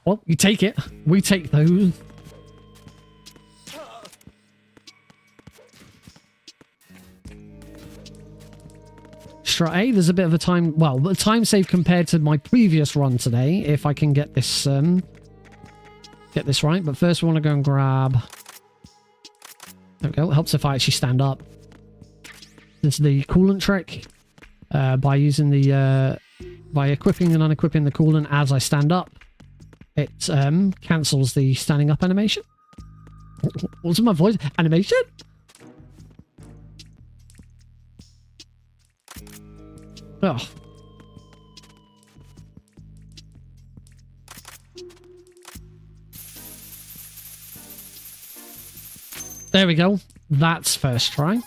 Well, you take it. We take those. Strat A, there's a bit of a time. Well, the time save compared to my previous run today. If I can get this right. But first, we want to go and grab. There we go. It helps if I actually stand up. This is the coolant trick. By using the by equipping and unequipping the coolant as I stand up, it cancels the standing up animation. What's my voice? Animation? Oh. There we go. That's first try.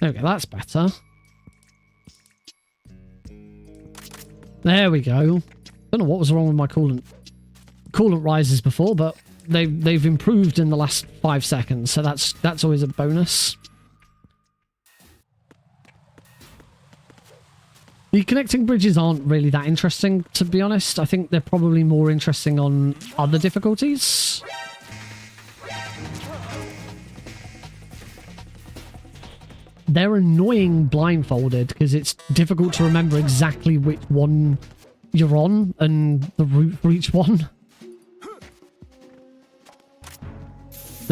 There we go. That's better. There we go. Don't know what was wrong with my coolant rises before, but they've improved in the last 5 seconds, so that's always a bonus. The connecting bridges aren't really that interesting, to be honest. I think they're probably more interesting on other difficulties. They're annoying blindfolded because it's difficult to remember exactly which one you're on and the route for each one.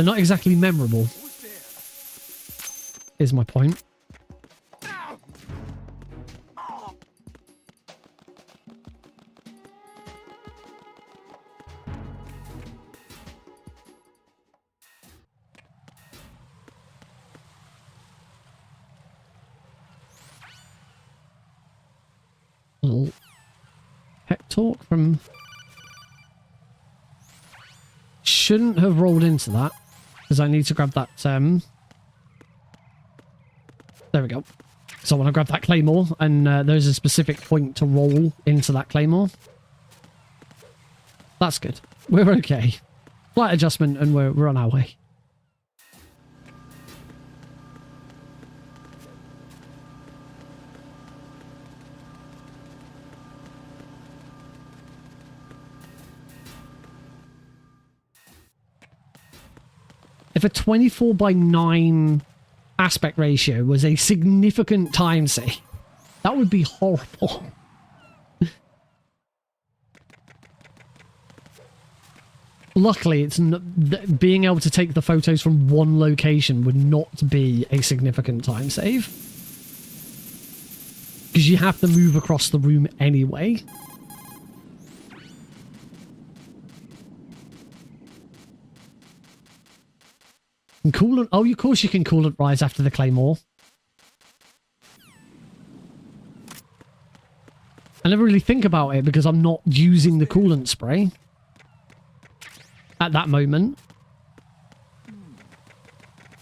They're not exactly memorable, is my point. Little pep talk from... Shouldn't have rolled into that, because I need to grab that, there we go. So I want to grab that claymore, and there's a specific point to roll into that claymore. That's good. We're okay. Slight adjustment, and we're on our way. If a 24:9 aspect ratio was a significant time save, that would be horrible. Luckily, it's not, being able to take the photos from one location would not be a significant time save. Because you have to move across the room anyway. And coolant, oh, of course you can coolant rise after the claymore. I never really think about it because I'm not using the coolant spray at that moment.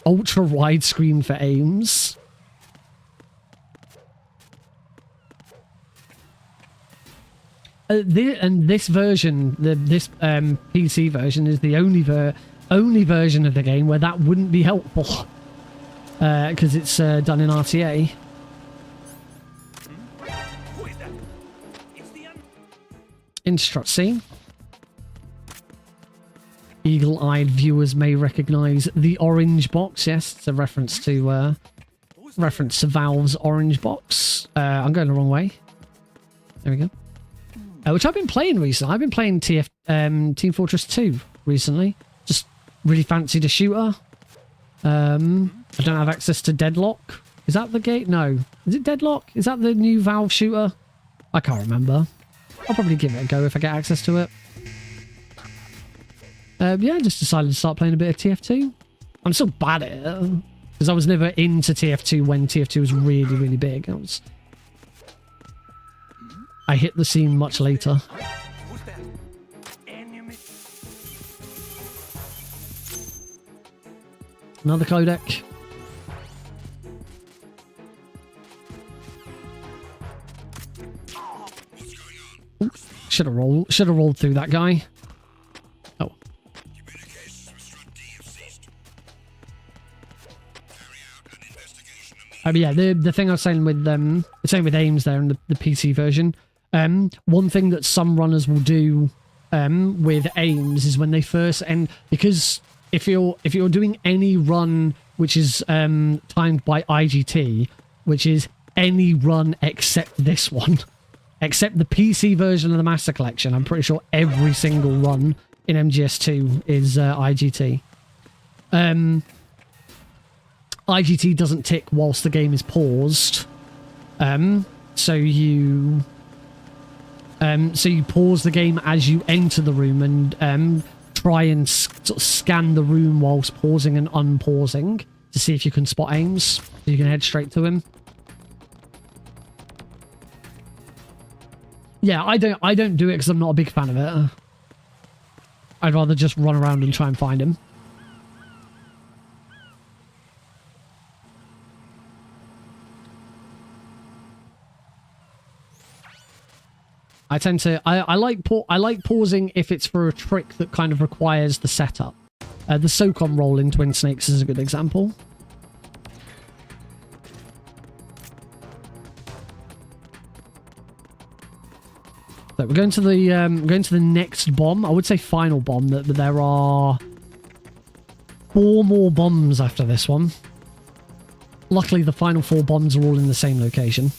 Ultra widescreen for aims. This version, this PC version, is the only version of the game where that wouldn't be helpful, because it's done in RTA. Instruct scene. Eagle-eyed viewers may recognize the orange box. Yes, it's a reference to Valve's orange box. I'm going the wrong way. There we go. Which I've been playing recently. I've been playing Team Fortress 2 recently. Just really fancied a shooter. I don't have access to Deadlock. Is that the gate? No. Is it Deadlock? Is that the new Valve shooter? I can't remember. I'll probably give it a go if I get access to it. Yeah, I just decided to start playing a bit of TF2. I'm still bad at it, because I was never into TF2 when TF2 was really, really big. I hit the scene much later. Another codec. Should have rolled through that guy. Oh. Yeah, the thing I was saying with aims there in the PC version. One thing that some runners will do with aims is when they first end, because if you're doing any run which is timed by IGT, which is any run except this one, except the PC version of the Master Collection, I'm pretty sure every single run in MGS2 is IGT. IGT doesn't tick whilst the game is paused, so you pause the game as you enter the room and try and sort of scan the room whilst pausing and unpausing to see if you can spot aims, so you can head straight to him. Yeah, I don't do it because I'm not a big fan of it. I'd rather just run around and try and find him. I like pausing if it's for a trick that kind of requires the setup. The SOCOM roll in Twin Snakes is a good example. So we're going to the next bomb. I would say final bomb. That there are 4 more bombs after this one. Luckily, the final 4 bombs are all in the same location.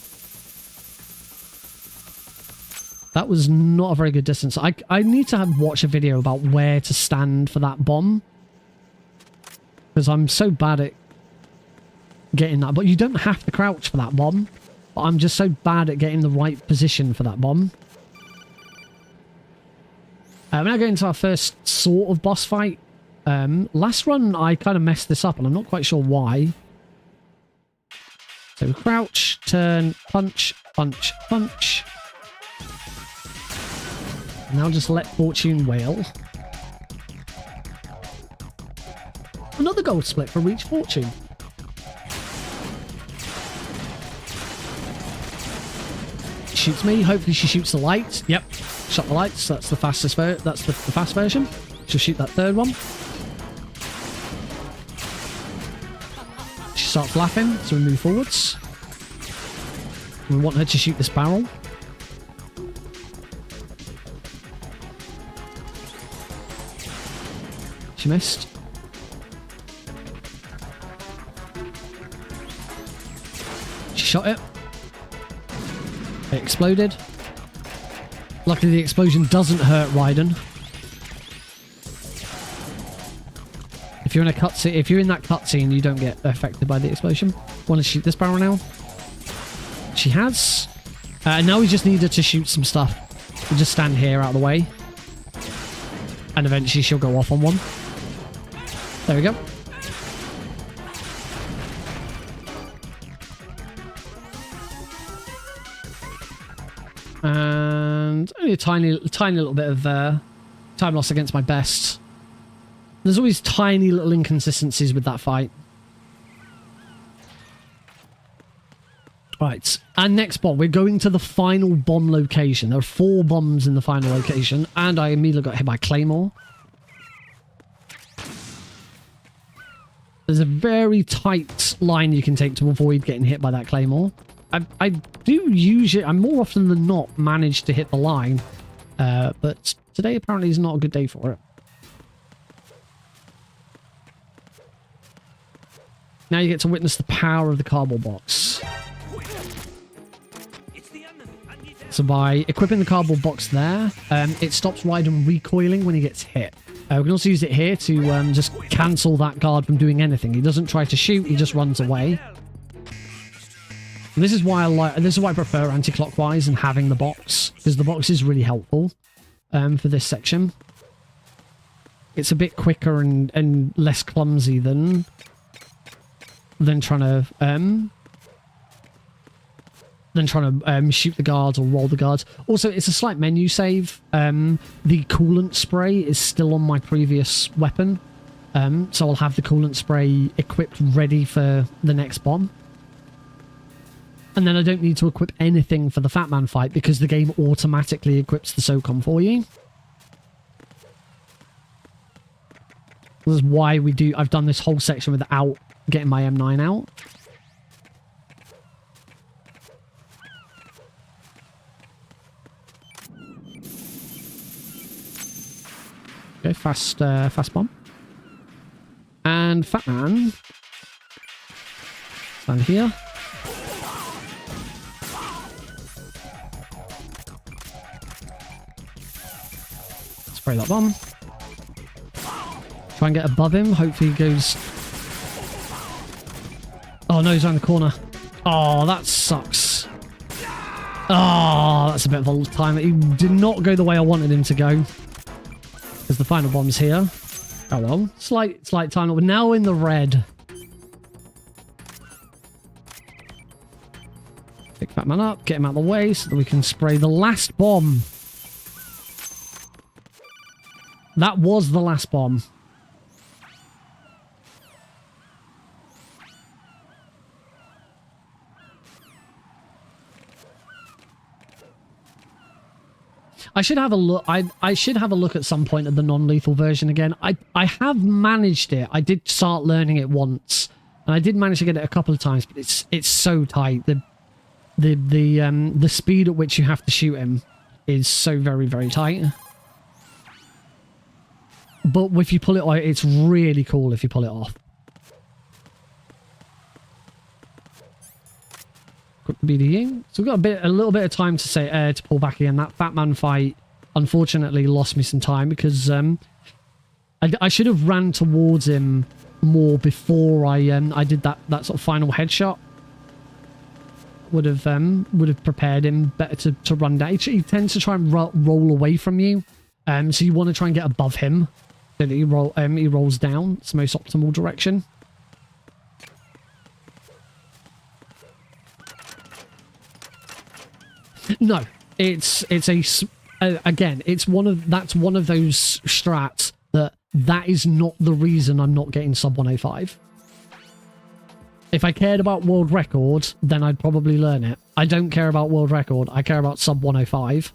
That was not a very good distance. I need to watch a video about where to stand for that bomb. because I'm so bad at getting that. But you don't have to crouch for that bomb. But I'm just so bad at getting the right position for that bomb. We're now going to our first sort of boss fight. Last run, I kind of messed this up, and I'm not quite sure why. So crouch, turn, punch, punch, punch. Now just let fortune wail. Another gold split for reach fortune. Shoots me. Hopefully she shoots the lights. Yep. Shot the lights. That's the fastest that's the fast version. She'll shoot that third one. She starts laughing, so we move forwards. We want her to shoot this barrel. She missed. She shot it. It exploded. Luckily the explosion doesn't hurt Raiden. If you're in a cutscene, if you're in that cutscene, you don't get affected by the explosion. Want to shoot this barrel now? She has. Now we just need her to shoot some stuff. We'll just stand here out of the way. And eventually she'll go off on one. There we go. And only a tiny little bit of time loss against my best. There's always tiny little inconsistencies with that fight. Right, and next bomb. We're going to the final bomb location. There are 4 bombs in the final location, and I immediately got hit by Claymore. There's a very tight line you can take to avoid getting hit by that Claymore. I do usually, I more often than not manage to hit the line, but today apparently is not a good day for it. Now you get to witness the power of the cardboard box. So by equipping the cardboard box there, it stops Raiden recoiling when he gets hit. We can also use it here to just cancel that guard from doing anything. He doesn't try to shoot, he just runs away. And this is why I prefer anti-clockwise and having the box, because the box is really helpful for this section. It's a bit quicker and less clumsy than trying to shoot the guards or roll the guards. Also, it's a slight menu save. The coolant spray is still on my previous weapon, so I'll have the coolant spray equipped ready for the next bomb. And then I don't need to equip anything for the Fat Man fight because the game automatically equips the SOCOM for you. This is why I've done this whole section without getting my M9 out. Okay, fast bomb. And Fat Man. Stand here. Spray that bomb. Try and get above him. Hopefully he goes... Oh no, he's around the corner. Oh, that sucks. Oh, that's a bit of a time. He did not go the way I wanted him to go. Because the final bomb's here. Oh well. Slight time. We're now in the red. Pick Fat Man up. Get him out of the way so that we can spray the last bomb. That was the last bomb. I should have a look. I should have a look at some point at the non-lethal version again. I have managed it. I did start learning it once, and I did manage to get it a couple of times. But it's so tight. The speed at which you have to shoot him is so very, very tight. But if you pull it off, it's really cool if you pull it off. Quick BDE. So we've got a little bit of time to pull back again. That Fat Man fight, unfortunately, lost me some time because I should have ran towards him more before I did that sort of final headshot. Would have prepared him better to run down. He tends to try and roll away from you, so you want to try and get above him. So that he rolls down. It's the most optimal direction. No, it's again, it's one of those strats that is not the reason I'm not getting sub 105. If I cared about world record, then I'd probably learn it. I don't care about world record. I care about sub 105.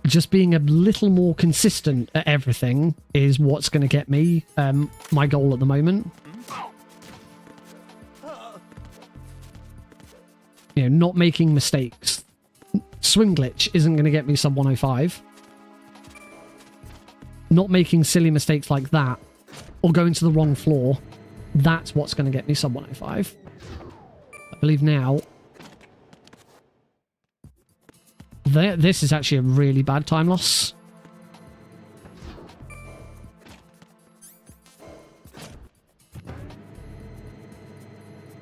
Just being a little more consistent at everything is what's going to get me my goal at the moment. You know, not making mistakes. Swing glitch isn't going to get me sub 105. Not making silly mistakes like that, or going to the wrong floor, that's what's going to get me sub 105. I believe now. This is actually a really bad time loss.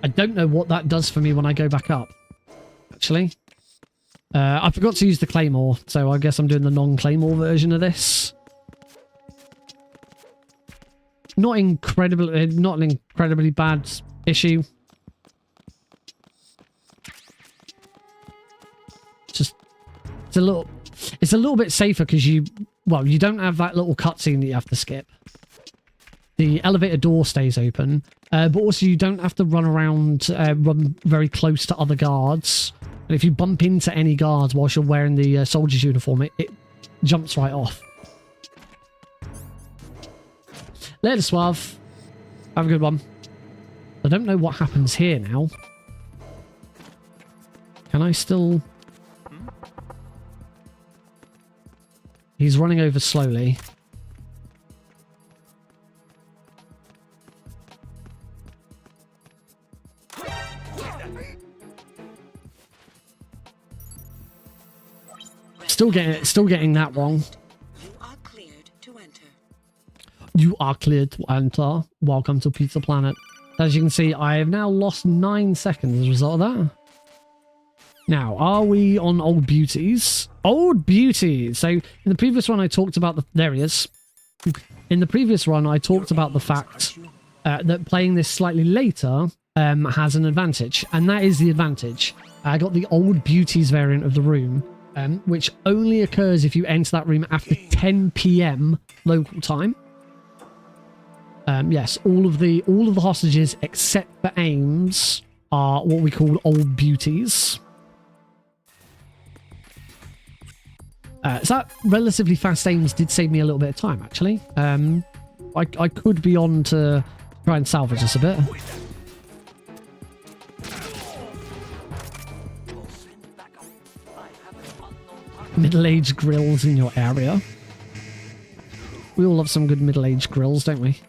I don't know what that does for me when I go back up, actually. I forgot to use the Claymore, so I guess I'm doing the non-Claymore version of this. Not an incredibly bad issue. Just it's a little bit safer because you don't have that little cutscene that you have to skip. The elevator door stays open, but also you don't have to run around, run very close to other guards. And if you bump into any guards whilst you're wearing the soldier's uniform, it jumps right off. Later, Suave. Have a good one. I don't know what happens here now. Can I still... He's running over slowly. Still getting that wrong. You are cleared to enter. You are cleared to enter. Welcome to Pizza Planet. As you can see, I have now lost 9 seconds as a result of that. Now, are we on Old Beauties? Old Beauties! So, in the previous one I talked about the... There he is. In the previous one I talked about the fact that playing this slightly later has an advantage. And that is the advantage. I got the Old Beauties variant of the room, which only occurs if you enter that room after 10 PM local time. Yes, all of the hostages except for Ames are what we call Old Beauties. So that relatively fast Ames did save me a little bit of time, actually. I could be on to try and salvage this a bit. Middle-aged grills in your area. We all love some good middle-aged grills, don't we?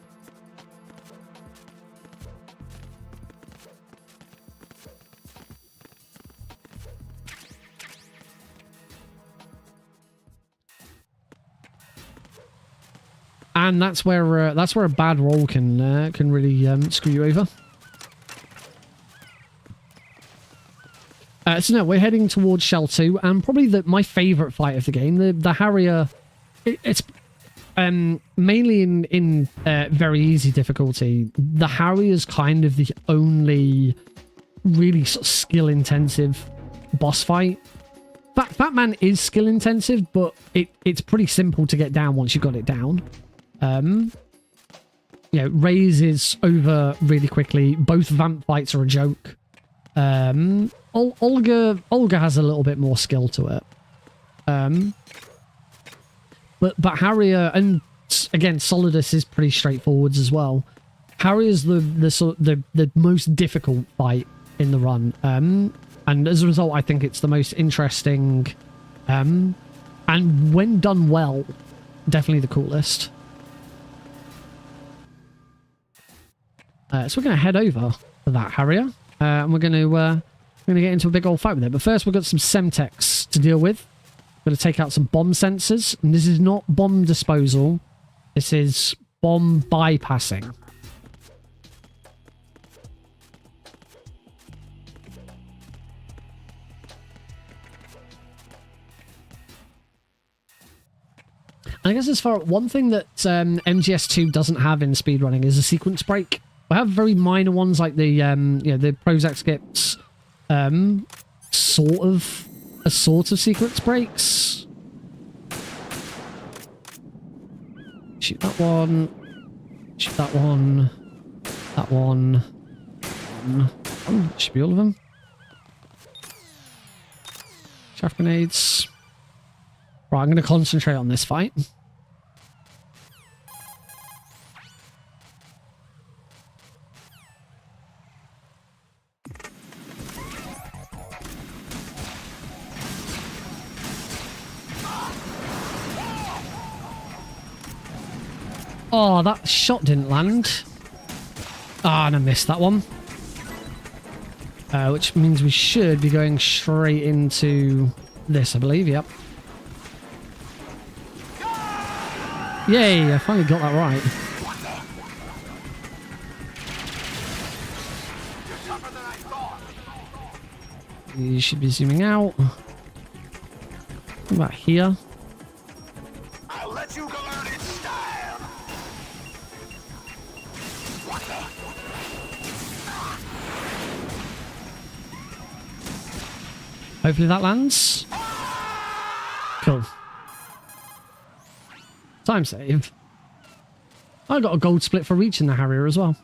And that's where a bad roll can really screw you over. So no, we're heading towards Shell 2, and probably my favourite fight of the game, the Harrier. It's mainly in very easy difficulty. The Harrier's kind of the only really sort of skill-intensive boss fight. Fat Man is skill-intensive, but it's pretty simple to get down once you've got it down. You know, Raze is over really quickly. Both vamp fights are a joke. Olga has a little bit more skill to it. But Harrier, and again, Solidus is pretty straightforward as well. Harrier's the most difficult fight in the run. And as a result, I think it's the most interesting. And when done well, definitely the coolest. So we're going to head over to that Harrier, and we're going to get into a big old fight with it. But first, we've got some Semtex to deal with. We're going to take out some bomb sensors, and this is not bomb disposal. This is bomb bypassing. I guess as far one thing that MGS2 doesn't have in speedrunning is a sequence break. I have very minor ones like the you know, the Prozac skips, sort of sequence breaks. Shoot that one. Shoot that one. That one. Should be all of them. Chaff grenades. Right, I'm going to concentrate on this fight. Oh, that shot didn't land. Ah, and I missed that one. Which means we should be going straight into this, I believe. Yep. Yay, I finally got that right. You should be zooming out. What about here? I'll let you go learn its style. Hopefully that lands. Cool. Time save. I got a gold split for reaching the Harrier as well.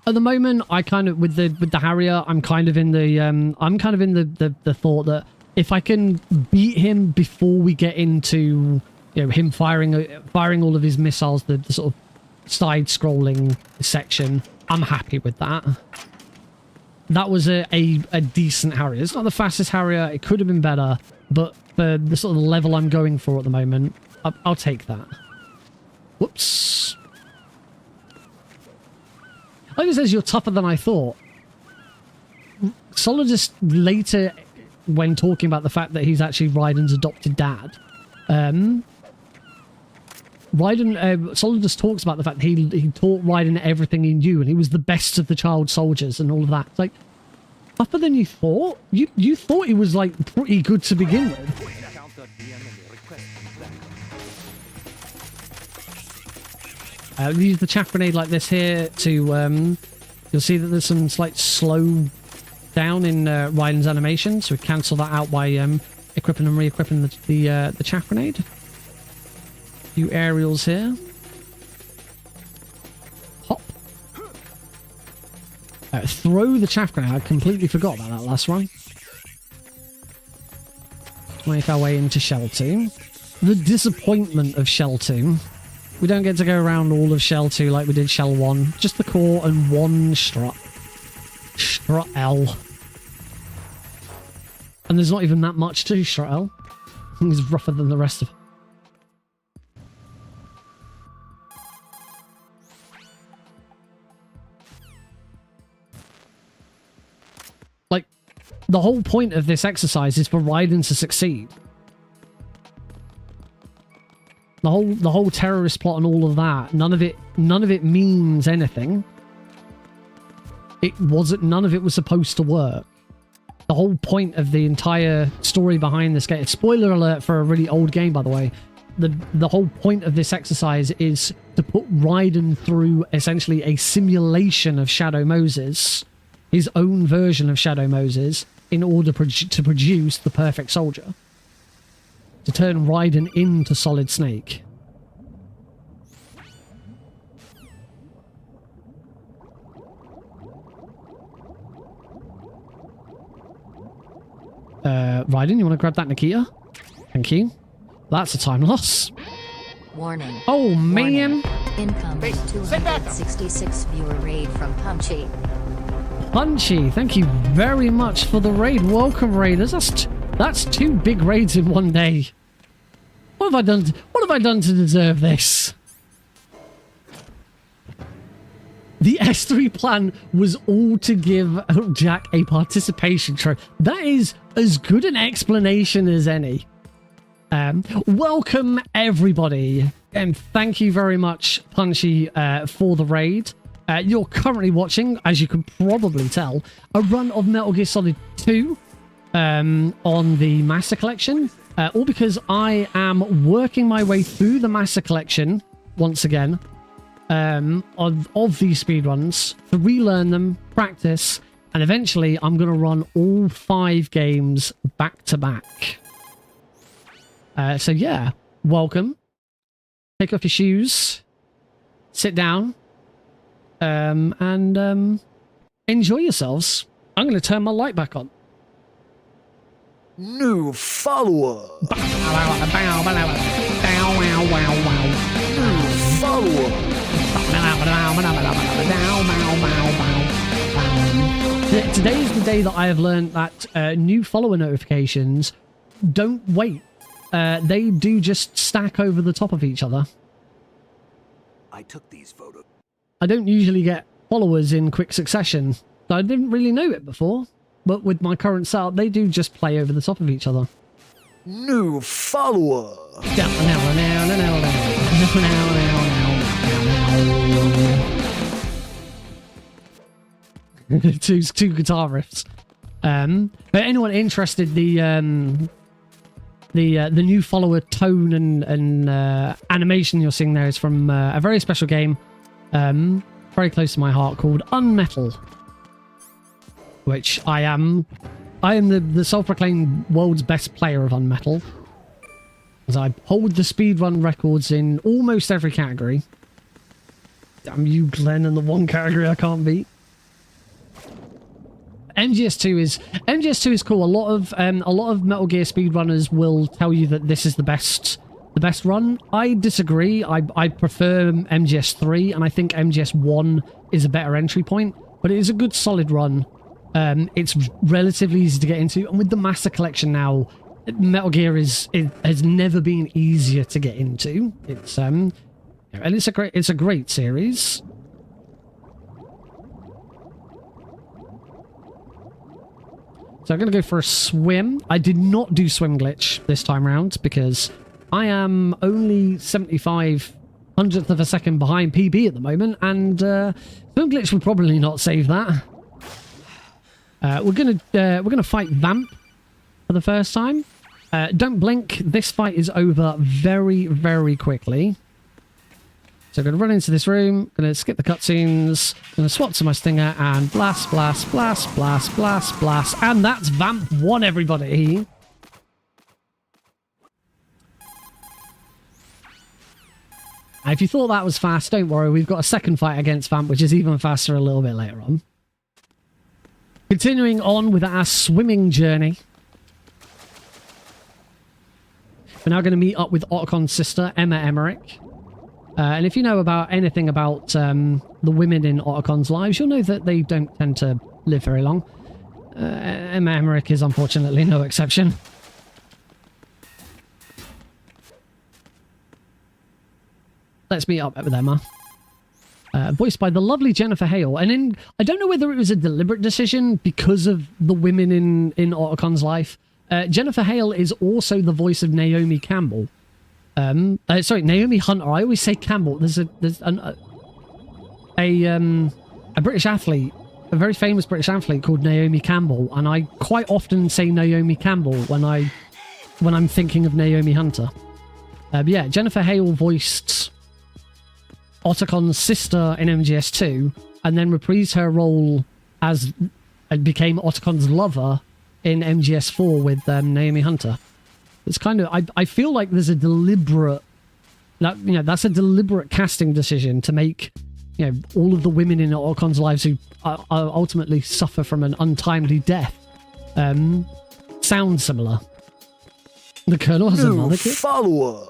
At the moment, I kind of with the Harrier, I'm kind of in the thought that if I can beat him before we get into, you know, him firing all of his missiles, the sort of side scrolling section, I'm happy with that. That was a decent Harrier. It's not the fastest Harrier. It could have been better, but for the sort of level I'm going for at the moment, I'll take that. Whoops. Like it says, you're tougher than I thought. Solidus later, when talking about the fact that he's actually Raiden's adopted dad, Solidus talks about the fact that he taught Raiden everything he knew, and he was the best of the child soldiers and all of that. It's like, tougher than you thought? You thought he was, like, pretty good to begin with. Use the chaff grenade like this here to, you'll see that there's some slight slow down in Raiden's animation, so we cancel that out by equipping and re-equipping the chaff grenade. A few aerials here. Hop. Throw the chaff grenade. I completely forgot about that last one. Make our way into Shell 2. The disappointment of Shell 2. We don't get to go around all of Shell 2 like we did Shell 1. Just the core and one strut. Strut L. And there's not even that much to Strut L. I think it's rougher than the rest of it. Like, the whole point of this exercise is for Raiden to succeed. The whole terrorist plot and all of that, none of it means anything. None of it was supposed to work. The whole point of the entire story behind this game, spoiler alert for a really old game, by the way, the whole point of this exercise is to put Raiden through essentially a simulation of Shadow Moses, his own version of Shadow Moses, in order to produce the perfect soldier. To turn Raiden into Solid Snake. Raiden, you want to grab that Nakia? Thank you. That's a time loss. Warning. Oh, man. Incoming 266 viewer raid from Punchy. Punchy, thank you very much for the raid. Welcome, raiders. That's two big raids in one day. What have I done to deserve this? The S3 plan was all to give Jack a participation trophy. That is as good an explanation as any. Welcome everybody, and thank you very much, Punchy, for the raid. You're currently watching, as you can probably tell, a run of Metal Gear Solid 2 on the Master Collection, all because I am working my way through the Master Collection once again of these speedruns to relearn them, practice, and eventually I'm going to run all 5 games back to back. So yeah, welcome. Take off your shoes, sit down, and enjoy yourselves. I'm going to turn my light back on. New follower. New follower. Today is the day that I have learned that new follower notifications don't wait. They do just stack over the top of each other. I took these photos. I don't usually get followers in quick succession. I didn't really know it before, but with my current setup, they do just play over the top of each other. New follower. two guitar riffs. But anyone interested, the new follower tone and animation you're seeing there is from a very special game, very close to my heart, called Unmetal, which I am the self-proclaimed world's best player of Unmetal, as I hold the speedrun records in almost every category. Damn you, Glenn, in the one category I can't beat. MGS2 is cool. A lot of Metal Gear speedrunners will tell you that this is the best run. I disagree. I prefer MGS3, and I think MGS1 is a better entry point, but it is a good solid run. It's relatively easy to get into, and with the Master Collection now, Metal Gear has never been easier to get into. It's and it's a great series. So I'm going to go for a swim. I did not do swim glitch this time round because I am only 75 hundredth of a second behind PB at the moment, and swim glitch will probably not save that. We're gonna fight Vamp for the first time. Don't blink. This fight is over very, very quickly. So I'm going to run into this room, going to skip the cutscenes, going to swap to my stinger, and blast, blast, blast, blast, blast, blast. And that's Vamp 1, everybody. And if you thought that was fast, don't worry. We've got a second fight against Vamp, which is even faster a little bit later on. Continuing on with our swimming journey. We're now going to meet up with Otacon's sister, Emma Emmerich. And if you know about anything about the women in Otacon's lives, you'll know that they don't tend to live very long. Emma Emmerich is unfortunately no exception. Let's meet up with Emma. Voiced by the lovely Jennifer Hale. And I don't know whether it was a deliberate decision because of the women in Otacon's life. Jennifer Hale is also the voice of Naomi Campbell. Sorry, Naomi Hunter. I always say Campbell. There's a British athlete, a very famous British athlete called Naomi Campbell, and I quite often say Naomi Campbell when I'm thinking of Naomi Hunter. Yeah, Jennifer Hale voiced Otacon's sister in MGS2, and then reprised her role as became Otacon's lover in MGS4 with Naomi Hunter. It's kind of, I feel like there's a deliberate, that's a deliberate casting decision to make, all of the women in Otacon's lives who ultimately suffer from an untimely death sound similar. The Colonel has a mother kid. Follower.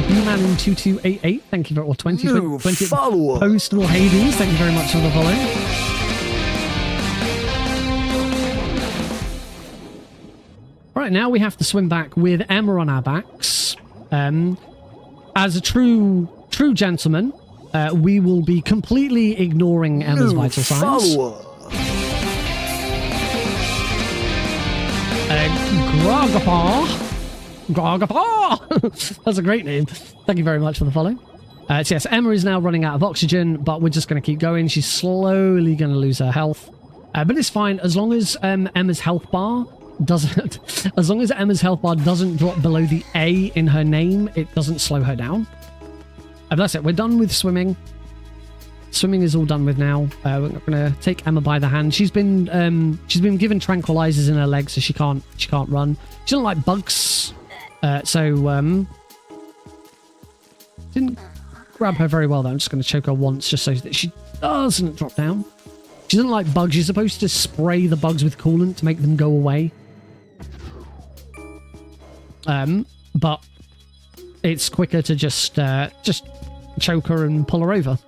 B-Man in 2288, thank you very much. 20 follower. Postal Hades, thank you very much for the follow. Right, now we have to swim back with Emma on our backs. As a true gentleman, we will be completely ignoring Emma's vital signs. Follower. Grogapa. That's a great name. Thank you very much for the follow. So yes, Emma is now running out of oxygen, but we're just going to keep going. She's slowly going to lose her health. But it's fine as long as Emma's health bar doesn't drop below the A in her name. It doesn't slow her down. That's it. We're done with swimming. Swimming is all done with now. We're going to take Emma by the hand. She's been given tranquilizers in her legs, so she can't run. She doesn't like bugs, so didn't grab her very well. Though I'm just going to choke her once, just so that she doesn't drop down. She doesn't like bugs. You're supposed to spray the bugs with coolant to make them go away. But it's quicker to just choke her and pull her over.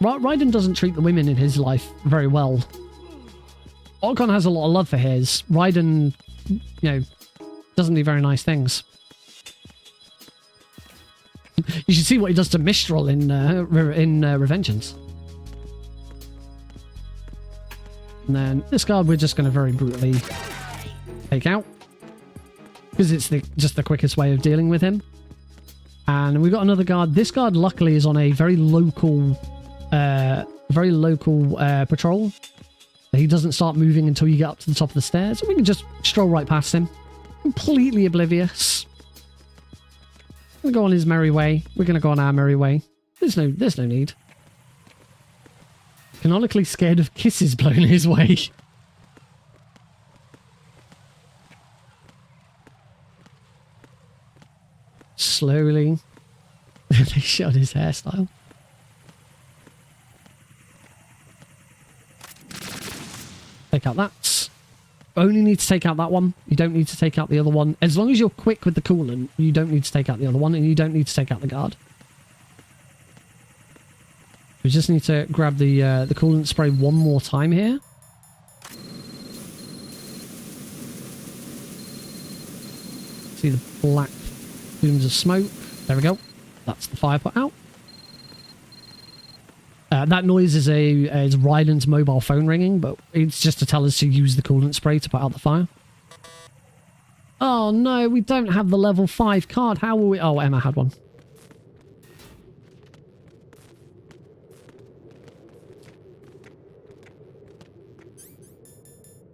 Raiden doesn't treat the women in his life very well. Ocon has a lot of love for his. Raiden, doesn't do very nice things. You should see what he does to Mistral in Revengeance. And then this guard we're just going to very brutally take out. Because it's just the quickest way of dealing with him. And we've got another guard. This guard luckily is on a very local patrol. He doesn't start moving until you get up to the top of the stairs. So we can just stroll right past him. Completely oblivious. Gonna go on his merry way. We're gonna go on our merry way. There's no need. Canonically scared of kisses blown his way. Slowly. They shot his hairstyle. Take out that. Only need to take out that one. You don't need to take out the other one. As long as you're quick with the coolant, you don't need to take out the other one, and you don't need to take out the guard. We just need to grab the coolant spray one more time here. See the black plumes of smoke. There we go. That's the fire put out. That noise is Raiden's mobile phone ringing, but it's just to tell us to use the coolant spray to put out the fire. Oh no, we don't have the level 5 card. How will we... Oh, Emma had one.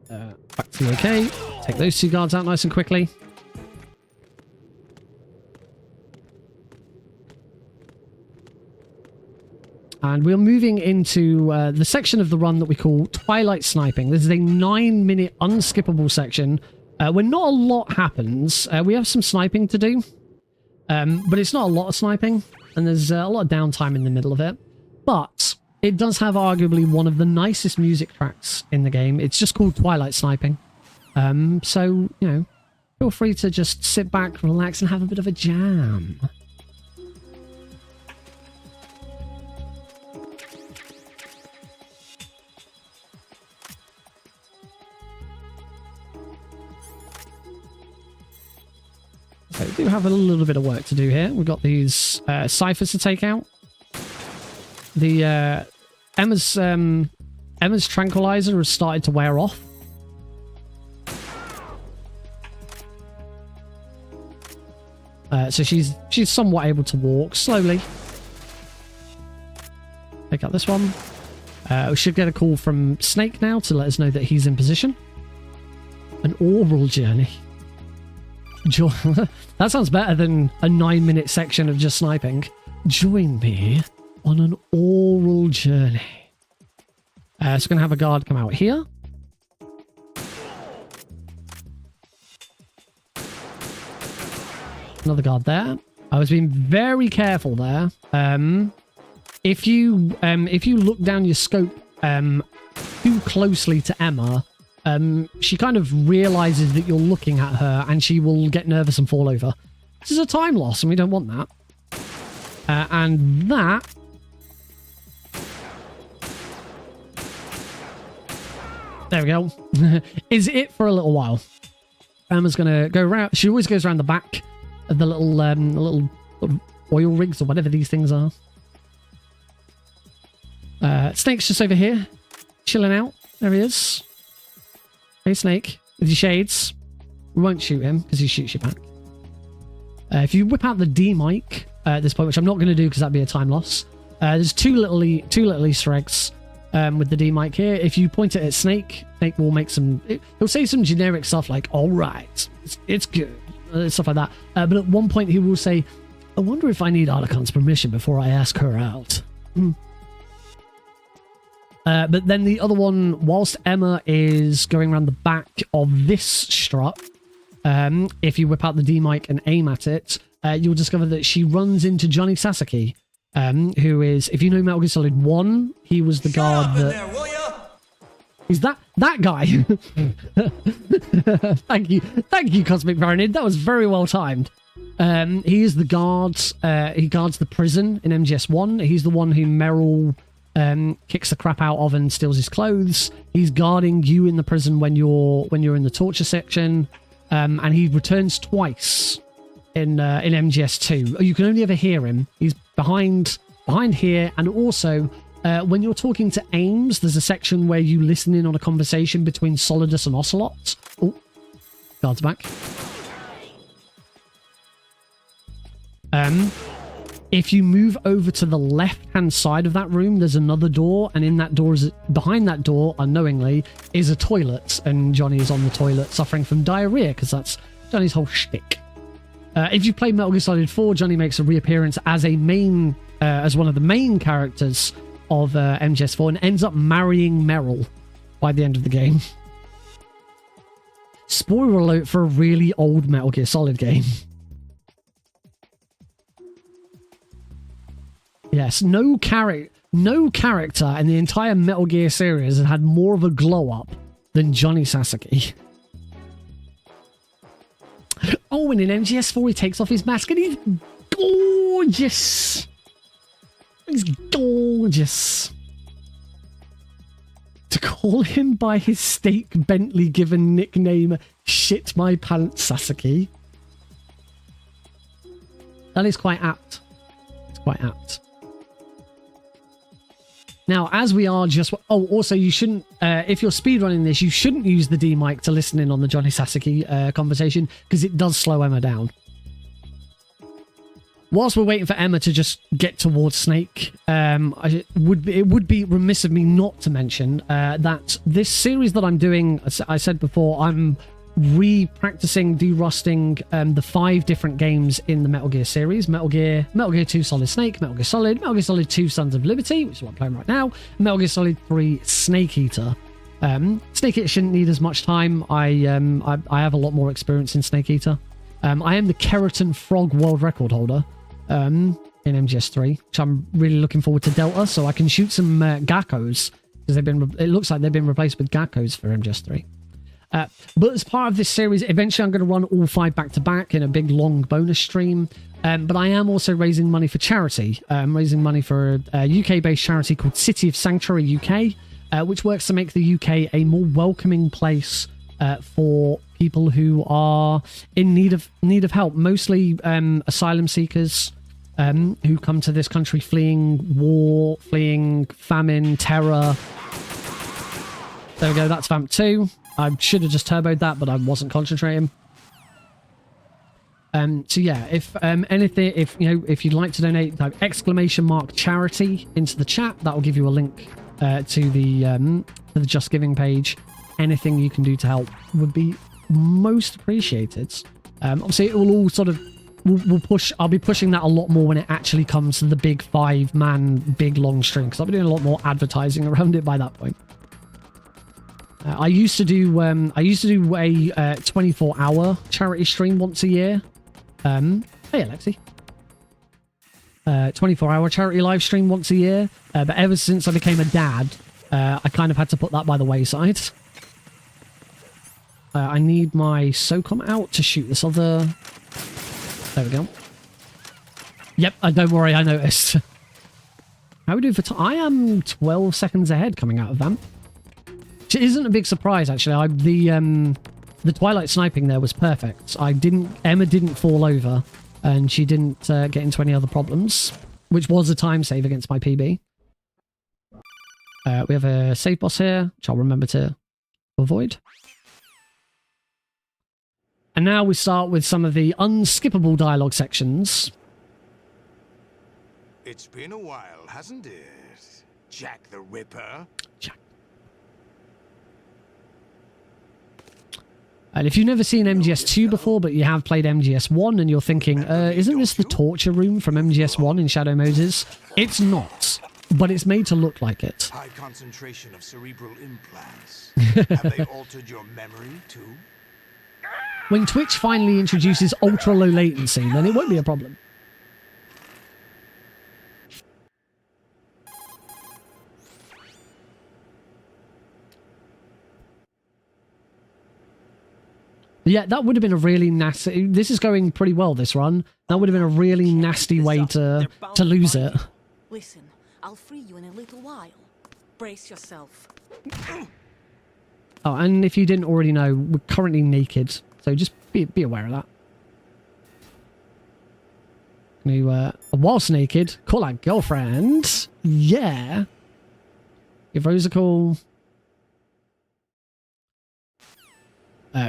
Back to the OK. Take those two guards out nice and quickly. And we're moving into the section of the run that we call Twilight Sniping. This is a 9-minute unskippable section where not a lot happens. We have some sniping to do, but it's not a lot of sniping, and there's a lot of downtime in the middle of it. But it does have arguably one of the nicest music tracks in the game. It's just called Twilight Sniping. So, feel free to just sit back, relax, and have a bit of a jam. So we do have a little bit of work to do here. We've got these ciphers to take out. The Emma's tranquilizer has started to wear off. So she's somewhat able to walk slowly. Take out this one. We should get a call from Snake now to let us know that he's in position. An oral journey. That sounds better than a 9-minute section of just sniping. Join me on an oral journey. So we're going to have a guard come out here. Another guard there. I was being very careful there. If you look down your scope too closely to Emma, she kind of realizes that you're looking at her, and she will get nervous and fall over. This is a time loss, and we don't want that. And that... There we go. Is it for a little while. Emma's going to go around... She always goes around the back of the little oil rigs, or whatever these things are. Snake's just over here, chilling out. There he is. Hey, Snake. With your shades. We won't shoot him because he shoots you back. If you whip out the D mic at this point, which I'm not going to do because that'd be a time loss. There's two little Easter eggs with the D mic here. If you point it at Snake, Snake will make some. He'll say some generic stuff like "all right, it's good," stuff like that. But at one point, he will say, "I wonder if I need Arlecon's permission before I ask her out." But then the other one, whilst Emma is going around the back of this strut, if you whip out the D mic and aim at it, you'll discover that she runs into Johnny Sasaki, who is, if you know Metal Gear Solid 1, he was the guard that... He's that guy. Thank you, Cosmic Baronid. That was very well timed. He is the guard. He guards the prison in MGS1. He's the one who Meryl kicks the crap out of and steals his clothes. He's guarding you in the prison when you're in the torture section, and he returns twice in MGS2. You can only ever hear him. He's behind here, and also when you're talking to Ames, there's a section where you listen in on a conversation between Solidus and Ocelot. Oh, guards back. If you move over to the left-hand side of that room, there's another door, and in that door, behind that door, unknowingly, is a toilet, and Johnny is on the toilet suffering from diarrhea, because that's Johnny's whole shtick. If you play Metal Gear Solid 4, Johnny makes a reappearance as as one of the main characters of MGS4, and ends up marrying Meryl by the end of the game. Spoiler alert for a really old Metal Gear Solid game. Yes, no character in the entire Metal Gear series has had more of a glow up than Johnny Sasaki. Oh, and in MGS4 he takes off his mask and he's gorgeous. He's gorgeous. To call him by his steak Bentley given nickname, Shit My Pants Sasaki. That is quite apt. It's quite apt. Now, as we are just... Oh, also, you shouldn't... if you're speedrunning this, you shouldn't use the D mic to listen in on the Johnny Sasaki conversation, because it does slow Emma down. Whilst we're waiting for Emma to just get towards Snake, it would be remiss of me not to mention that this series that I'm doing, as I said before, I'm re-practicing derusting the 5 different games in the Metal Gear series. Metal Gear 2 Solid Snake, Metal Gear Solid 2 Sons of Liberty, which is what I'm playing right now, and Metal Gear Solid 3 Snake Eater. Snake Eater shouldn't need as much time. I have a lot more experience in Snake Eater. I am the Keratin Frog world record holder in MGS3, which I'm really looking forward to Delta, so I can shoot some Gakkos, because it looks like they've been replaced with Gakkos for MGS3. But as part of this series, eventually I'm going to run all 5 back-to-back in a big, long bonus stream. But I am also raising money for charity. I'm raising money for a UK-based charity called City of Sanctuary UK, which works to make the UK a more welcoming place for people who are in need of help. Mostly asylum seekers who come to this country fleeing war, fleeing famine, terror. There we go, that's Vamp 2. I should have just turboed that, but I wasn't concentrating. So yeah, if anything, if you'd like to donate, type !charity into the chat. That will give you a link to the Just Giving page. Anything you can do to help would be most appreciated. Obviously, it will all sort of we'll push. I'll be pushing that a lot more when it actually comes to the big 5-man, big long stream, because I'll be doing a lot more advertising around it by that point. I used to do a 24-hour charity stream once a year. Hey Alexi. 24-hour charity live stream once a year. But ever since I became a dad, I kind of had to put that by the wayside. I need my SOCOM out to shoot this other... There we go. Yep, don't worry, I noticed. How are we doing for time? I am 12 seconds ahead coming out of Vamp. Which isn't a big surprise, actually. The Twilight sniping there was perfect. Emma didn't fall over, and she didn't get into any other problems, which was a time save against my PB. We have a save boss here, which I'll remember to avoid. And now we start with some of the unskippable dialogue sections. It's been a while, hasn't it? Jack the Ripper. Jack. And if you've never seen MGS2 before, but you have played MGS1 and you're thinking, isn't this the torture room from MGS1 in Shadow Moses? It's not, but it's made to look like it. High concentration of cerebral implants. Have they altered your memory too? When Twitch finally introduces ultra low latency, then it won't be a problem. Yeah, that would have been a really nasty... This is going pretty well, this run. That would have been a really nasty way to lose it. Listen, I'll free you in a little while. Brace yourself. Oh, and if you didn't already know, we're currently naked. So just be aware of that. You, whilst naked, call our girlfriend. Yeah. Give Rose a call.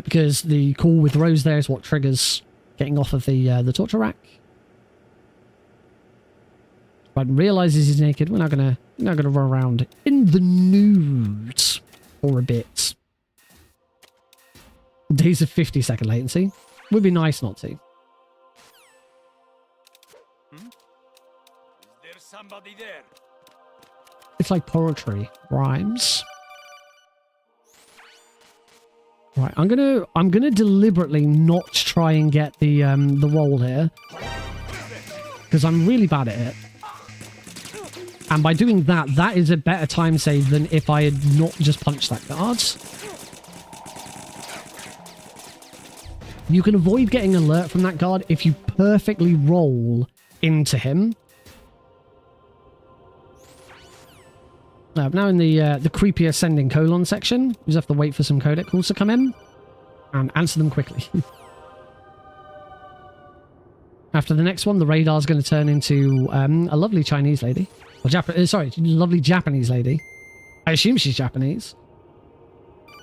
Because the call with Rose there is what triggers getting off of the torture rack. But realizes he's naked. We're not gonna run around in the nude for a bit. Days of 50-second latency. Would be nice not to. Is there somebody there? It's like poetry rhymes. Right, I'm gonna deliberately not try and get the roll here, because I'm really bad at it. And by doing that, that is a better time save than if I had not just punched that guard. You can avoid getting alert from that guard if you perfectly roll into him. Now in the creepy ascending colon section, you just have to wait for some codec calls to come in and answer them quickly. After the next one, the radar's going to turn into a lovely Chinese lady. Or lovely Japanese lady. I assume she's Japanese.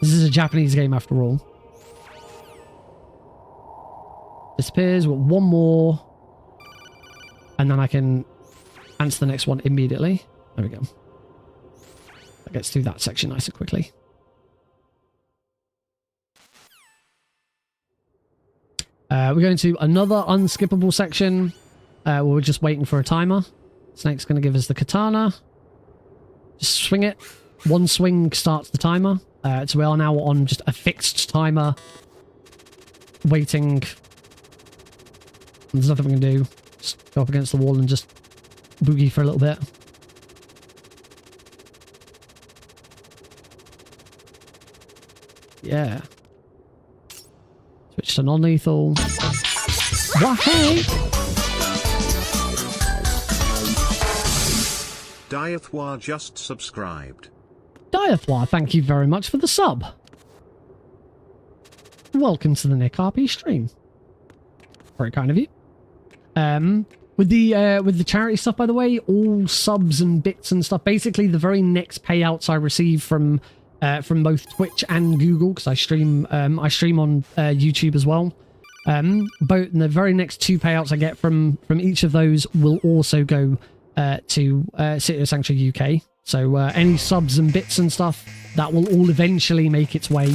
This is a Japanese game after all. Disappears. We've got one more. And then I can answer the next one immediately. There we go. That gets through that section nice and quickly. We're going to another unskippable section where we're just waiting for a timer. Snake's going to give us the katana. Just swing it. One swing starts the timer. So we are now on just a fixed timer. Waiting. There's nothing we can do. Just go up against the wall and just boogie for a little bit. Yeah. Switch to non-lethal. Wahey! Diathwa just subscribed. Diathwa, thank you very much for the sub. Welcome to the Nick RP stream. Very kind of you. With the charity stuff, by the way, all subs and bits and stuff, basically the very next payouts I receive from both Twitch and Google, because I stream on YouTube as well. Both the very next two payouts I get from each of those will also go to City of Sanctuary UK. So any subs and bits and stuff, that will all eventually make its way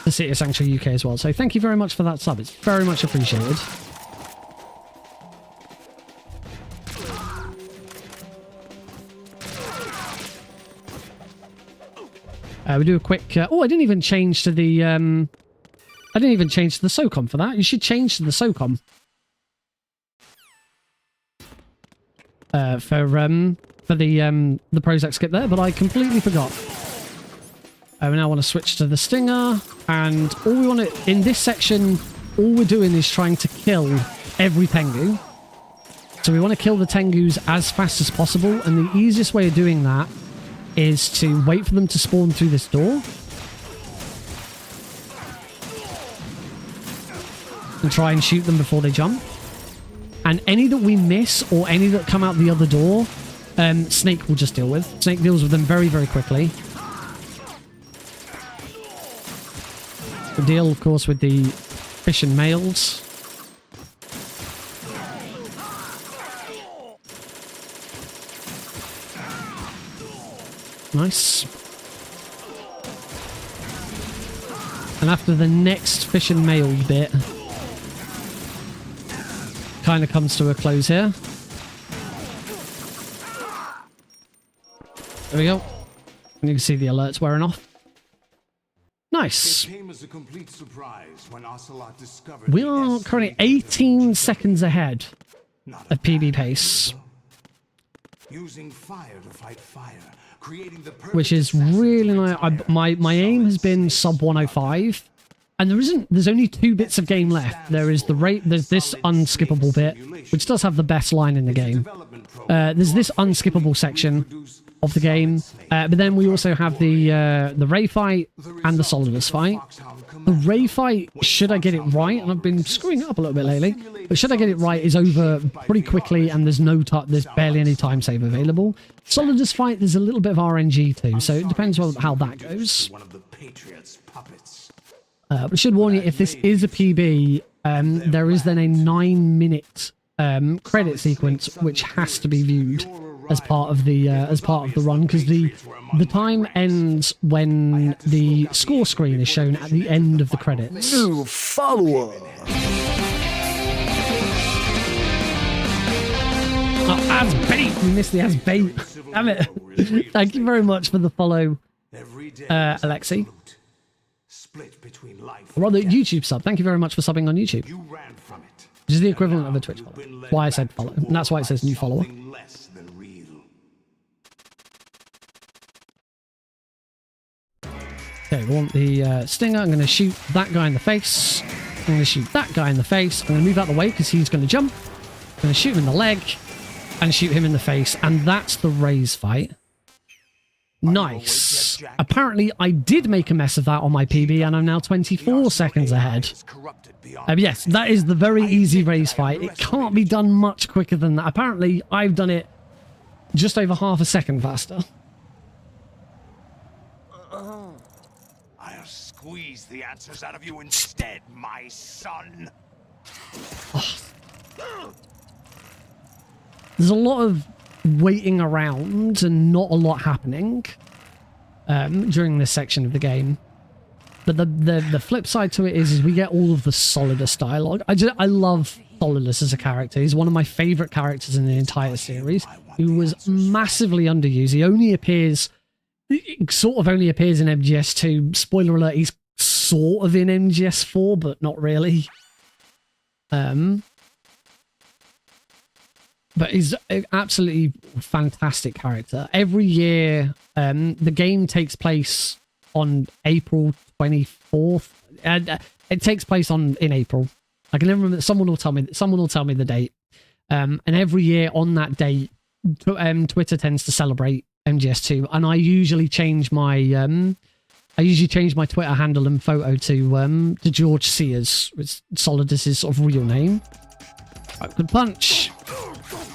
to City of Sanctuary UK as well. So thank you very much for that sub. It's very much appreciated. We do a quick... oh, I didn't even change to the... I didn't even change to the SOCOM for that. You should change to the SOCOM. For the Prozac skip there, but I completely forgot. We now want to switch to the Stinger, and all we want to... In this section, all we're doing is trying to kill every Tengu. So we want to kill the Tengus as fast as possible, and the easiest way of doing that is to wait for them to spawn through this door. And try and shoot them before they jump. And any that we miss, or any that come out the other door, Snake will just deal with. Snake deals with them very, very quickly. We deal, of course, with the FISSION males. Nice. And after the next FISSION male bit kind of comes to a close here. There we go. And you can see the alerts wearing off. Nice. We are currently 18 seconds ahead of PB pace. Using fire to fight fire, creating the which is really nice. My aim has been sub 105, and there's only 2 bits of game left. There's this unskippable bit, which does have the best line in the game. There's this unskippable section of the game, but then we also have the Ray fight and the Solidus fight. The Ray fight, should I get it right, and I've been screwing it up a little bit lately, but should I get it right, is over pretty quickly, and there's barely any time save available. Solidus fight, there's a little bit of RNG too, so it depends on how that goes. But I should warn you, if this is a PB, there is then a 9-minute credit sequence which has to be viewed as part of the run, because the time ends when the score screen is shown at the end of the credits. New follower. Oh, as bait! We missed the as bait. Damn it! Thank you very much for the follow, Alexi. Or rather, YouTube sub. Thank you very much for subbing on YouTube. Which is the equivalent of a Twitch follow. That's why I said follow. And that's why it says new follower. Okay, we want the stinger. I'm going to shoot that guy in the face. I'm going to shoot that guy in the face. I'm going to move out of the way because he's going to jump. I'm going to shoot him in the leg and shoot him in the face. And that's the raise fight. Nice. Apparently, I did make a mess of that on my PB, and I'm now 24 seconds ahead. Yes, that is the very easy raise fight. It can't be done much quicker than that. Apparently, I've done it just over half a second faster. I'll squeeze the answers out of you instead, my son. There's a lot of waiting around and not a lot happening during this section of the game. But the flip side to it is we get all of the Solidus dialogue. I love Solidus as a character. He's one of my favorite characters in the entire series. He was massively underused. He only appears, sort of only appears in MGS2. Spoiler alert, he's sort of in MGS4, but not really. But he's an absolutely fantastic character. Every year, the game takes place on April 24th. It takes place in April. I can never remember. Someone will tell me the date. And every year on that date, Twitter tends to celebrate MGS2, and I usually change my Twitter handle and photo to George Sears, which Solidus' sort of real name. Right, good punch.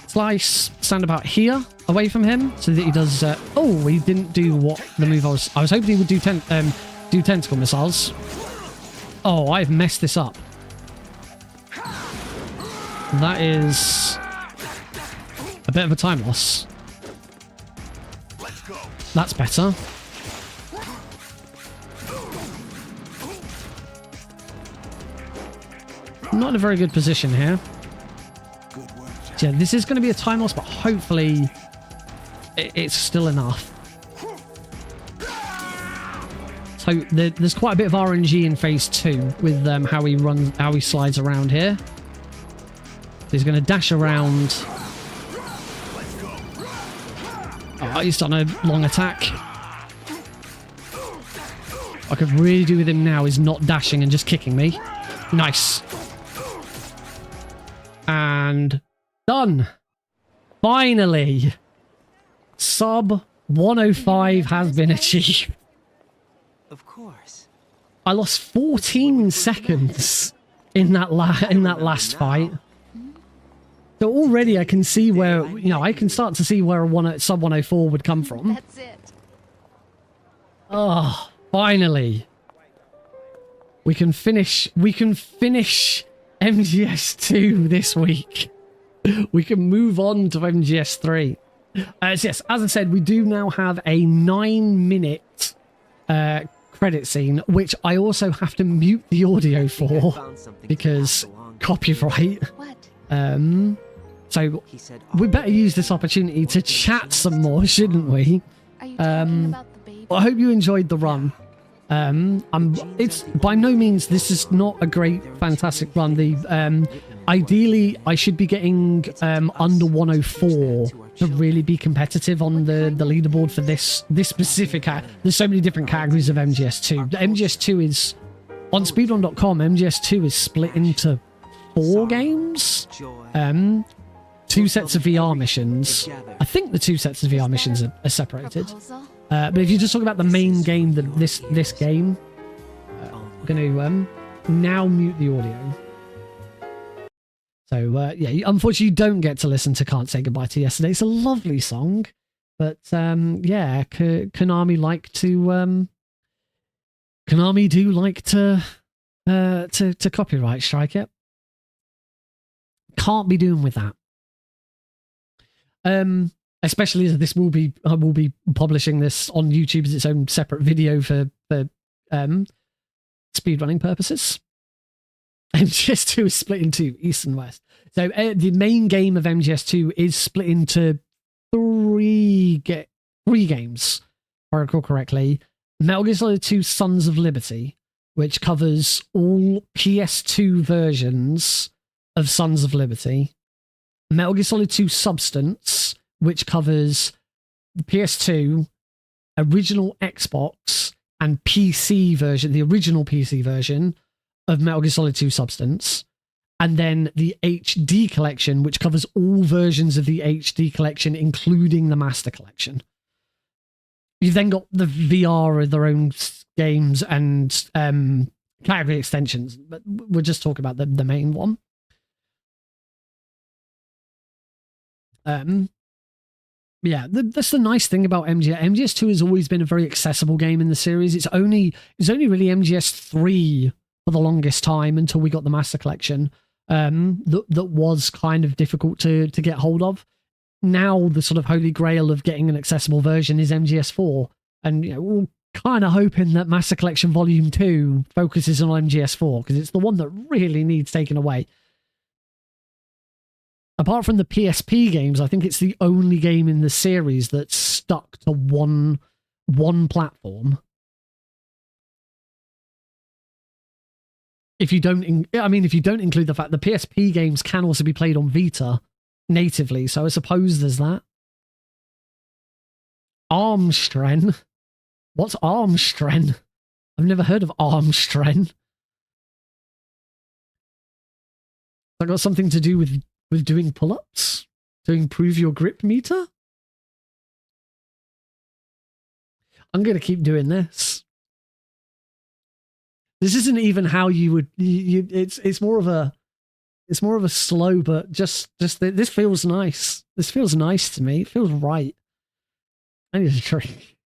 Slice. Stand about here, away from him, so that he does. Oh, he didn't do what the move I was hoping he would do. Do tentacle missiles. Oh, I've messed this up. That is a bit of a time loss. That's better. Not in a very good position here. Yeah, this is going to be a time loss, but hopefully it's still enough. So there's quite a bit of RNG in phase 2 with how he slides around here. So he's going to dash around. Oh, he's done a long attack. What I could really do with him now is not dashing and just kicking me. Nice. And done. Finally. Sub 105 has been achieved. Of course. I lost 14 seconds in that last fight. So already I can see where, you know, I can start to see where a sub 104 would come from. That's it. Oh, finally. We can finish MGS2 this week. We can move on to MGS3. Yes, as I said, we do now have a 9-minute credit scene, which I also have to mute the audio for because copyright. What? So we better use this opportunity to chat some more, shouldn't we? Are you talking about the baby? I hope you enjoyed the run. It's by no means, this is not a great, fantastic run. Ideally, I should be getting under 104 to really be competitive on the leaderboard for this specific. There's so many different categories of MGS2. The MGS2 is on speedrun.com. MGS2 is split into 4 games. 2 sets of VR missions. I think the 2 sets of VR missions are separated. Proposal? But if you just talk about the main game, this game, I'm going to now mute the audio. So, yeah, unfortunately, you don't get to listen to Can't Say Goodbye to Yesterday. It's a lovely song. But, yeah, Konami do like to copyright strike it. Can't be doing with that. Especially as I will be publishing this on YouTube as its own separate video for speedrunning purposes. MGS2 is split into East and West. So the main game of MGS2 is split into 3 games, if I recall correctly. Metal Gear Solid 2 Sons of Liberty, which covers all PS2 versions of Sons of Liberty. Metal Gear Solid 2 Substance, which covers the PS2, original Xbox, and PC version, the original PC version of Metal Gear Solid 2 Substance. And then the HD collection, which covers all versions of the HD collection, including the Master Collection. You've then got the VR of their own games and category extensions, but we'll just talk about the main one. Yeah, that's the nice thing about MGS. MGS2 has always been a very accessible game in the series. It's only really MGS3 for the longest time until we got the Master Collection. That was kind of difficult to get hold of. Now the sort of holy grail of getting an accessible version is MGS4, and you know, we're kind of hoping that Master Collection Volume 2 focuses on MGS4 because it's the one that really needs taken away. Apart from the PSP games, I think it's the only game in the series that's stuck to one platform. If you don't include the fact the PSP games can also be played on Vita natively, so I suppose there's that. Armstreng. What's Armstreng? I've never heard of Armstreng. That got something to do with doing pull-ups to improve your grip meter? I'm going to keep doing this. This isn't even how you would. It's more of a slow, but just this feels nice. This feels nice to me. It feels right. I need a drink.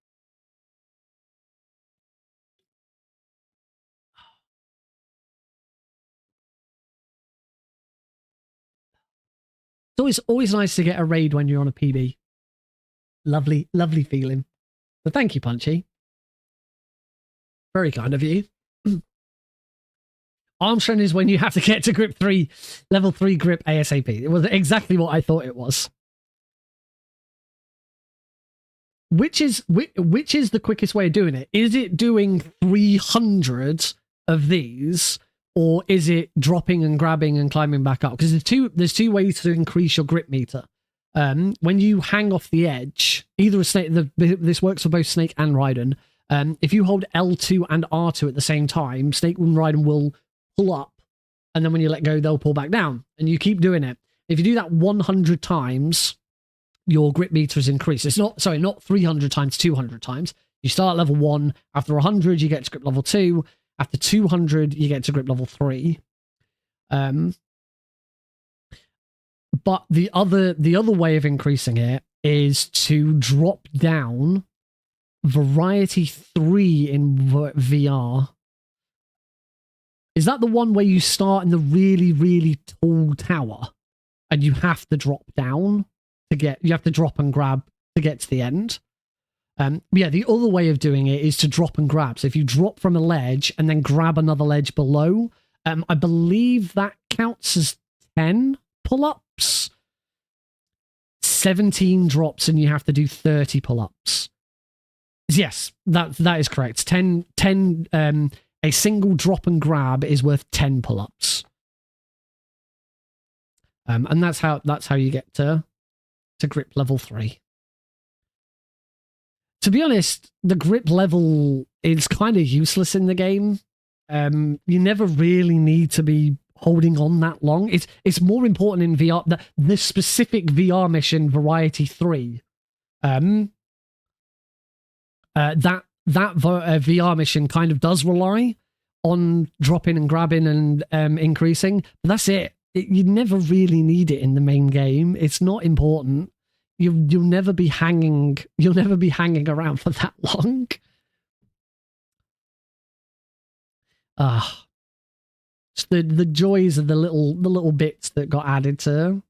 It's always nice to get a raid when you're on a PB. Lovely, lovely feeling. So thank you, Punchy. Very kind of you. Armstrong is when you have to get to grip 3, level 3 grip ASAP. It was exactly what I thought it was. Which is the quickest way of doing it? Is it doing 300 of these, or is it dropping and grabbing and climbing back up? Because there's two ways to increase your grip meter. When you hang off the edge, either a snake, this works for both Snake and Raiden. If you hold L2 and R2 at the same time, Snake and Raiden will pull up, and then when you let go, they'll pull back down, and you keep doing it. If you do that 100 times, your grip meter is increased. It's not 300 times, 200 times. You start at level 1. After 100, you get to grip level 2. After 200, you get to grip level 3. But the other way of increasing it is to drop down Variety 3 in VR. Is that the one where you start in the really, really tall tower and you have to drop down you have to drop and grab to get to the end? Yeah, the other way of doing it is to drop and grab. So if you drop from a ledge and then grab another ledge below, I believe that counts as 10 pull-ups. 17 drops and you have to do 30 pull-ups. Yes, that is correct. 10 a single drop and grab is worth 10 pull-ups. And that's how you get to grip level 3. To be honest, the grip level is kind of useless in the game. You never really need to be holding on that long. It's more important in VR, the specific VR mission Variety 3. That VR mission kind of does rely on dropping and grabbing and increasing. But that's it. You never really need it in the main game. It's not important. You'll never be hanging. You'll never be hanging around for that long. It's the joys of the little bits that got added to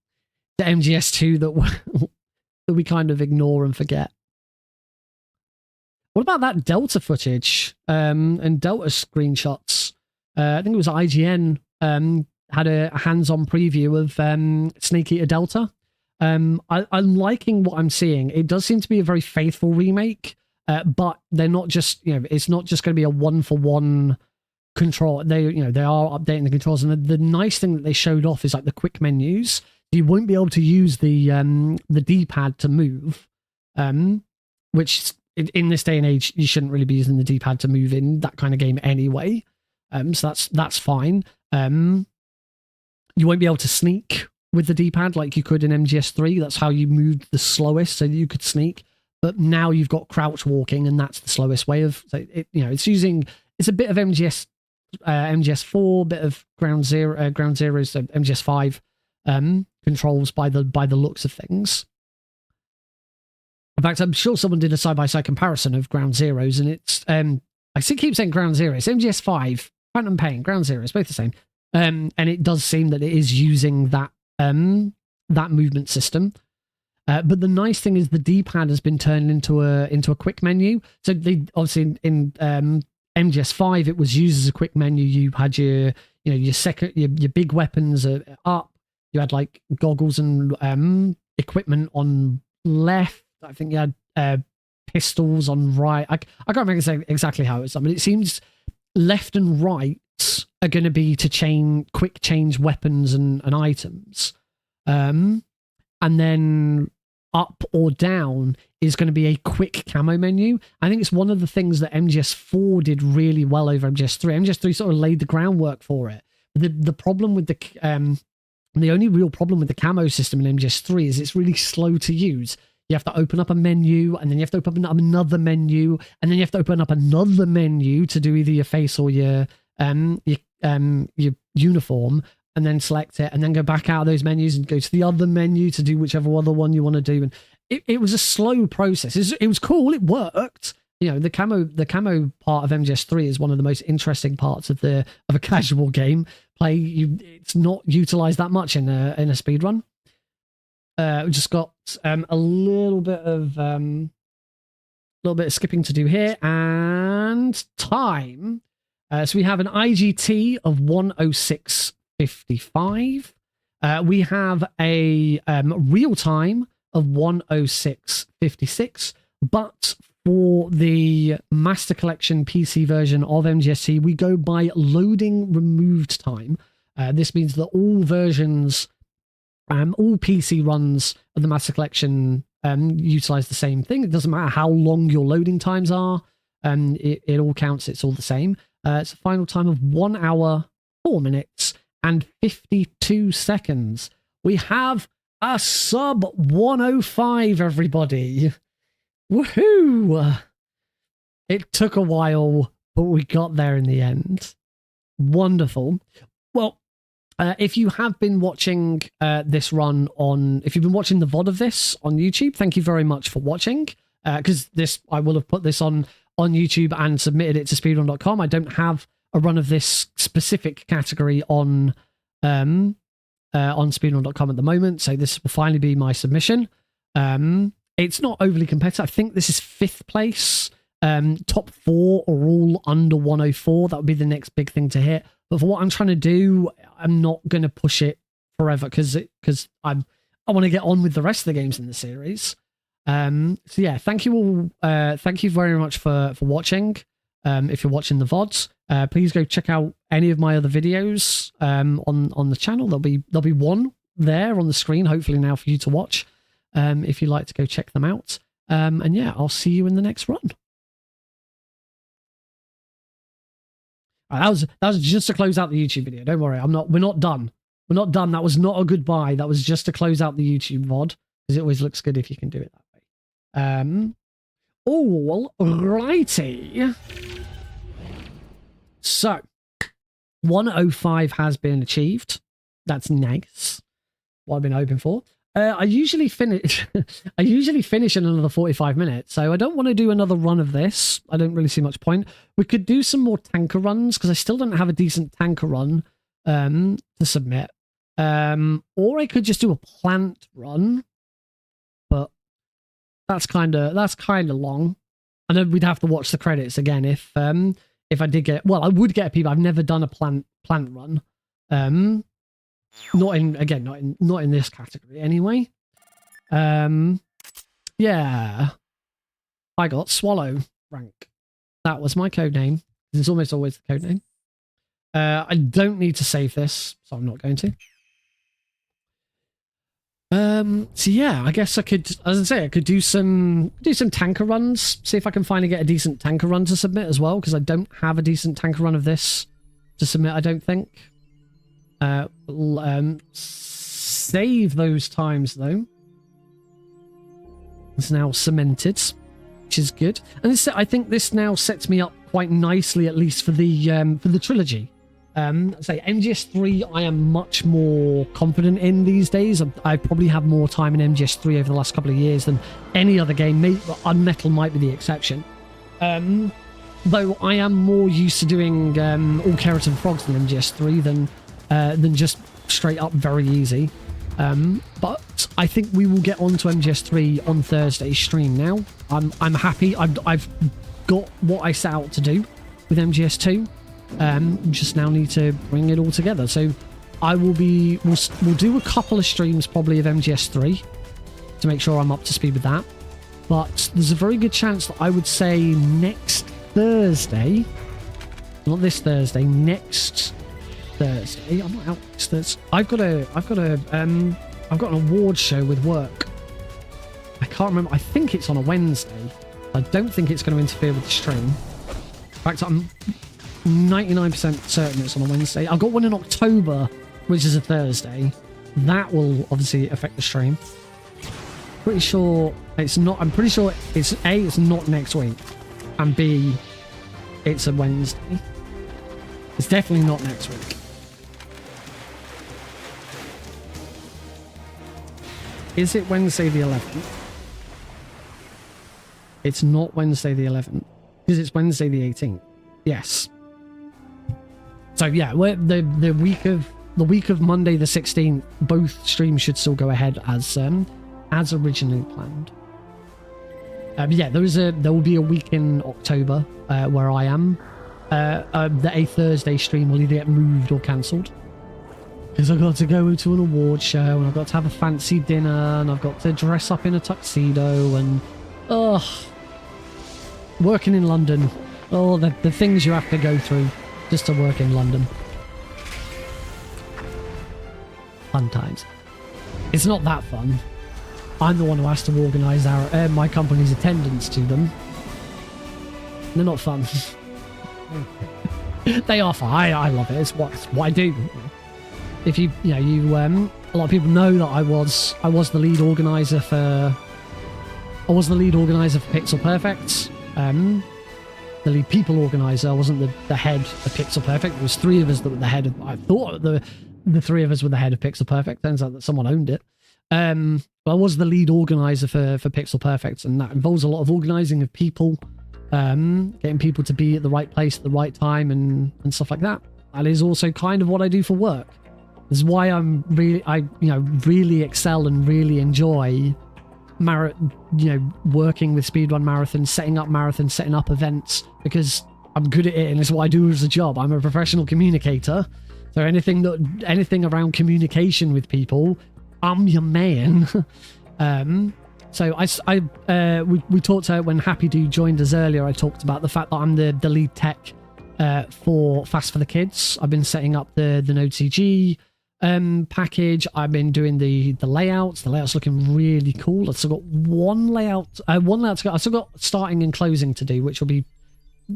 MGS2 that we kind of ignore and forget. What about that Delta footage and Delta screenshots? I think it was IGN had a hands-on preview of Snake Eater Delta. I'm liking what I'm seeing. It does seem to be a very faithful remake, but they're not just, it's not just going to be a one-for-one control. They are updating the controls, and the nice thing that they showed off is like the quick menus. You won't be able to use the D-pad to move, which in this day and age you shouldn't really be using the D-pad to move in that kind of game anyway. So that's fine. You won't be able to sneak with the D-pad like you could in MGS3. That's how you moved the slowest, so that you could sneak. But now you've got crouch walking, and that's the slowest way of. So it's a bit of MGS4, bit of Ground Zeroes, so MGS5 controls by the looks of things. In fact, I'm sure someone did a side-by-side comparison of Ground Zeroes, and it's I keep saying Ground Zeroes, MGS5, Phantom Pain, Ground Zeroes, both the same. And it does seem that it is using that movement system. But the nice thing is the D-pad has been turned into a quick menu. So they obviously in MGS5 it was used as a quick menu. You had your big weapons up. You had like goggles and equipment on left. I think you had pistols on right. I can't remember exactly how it was done, but it seems left and right are going to be to quick change weapons and items. And then up or down is going to be a quick camo menu. I think it's one of the things that MGS4 did really well over MGS3. MGS3 sort of laid the groundwork for it. The problem with the only real problem with the camo system in MGS3 is it's really slow to use. You have to open up a menu, and then you have to open up another menu, and then you have to open up another menu to do either your face or your uniform, and then select it, and then go back out of those menus and go to the other menu to do whichever other one you want to do. And it was a slow process. It was cool. It worked. The camo part of MGS3 is one of the most interesting parts of a casual game play. It's not utilized that much in a speedrun. We just got a little bit of skipping to do here, and time. So we have an IGT of 106.55. We have a real time of 106.56. But for the Master Collection PC version of MGS2, we go by loading removed time. This means that all versions, all PC runs of the Master Collection utilize the same thing. It doesn't matter how long your loading times are. It all counts. It's all the same. It's a final time of 1 hour, 4 minutes, and 52 seconds. We have a sub 105, everybody. Woohoo! It took a while, but we got there in the end. Wonderful. Well, If you have been watching this run if you've been watching the VOD of this on YouTube, thank you very much for watching. Because I will have put this on YouTube and submitted it to speedrun.com. I don't have a run of this specific category on speedrun.com at the moment, so this will finally be my submission. It's not overly competitive. I think this is 5th place. Top 4 are all under 104. That would be the next big thing to hit. But for what I'm trying to do, I'm not going to push it forever because I want to get on with the rest of the games in the series. So yeah, thank you all. Thank you very much for watching. If you're watching the VODs, please go check out any of my other videos on the channel. There'll be one there on the screen, hopefully now for you to watch. If you'd like to go check them out. And yeah, I'll see you in the next run. That was just to close out the YouTube video. Don't worry, we're not done. We're not done. That was not a goodbye. That was just to close out the YouTube VOD, because it always looks good if you can do it that way. All righty. So 105 has been achieved. That's nice. What I've been hoping for. I usually finish in another 45 minutes, so I don't want to do another run of this. I don't really see much point. We could do some more tanker runs, because I still don't have a decent tanker run to submit. Or I could just do a plant run, but that's kind of long. I know we'd have to watch the credits again if I did get. Well, I would get people. I've never done a plant run. Not in this category anyway. Yeah, I got Swallow rank. That was my code name. It's almost always the code name. I don't need to save this, so I'm not going to. So yeah, I guess I could, as I say, I could do some tanker runs. See if I can finally get a decent tanker run to submit as well, because I don't have a decent tanker run of this to submit. I don't think. Save those times though. It's now cemented, which is good. And I think this now sets me up quite nicely, at least for the trilogy. Say MGS3, I am much more confident in these days. I probably have more time in MGS3 over the last couple of years than any other game. Unmetal might be the exception. Though I am more used to doing all carrots and frogs than MGS3 than just straight up very easy. But I think we will get on to MGS3 on Thursday's stream now. I'm happy. I've got what I set out to do with MGS2. Just now need to bring it all together. So we'll do a couple of streams probably of MGS3 to make sure I'm up to speed with that. But there's a very good chance that I would say next Thursday, not this Thursday, next Thursday. I'm not out next Thursday. I've got an award show with work. I can't remember. I think it's on a Wednesday. I don't think it's going to interfere with the stream. In fact, I'm 99% certain it's on a Wednesday. I've got one in October, which is a Thursday. That will obviously affect the stream. Pretty sure it's not. I'm pretty sure it's A, it's not next week, and B, it's a Wednesday. It's definitely not next week. Is it Wednesday the 11th? It's not Wednesday the 11th, because it's Wednesday the 18th. Yes. So yeah, the week of Monday the 16th, both streams should still go ahead as originally planned. Yeah, there will be a week in October where I am. A Thursday stream will either get moved or cancelled, because I've got to go to an award show, and I've got to have a fancy dinner, and I've got to dress up in a tuxedo, and working in London, the things you have to go through just to work in London. Fun times. It's not that fun. I'm the one who has to organise my company's attendance to them. They're not fun. They are fun. I love it. It's what I do. If a lot of people know that I was the lead organizer for Pixel Perfect. The lead people organizer. I wasn't the head of Pixel Perfect. There was 3 of us that were the head of. I thought the three of us were the head of Pixel Perfect. Turns out that someone owned it. But I was the lead organizer for Pixel Perfect, and that involves a lot of organizing of people, getting people to be at the right place at the right time and stuff like that. That is also kind of what I do for work. This is why really excel and really enjoy working with speedrun marathons, setting up events, because I'm good at it and it's what I do as a job. I'm a professional communicator, so anything around communication with people, I'm your man. So we talked about when Happy Dude joined us earlier. I talked about the fact that I'm the lead tech for Fast for the Kids. I've been setting up the Node CG package. I've been doing the layouts. The layout's looking really cool. I've still got one layout to go. I've still got starting and closing to do, which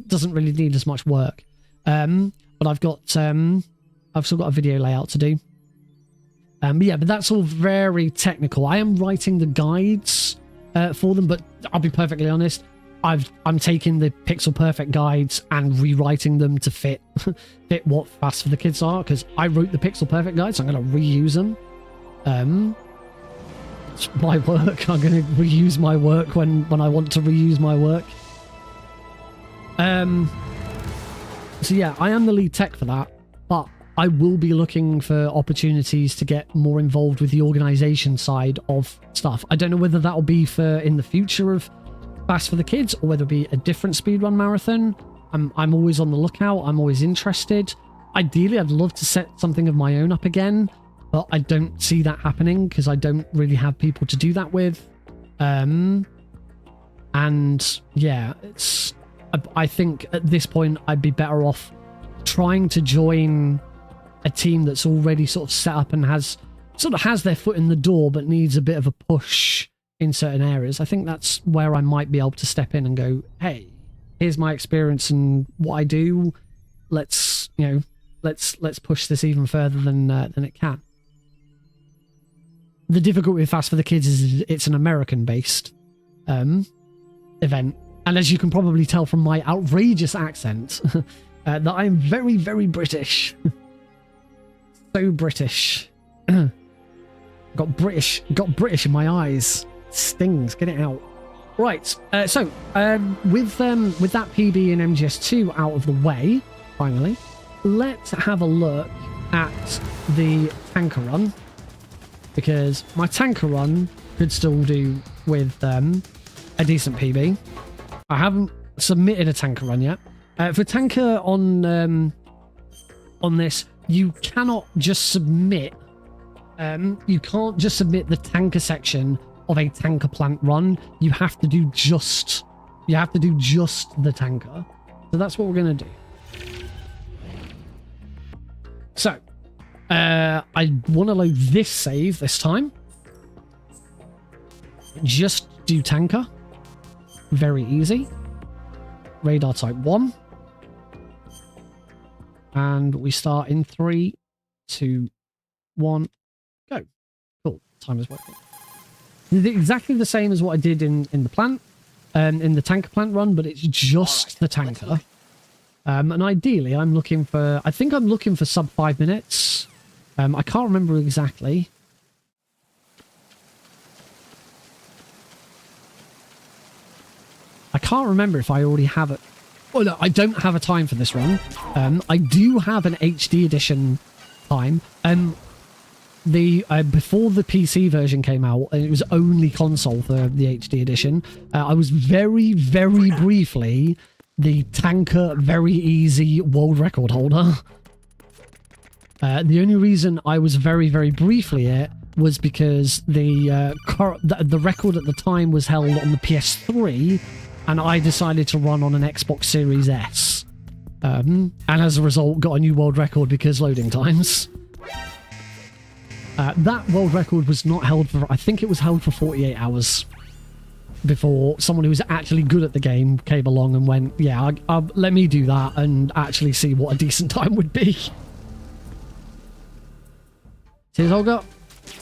doesn't really need as much work. But I've still got a video layout to do. But that's all very technical. I am writing the guides for them, but I'll be perfectly honest, I'm taking the Pixel Perfect guides and rewriting them to fit what Fast for the Kids are, because I wrote the Pixel Perfect guides, so I'm going to reuse them. It's my work. I'm going to reuse my work when I want to reuse my work. So yeah, I am the lead tech for that, but I will be looking for opportunities to get more involved with the organization side of stuff. I don't know whether that'll be for in the future of Fast for the Kids or whether it'll be a different speedrun marathon. I'm always on the lookout. I'm always interested. Ideally, I'd love to set something of my own up again, but I don't see that happening because I don't really have people to do that with. And yeah, I think at this point I'd be better off trying to join a team that's already sort of set up and has their foot in the door but needs a bit of a push in certain areas. I think that's where I might be able to step in and go, hey, here's my experience and what I do. Let's push this even further than it can. The difficulty with Fast for the Kids is it's an American-based event, and as you can probably tell from my outrageous accent, that I'm very, very British. So British. Got British in my eyes. Stings. Get it out. Right. So with that PB and MGS2 out of the way, finally, let's have a look at the tanker run, because my tanker run could still do with a decent PB. I haven't submitted a tanker run yet. For tanker on this, you cannot just submit. You can't just submit the tanker section of a tanker plant run. You have to do just the tanker. So that's what we're gonna do. So I want to load this save this time. Just do tanker. Very easy. Radar type 1. And we start in 3, 2, 1, go. Cool. Time is working. Exactly the same as what I did in the plant, in the tanker plant run, but it's just the tanker. And ideally, I think I'm looking for sub 5 minutes. I can't remember exactly. I can't remember if I already have it. Oh no, I don't have a time for this run. I do have an HD edition time. Before the PC version came out, it was only console for the HD edition. I was very, very briefly the tanker very easy world record holder. The only reason I was very, very briefly it was because the record at the time was held on the PS3, and I decided to run on an Xbox Series S. And as a result, got a new world record because loading times. That world record was not held for, I think it was held for 48 hours before someone who was actually good at the game came along and went, yeah, let me do that and actually see what a decent time would be. Here's Olga.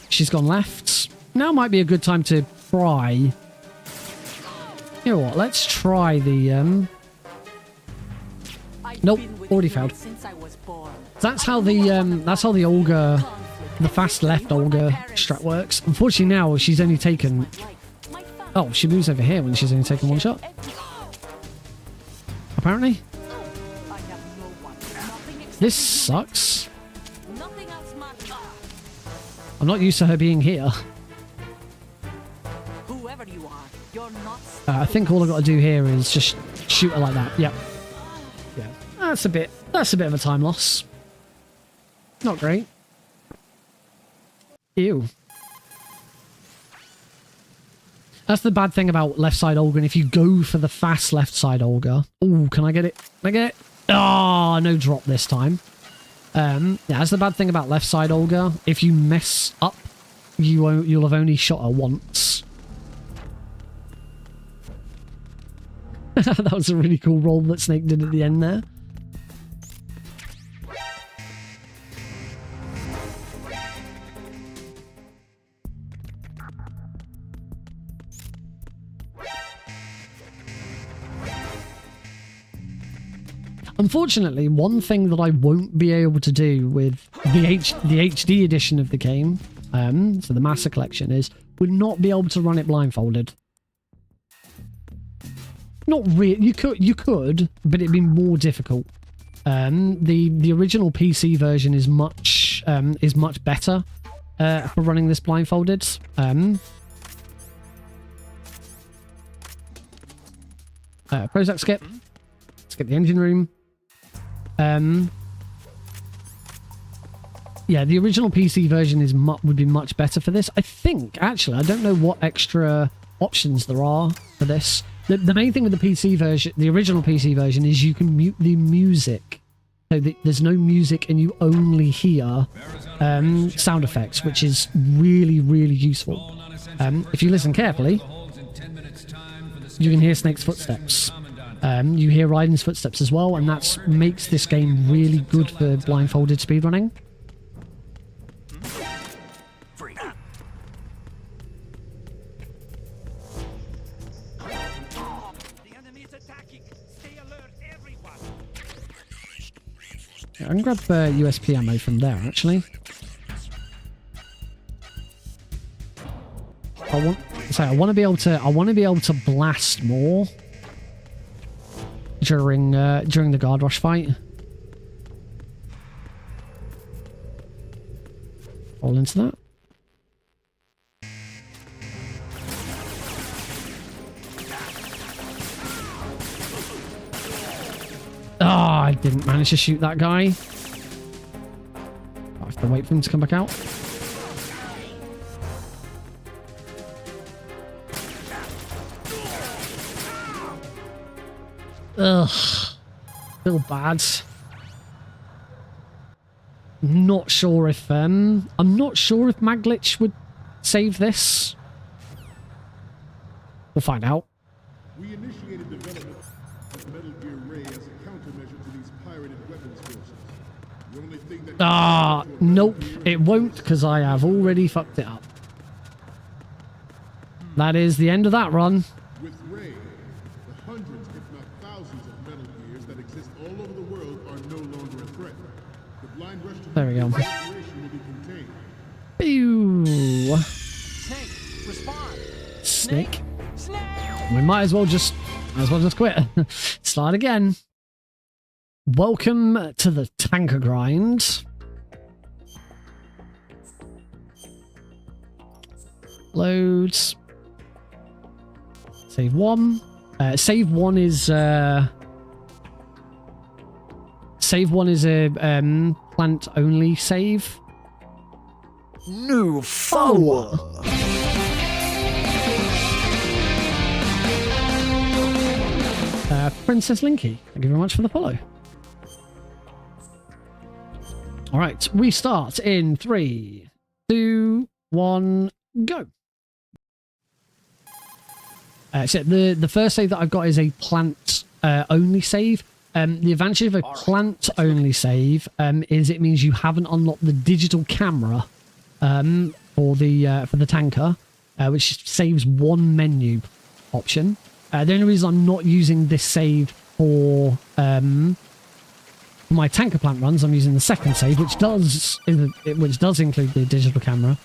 She's gone left. Now might be a good time to try. You know what? Let's try the... Nope, already failed. Since I was born. That's how the Olga, the fast left Olga strat works. Unfortunately now she's only taken... Oh, she moves over here when she's only taken one shot. Apparently. This sucks. I'm not used to her being here. Whoever you are, you're not. I think all I've got to do here is just shoot her like that. Yep. Yeah. That's a bit of a time loss. Not great. Ew. That's the bad thing about left side Olga, and if you go for the fast left side Olga... Oh, can I get it? Can I get it? Oh, no drop this time. Yeah, that's the bad thing about left side Olga. If you mess up, you'll have only shot her once. That was a really cool roll that Snake did at the end there. Unfortunately, one thing that I won't be able to do with the HD edition of the game, so the Master Collection, is would not be able to run it blindfolded. Not really. You could, but it'd be more difficult. The original PC version is much better for running this blindfolded. Prozac skip. Skip the engine room. Yeah, the original PC version would be much better for this. I think, actually, I don't know what extra options there are for this. The main thing with the PC version, the original PC version, is you can mute the music. So there's no music and you only hear sound effects, which is really, really useful. If you listen carefully, you can hear Snake's footsteps. You hear Raiden's footsteps as well, and that makes this game really good for blindfolded speedrunning. Yeah, I can grab USP ammo from there, actually. I want to be able to blast more during the guard rush fight. Fall into that. Oh, I didn't manage to shoot that guy. I have to wait for him to come back out. Ugh. Feel bad. I'm not sure if Magglitch would save this. We'll find out. We initiated development of Metal Gear Ray as a countermeasure to these pirated weapons forces. The only thing that nope, it won't, because I have already fucked it up. That is the end of that run. With Ray, the hundreds, if not thousands, of Metal Gears that exist all over the world are no longer a threat. The blind rush to there we go. operation will be contained. Pew. Snake, respond. Snake. We might as well just quit. Start again. Welcome to the tanker grind. Loads. Save one. Save one is a plant only save. New follower. Princess Linky, thank you very much for the follow. All right, we start in 3, 2, 1, go. So the first save that I've got is a plant only save. The advantage of a plant only save is it means you haven't unlocked the digital camera for the tanker, which saves one menu option. The only reason I'm not using this save for For my tanker plant runs, I'm using the second save, which does include the digital camera,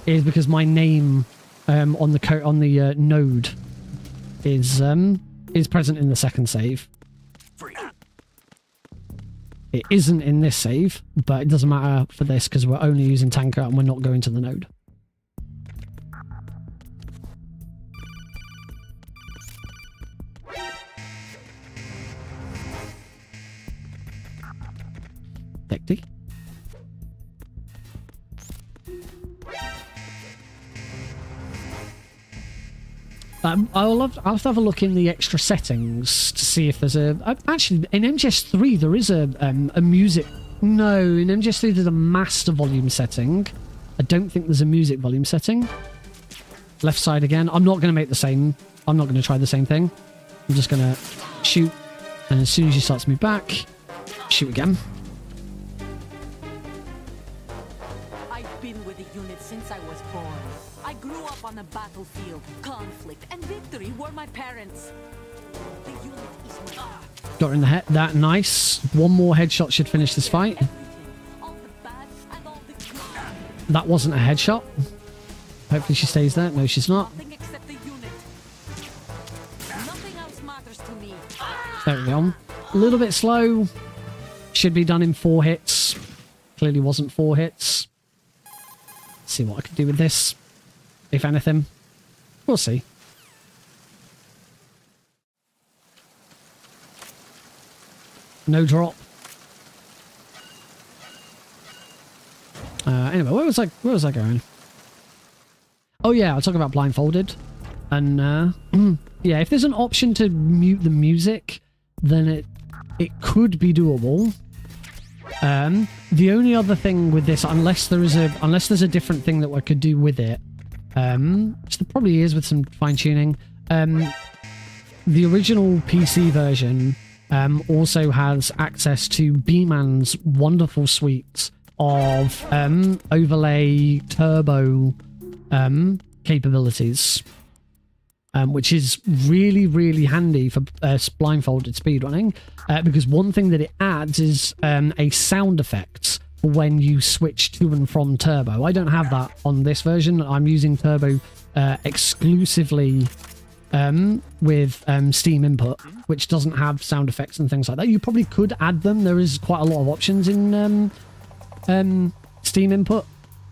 is because my name on the node is present in the second save. It isn't in this save, but it doesn't matter for this because we're only using tanker and we're not going to the node. Hectic. I'll have to have a look in the extra settings to see if there's a... Actually, in MGS3 there is a music... No, in MGS3 there's a master volume setting. I don't think there's a music volume setting. Left side again. I'm not going to make the same... I'm not going to try the same thing. I'm just going to shoot, and as soon as she starts me back, shoot again. I've been with the unit since I was born. I grew up on the battlefield. Conflict and victory were my parents. The unit is my... Got her in the head. That nice. One more headshot should finish this fight. All the bad and all the good. That wasn't a headshot. Hopefully she stays there. No, she's not. Nothing except the unit. Nothing else matters to me. There we go. A little bit slow. Should be done in 4 hits. Clearly wasn't 4 hits. Let's see what I can do with this. If anything. We'll see. No drop. Anyway, where was I going? Oh yeah, I was talking about blindfolded. And yeah, if there's an option to mute the music, then it could be doable. The only other thing with this, unless there's a different thing that I could do with it, which there probably is with some fine tuning. The original PC version also has access to B-Man's wonderful suite of overlay turbo capabilities, which is really, really handy for blindfolded speedrunning, because one thing that it adds is a sound effect when you switch to and from turbo. I don't have that on this version. I'm using turbo exclusively with Steam input, which doesn't have sound effects and things like that. You probably could add them. There is quite a lot of options in Steam input,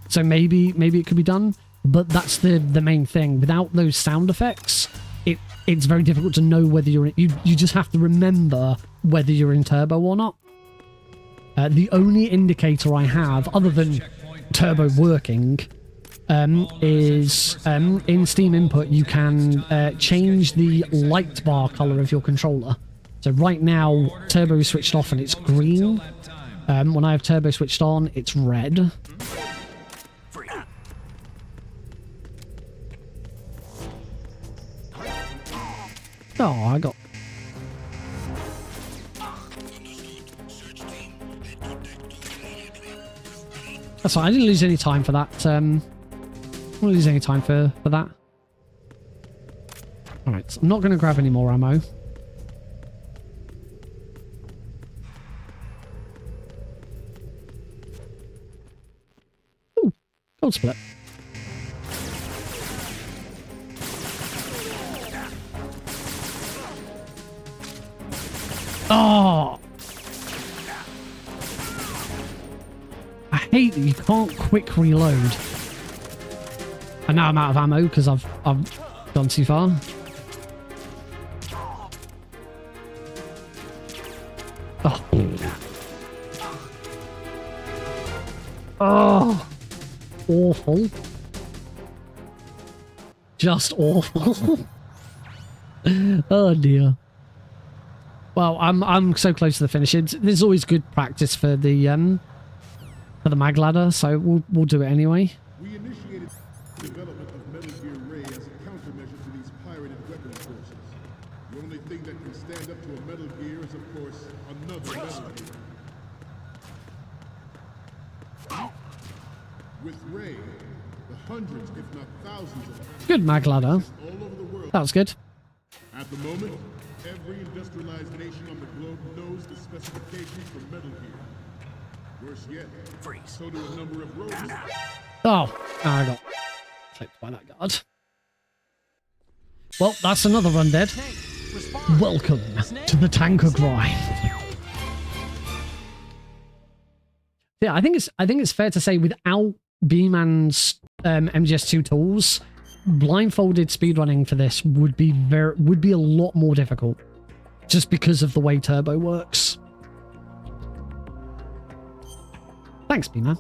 so maybe it could be done. But that's the main thing. Without those sound effects, it's very difficult to know whether you're in, you just have to remember whether you're in turbo or not. The only indicator I have, other than turbo working, is in Steam input you can change the light bar color of your controller. So right now turbo is switched off and it's green. When I have turbo switched on, it's red. Oh, I got... That's fine, I didn't lose any time for that. I didn't lose any time for that. Alright, so I'm not going to grab any more ammo. Ooh, gold split. Oh! I hate that you can't quick reload. And now I'm out of ammo because I've gone too far. Oh. Oh. Awful. Just awful. Oh dear. Well, I'm so close to the finish. There's always good practice for the mag ladder, so we'll do it anyway. We initiated the development of Metal Gear Ray as a countermeasure to these pirated weapons forces. The only thing that can stand up to a Metal Gear is, of course, another Metal Gear. With Ray, the hundreds, if not thousands of good mag ladder. all over the world. That was good. At the moment, every industrialized nation on the globe knows the specifications for Metal Gear. Worse yet, so do a number of roads. Oh, I got clipped by that guard. Well, that's another run dead. Welcome to the tanker grind. Yeah, I think it's fair to say without B-Man's MGS2 tools, blindfolded speedrunning for this would be a lot more difficult, just because of the way Turbo works. Thanks, B-Man.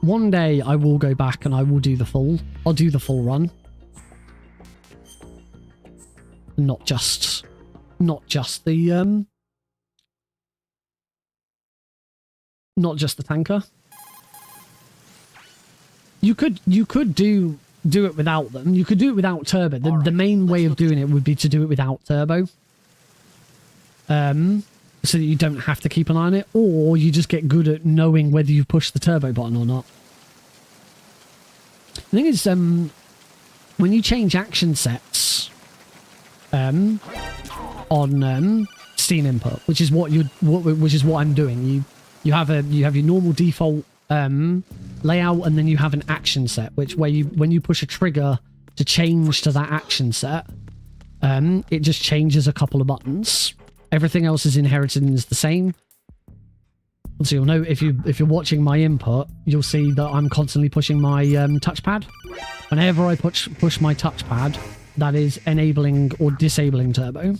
One day I will go back and I will do the full. I'll do the full run, not just the not just the tanker. You could do it without them. You could do it without Turbo. The main way of doing it would be to do it without Turbo. So that you don't have to keep an eye on it, or you just get good at knowing whether you push the turbo button or not. The thing is, when you change action sets on Steam input, which is what I'm doing, you have your normal default layout, and then you have an action set, which when you push a trigger to change to that action set, it just changes a couple of buttons. Everything else is inherited and is the same. So you'll know if you're watching my input, you'll see that I'm constantly pushing my touchpad. Whenever I push my touchpad, that is enabling or disabling turbo.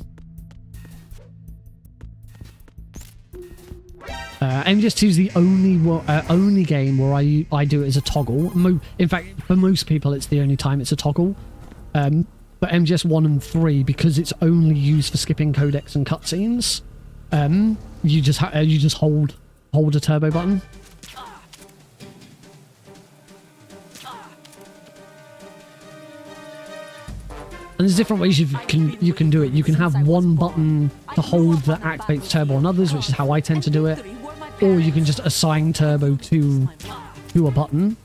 MGS2 is the only game where I do it as a toggle. In fact, for most people, it's the only time it's a toggle. But MGS1 and 3, because it's only used for skipping codecs and cutscenes, you just hold a turbo button. And there's different ways you can do it. You can have one button to hold that activates turbo on others, which is how I tend to do it, or you can just assign turbo to a button.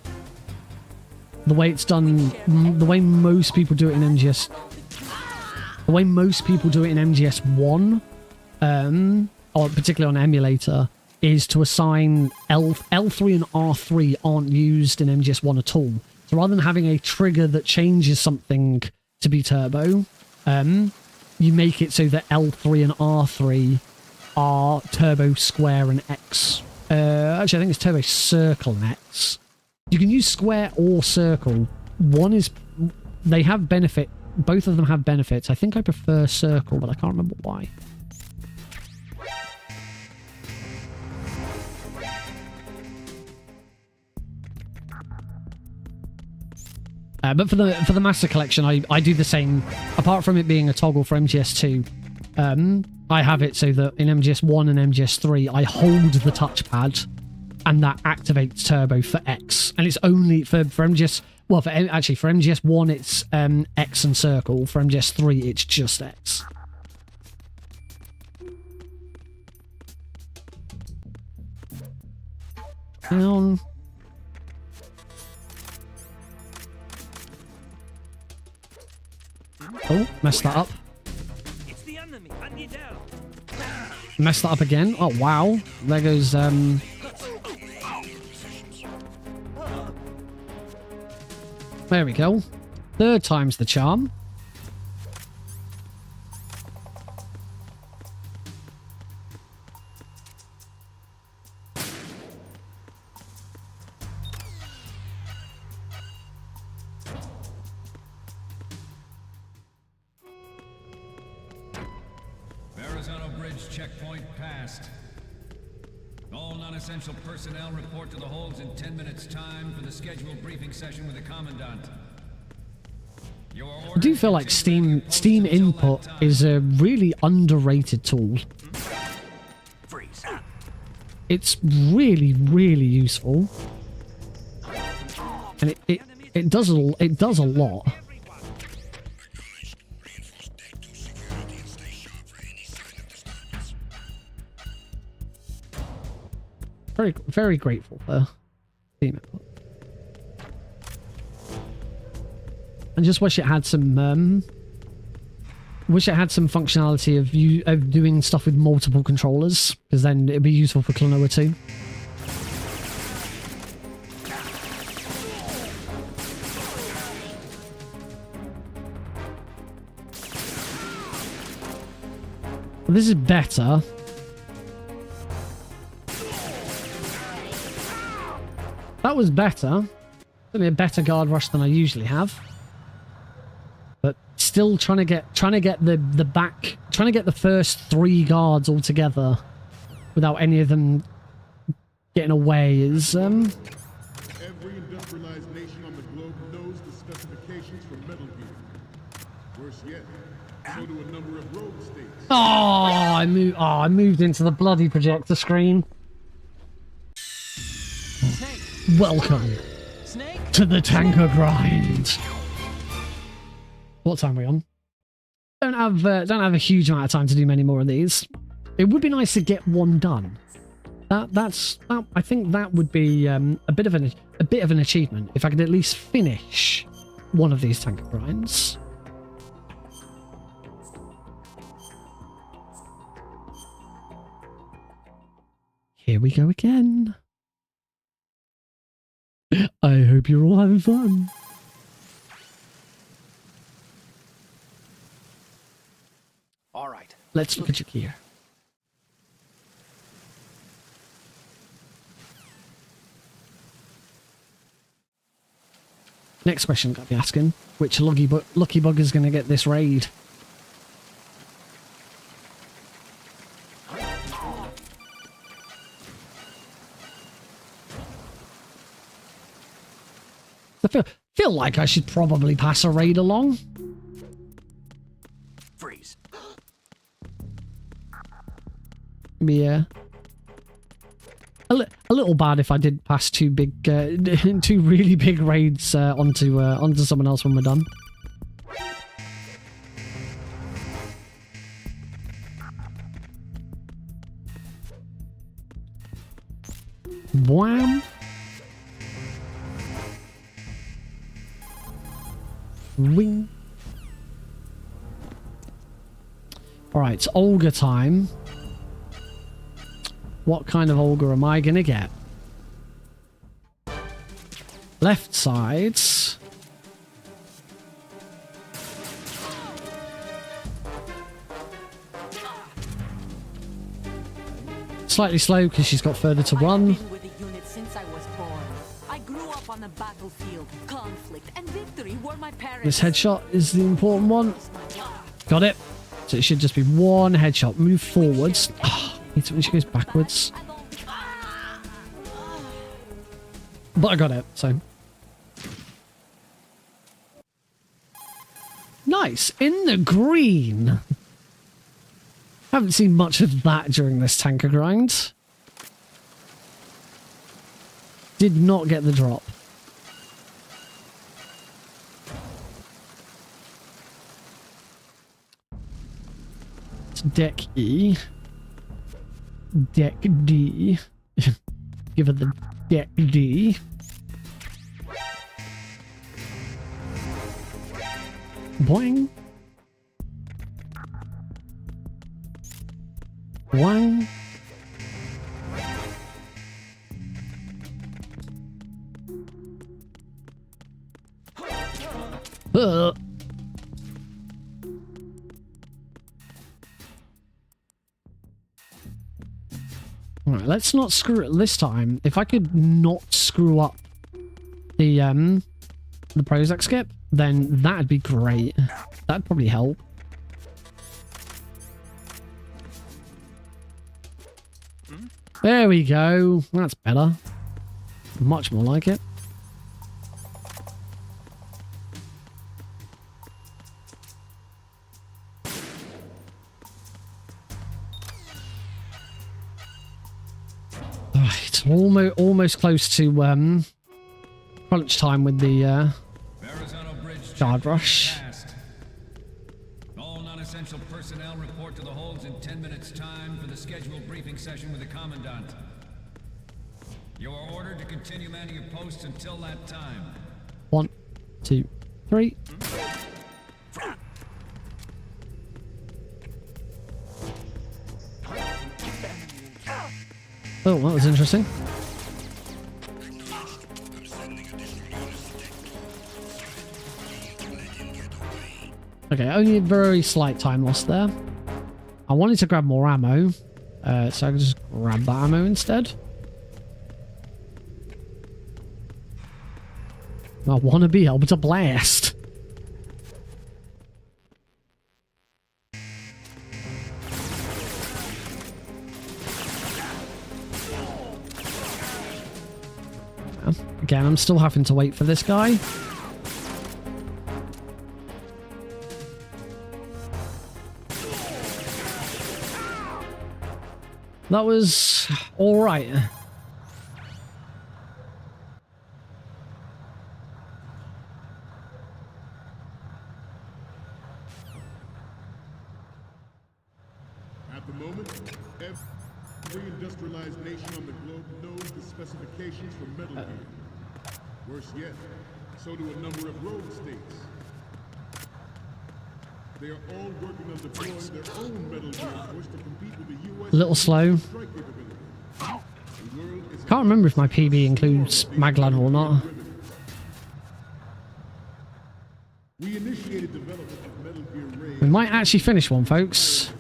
The way it's done, the way most people do it in MGS, MGS1, or particularly on emulator, is to assign L3 and R3 aren't used in MGS1 at all. So rather than having a trigger that changes something to be turbo, you make it so that L3 and R3 are turbo square and X. Actually, I think it's turbo circle and X. You can use square or circle. They have benefit. Both of them have benefits. I think I prefer circle, but I can't remember why. But for the Master Collection, I do the same. Apart from it being a toggle for MGS2, I have it so that in MGS1 and MGS3, I hold the touchpad, and that activates turbo for X. And it's only for MGS. Well, for MGS1, it's X and circle. For MGS3, it's just X. Down. Oh, messed that up. Messed that up again. Oh, wow. There goes, there we go. Third time's the charm. Checkpoint passed. All non-essential personnel report to the holds in 10 minutes time for the scheduled briefing session with the Commandant. I do feel like Steam Input is a really underrated tool. It's really, really useful. And it does a lot. Very, very grateful for Steam Input. I just wish it had some functionality of doing stuff with multiple controllers, because then it'd be useful for Klonoa too. This is better. That was better. Certainly a better guard rush than I usually have. But still trying to get the first 3 guards all together without any of them getting away is Every industrialized nation on the globe knows the specifications for Metal Gear. Worse yet, so do a number of rogue states. I moved into the bloody projector screen. Snake. Welcome Snake. to the tanker grind. What time are we on? Don't have a huge amount of time to do many more of these. It would be nice to get one done. I think that would be a bit of an achievement if I could at least finish one of these tanker grinds. Here we go again. I hope you're all having fun. All right. Let's look at your gear. Next question got me asking, which lucky bug is going to get this raid? I feel like I should probably pass a raid along. Freeze. Yeah. A little bad if I did pass two really big raids onto someone else when we're done. Wham! Wing. Alright, it's Olga time. What kind of Olga am I gonna get? Left sides. Slightly slow because she's got further to run. I've been with the unit since I was born. I grew up on the battlefield. Conflict and victory were my parents. This headshot is the important one. Got it. So it should just be one headshot. Move forwards. It's when she goes backwards. But I got it, so. Nice. In the green. Haven't seen much of that during this tanker grind. Did not get the drop. It's deck E. Deck D. Give her the deck D. Boing. Boing. Alright, let's not screw it this time. If I could not screw up the Prozac skip, then that'd be great. That'd probably help. There we go. That's better. Much more like it. It's almost close to crunch time with the guard rush. All non-essential personnel report to the holds in 10 minutes' time for the scheduled briefing session with the Commandant. You are ordered to continue manning your posts until that time. 1, 2, 3. Oh, that was interesting. Okay, only a very slight time loss there. I wanted to grab more ammo, so I can just grab that ammo instead. I want to be able to blast. Again, I'm still having to wait for this guy. That was all right. At the moment, every industrialized nation on the globe knows the specifications for Metal Gear. Worse yet, so do a number of rogue states. They are all working on deploying their own Metal Gear Force to compete with the U.S. A little slow. strike capability. The world is Can't remember if my PB includes Maglan or not. We initiated development of Metal Gear Ray. We might actually finish one, folks.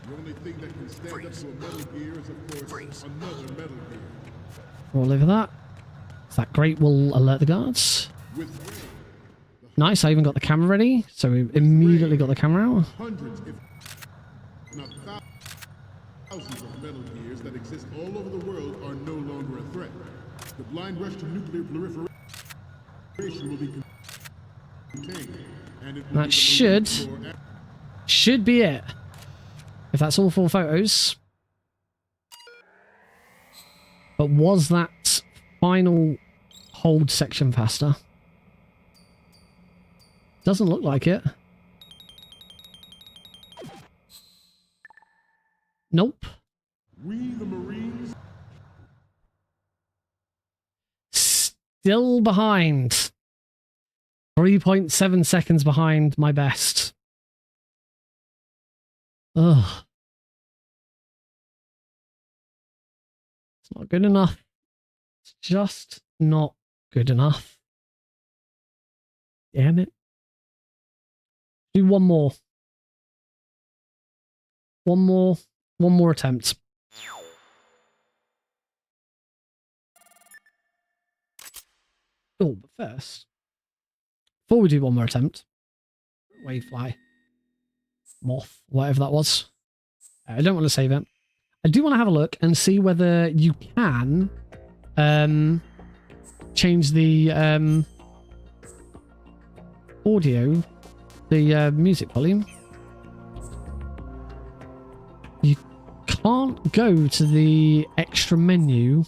The only thing that can stand up to a Metal Gear is, of course, another Metal Gear. Roll over that. That great will alert the guards. With Ray, Nice, I even got the camera ready, so we immediately got the camera out. hundreds, if not thousands of Metal Gears that exist all over the world are no longer a threat. The blind rush to nuclear proliferation will be contained, and it will That be should be it. If that's all 4 photos. But was that final hold section faster? Doesn't look like it. Nope. We, the Marines, Still behind. 3.7 seconds behind my best. Ugh. It's not good enough. It's just not good enough. Damn it. Do one more. One more attempt. Oh, but first, before we do one more attempt, Wavefly, Moth, whatever that was. I don't want to save it. I do want to have a look and see whether you can change the audio, the music volume. You can't go to the extra menu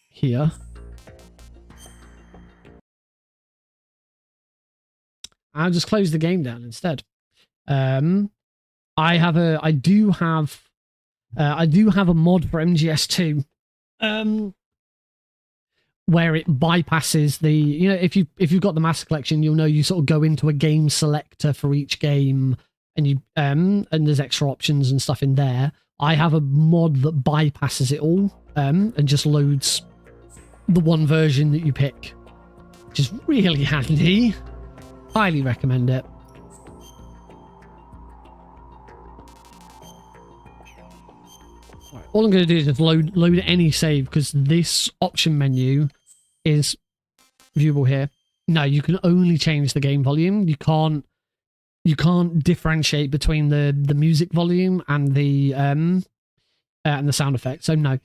here. I'll just close the game down instead. I do have a mod for MGS2, where it bypasses the, you know, if you've got the Master Collection, you'll know you sort of go into a game selector for each game, and you and there's extra options and stuff in there. I have a mod that bypasses it all, and just loads the one version that you pick, which is really handy. Highly recommend it. Right, all I'm going to do is just load any save, because this option menu is viewable here. No, you can only change the game volume. You can't differentiate between the music volume and the sound effect. So no,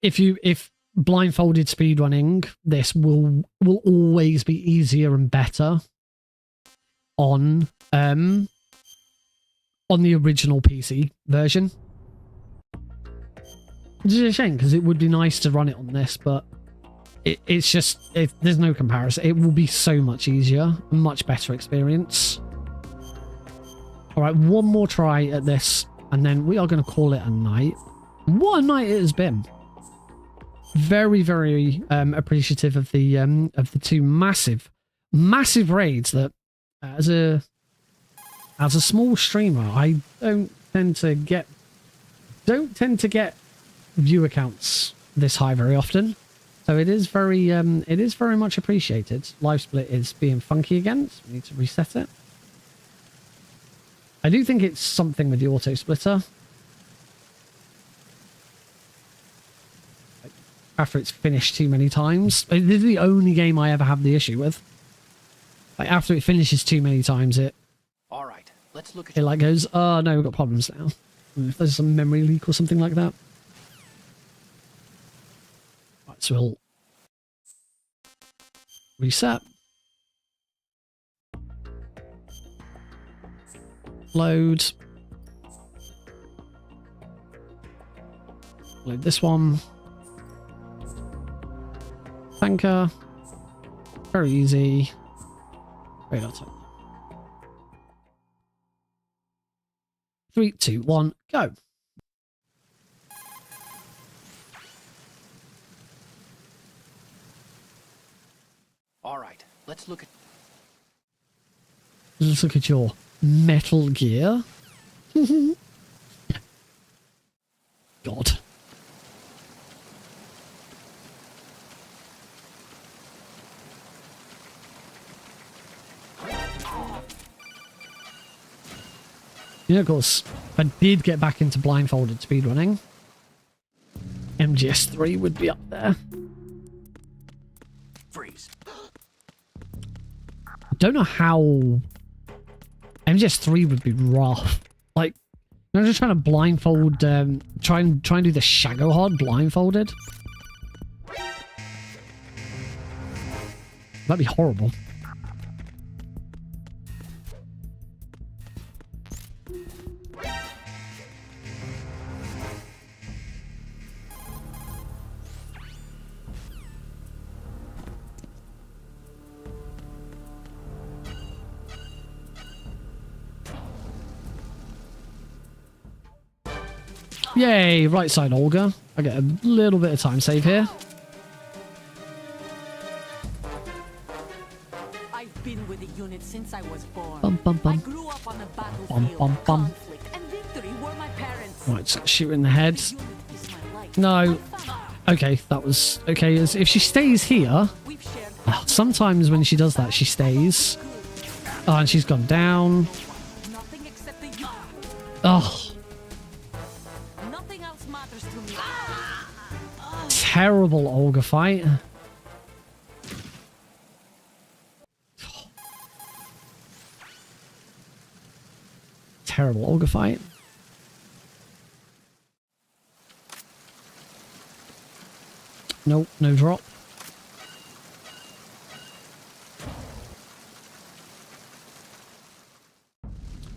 if blindfolded speedrunning, this will always be easier and better on the original PC version. Which is a shame, because it would be nice to run it on this, but it's just, there's no comparison. It will be so much easier, much better experience. All right, one more try at this, and then we are going to call it a night. What a night it has been. Very, very appreciative of the two massive massive raids that as a small streamer, I don't tend to get viewer counts this high very often. So it is very much appreciated. Live split is being funky again, so we need to reset it. I do think it's something with the auto splitter. After it's finished too many times. This is the only game I ever have the issue with. Like after it finishes too many times, All right, let's look at it like goes, oh no, we've got problems now. If there's some memory leak or something like that. Right, so we'll reset. Load. Load this one. Tanker. Very easy. Radar type. 3, 2, 1, go. All right, let's look at Let's look at your Metal Gear. God. Yeah, of course, if I did get back into blindfolded speedrunning, MGS2 would be up there. freeze. I don't know how MGS2 would be rough. Like, I'm just trying to blindfold, try and do the Shago Hard blindfolded. That'd be horrible. Yay, right side Olga. I get a little bit of time save here. I've been with the unit since I was born. Bum, bum, bum. I grew up on the battlefield. Bum, bum, bum. Conflict and victory were my parents. Right, so shoot in the head. The unit is my life. No. Okay, that was okay. If she stays here, We've shared sometimes when she does that, she stays. Oh, and she's gone down. nothing except the unit. Oh, Nothing else matters to me. terrible Olga fight. Terrible Olga fight. Nope, no drop.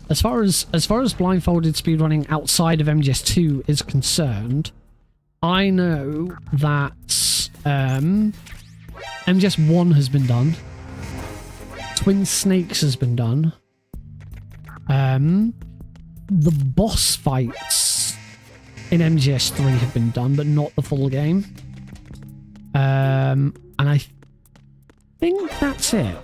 As far as blindfolded speedrunning outside of MGS2 is concerned, I know that MGS1 has been done. Twin Snakes has been done. The boss fights in MGS3 have been done, but not the full game. And I think that's it.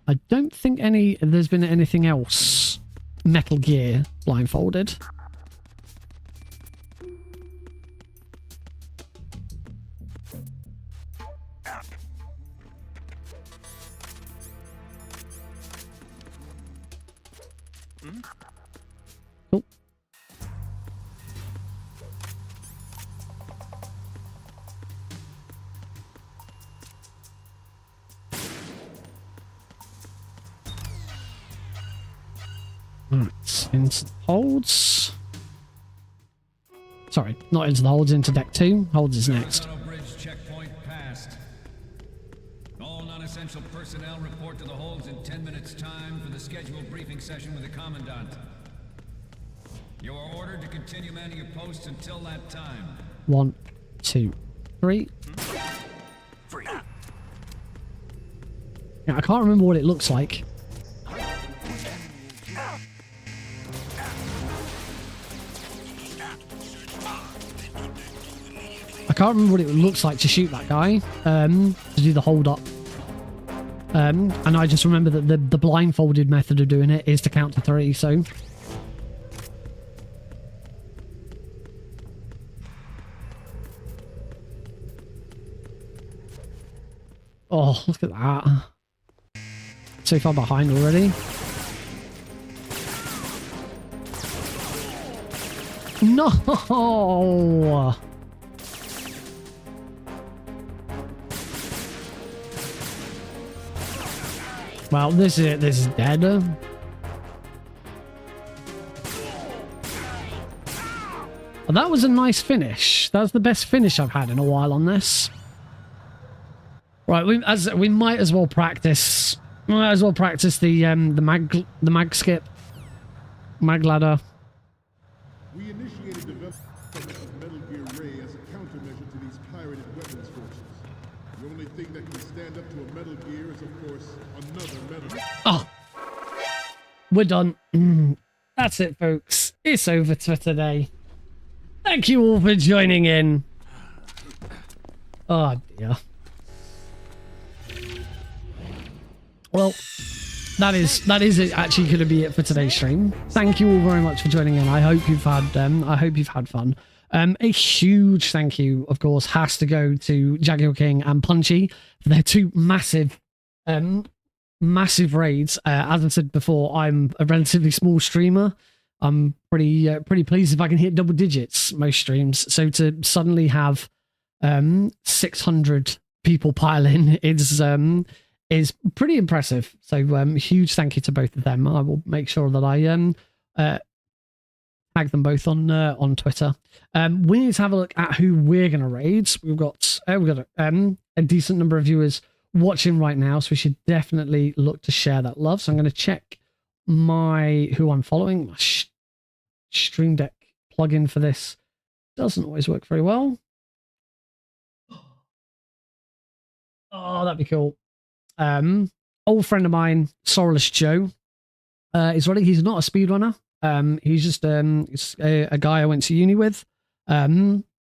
I don't think there's been anything else Metal Gear blindfolded. Cool. Right, into the holds. Sorry, not into the holds, into deck 2. Holds is next. Bridge checkpoint passed. All non-essential personnel report to the holds in 10 minutes time for the scheduled briefing session with the Commandant. You are ordered to continue manning your posts until that time. 1, 2, 3. Yeah, I can't remember what it looks like. I can't remember what it looks like to shoot that guy, to do the hold up. And I just remember that the blindfolded method of doing it is to count to 3, so... Oh, look at that. So far behind already. No! Well, this is it. This is dead. Well, that was a nice finish. That was the best finish I've had in a while on this. Right, we might as well practice. Might as well practice the mag skip, mag ladder. We initiated development of Metal Gear Ray as a countermeasure to these pirated weapons forces. The only thing that can stand up to a Metal Gear is, of course, another Metal Gear. Oh, we're done. That's it, folks. It's over for today. Thank you all for joining in. Oh dear. Well, that is it. Actually, going to be it for today's stream. Thank you all very much for joining in. I hope you've had fun. A huge thank you, of course, has to go to Jaguar King and Punchy for their 2 massive raids. As I said before, I'm a relatively small streamer. I'm pretty pleased if I can hit double digits most streams. So to suddenly have 600 people pile in is pretty impressive. So huge thank you to both of them. I will make sure that I tag them both on Twitter. We need to have a look at who we're going to raid. We've got a decent number of viewers watching right now, so we should definitely look to share that love. So I'm going to check who I'm following. My Stream Deck plugin for this doesn't always work very well. Oh, that'd be cool. Old friend of mine, Sorreless Joe, is running. He's not a speedrunner. He's just a guy I went to uni with. I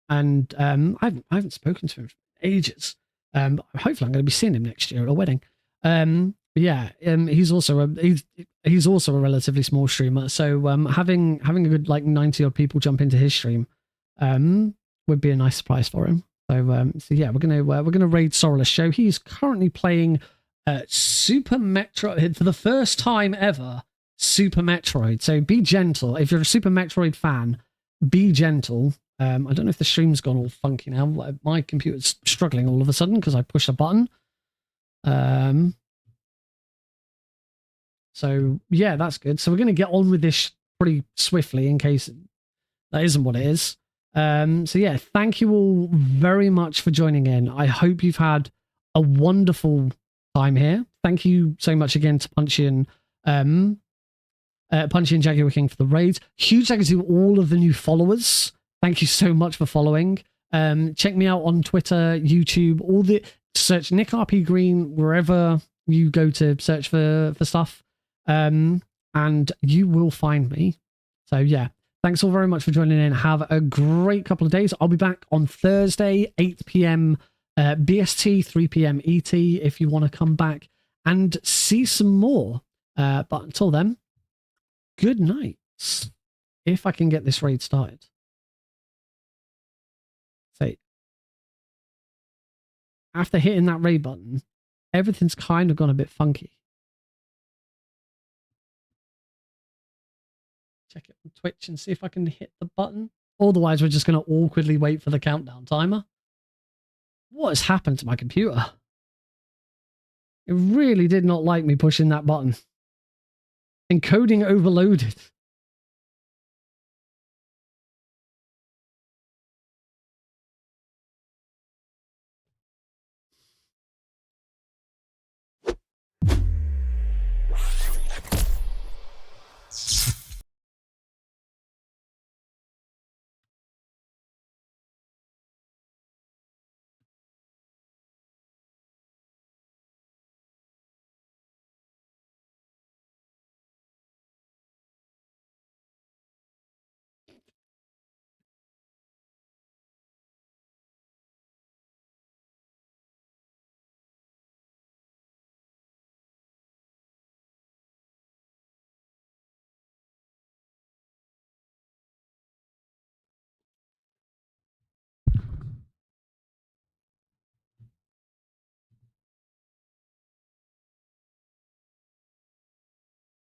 haven't spoken to him for ages. Hopefully I'm going to be seeing him next year at a wedding. He's also a relatively small streamer. So having a good like 90 odd people jump into his stream would be a nice surprise for him. So yeah, we're gonna raid Sorreless Joe. He's currently playing Super Metroid for the first time ever. Super Metroid. So be gentle if you're a Super Metroid fan. Be gentle. I don't know if the stream's gone all funky now. My computer's struggling all of a sudden because I pushed a button. So yeah, that's good. So we're gonna get on with this pretty swiftly in case that isn't what it is. So yeah, thank you all very much for joining in. I hope you've had a wonderful time here. Thank you so much again to Punchy and Jaguar King for the raid. Huge thank you to all of the new followers. Thank you so much for following. Check me out on Twitter, YouTube, search Nick RP Green wherever you go to search for stuff. And you will find me. So yeah. Thanks all very much for joining in. Have a great couple of days. I'll be back on Thursday, 8 p.m. BST, 3 p.m. ET, if you want to come back and see some more. But until then, good night. If I can get this raid started. So, after hitting that raid button, everything's kind of gone a bit funky. Check it on Twitch and see if I can hit the button. Otherwise, we're just going to awkwardly wait for the countdown timer. What has happened to my computer? It really did not like me pushing that button. Encoding overloaded.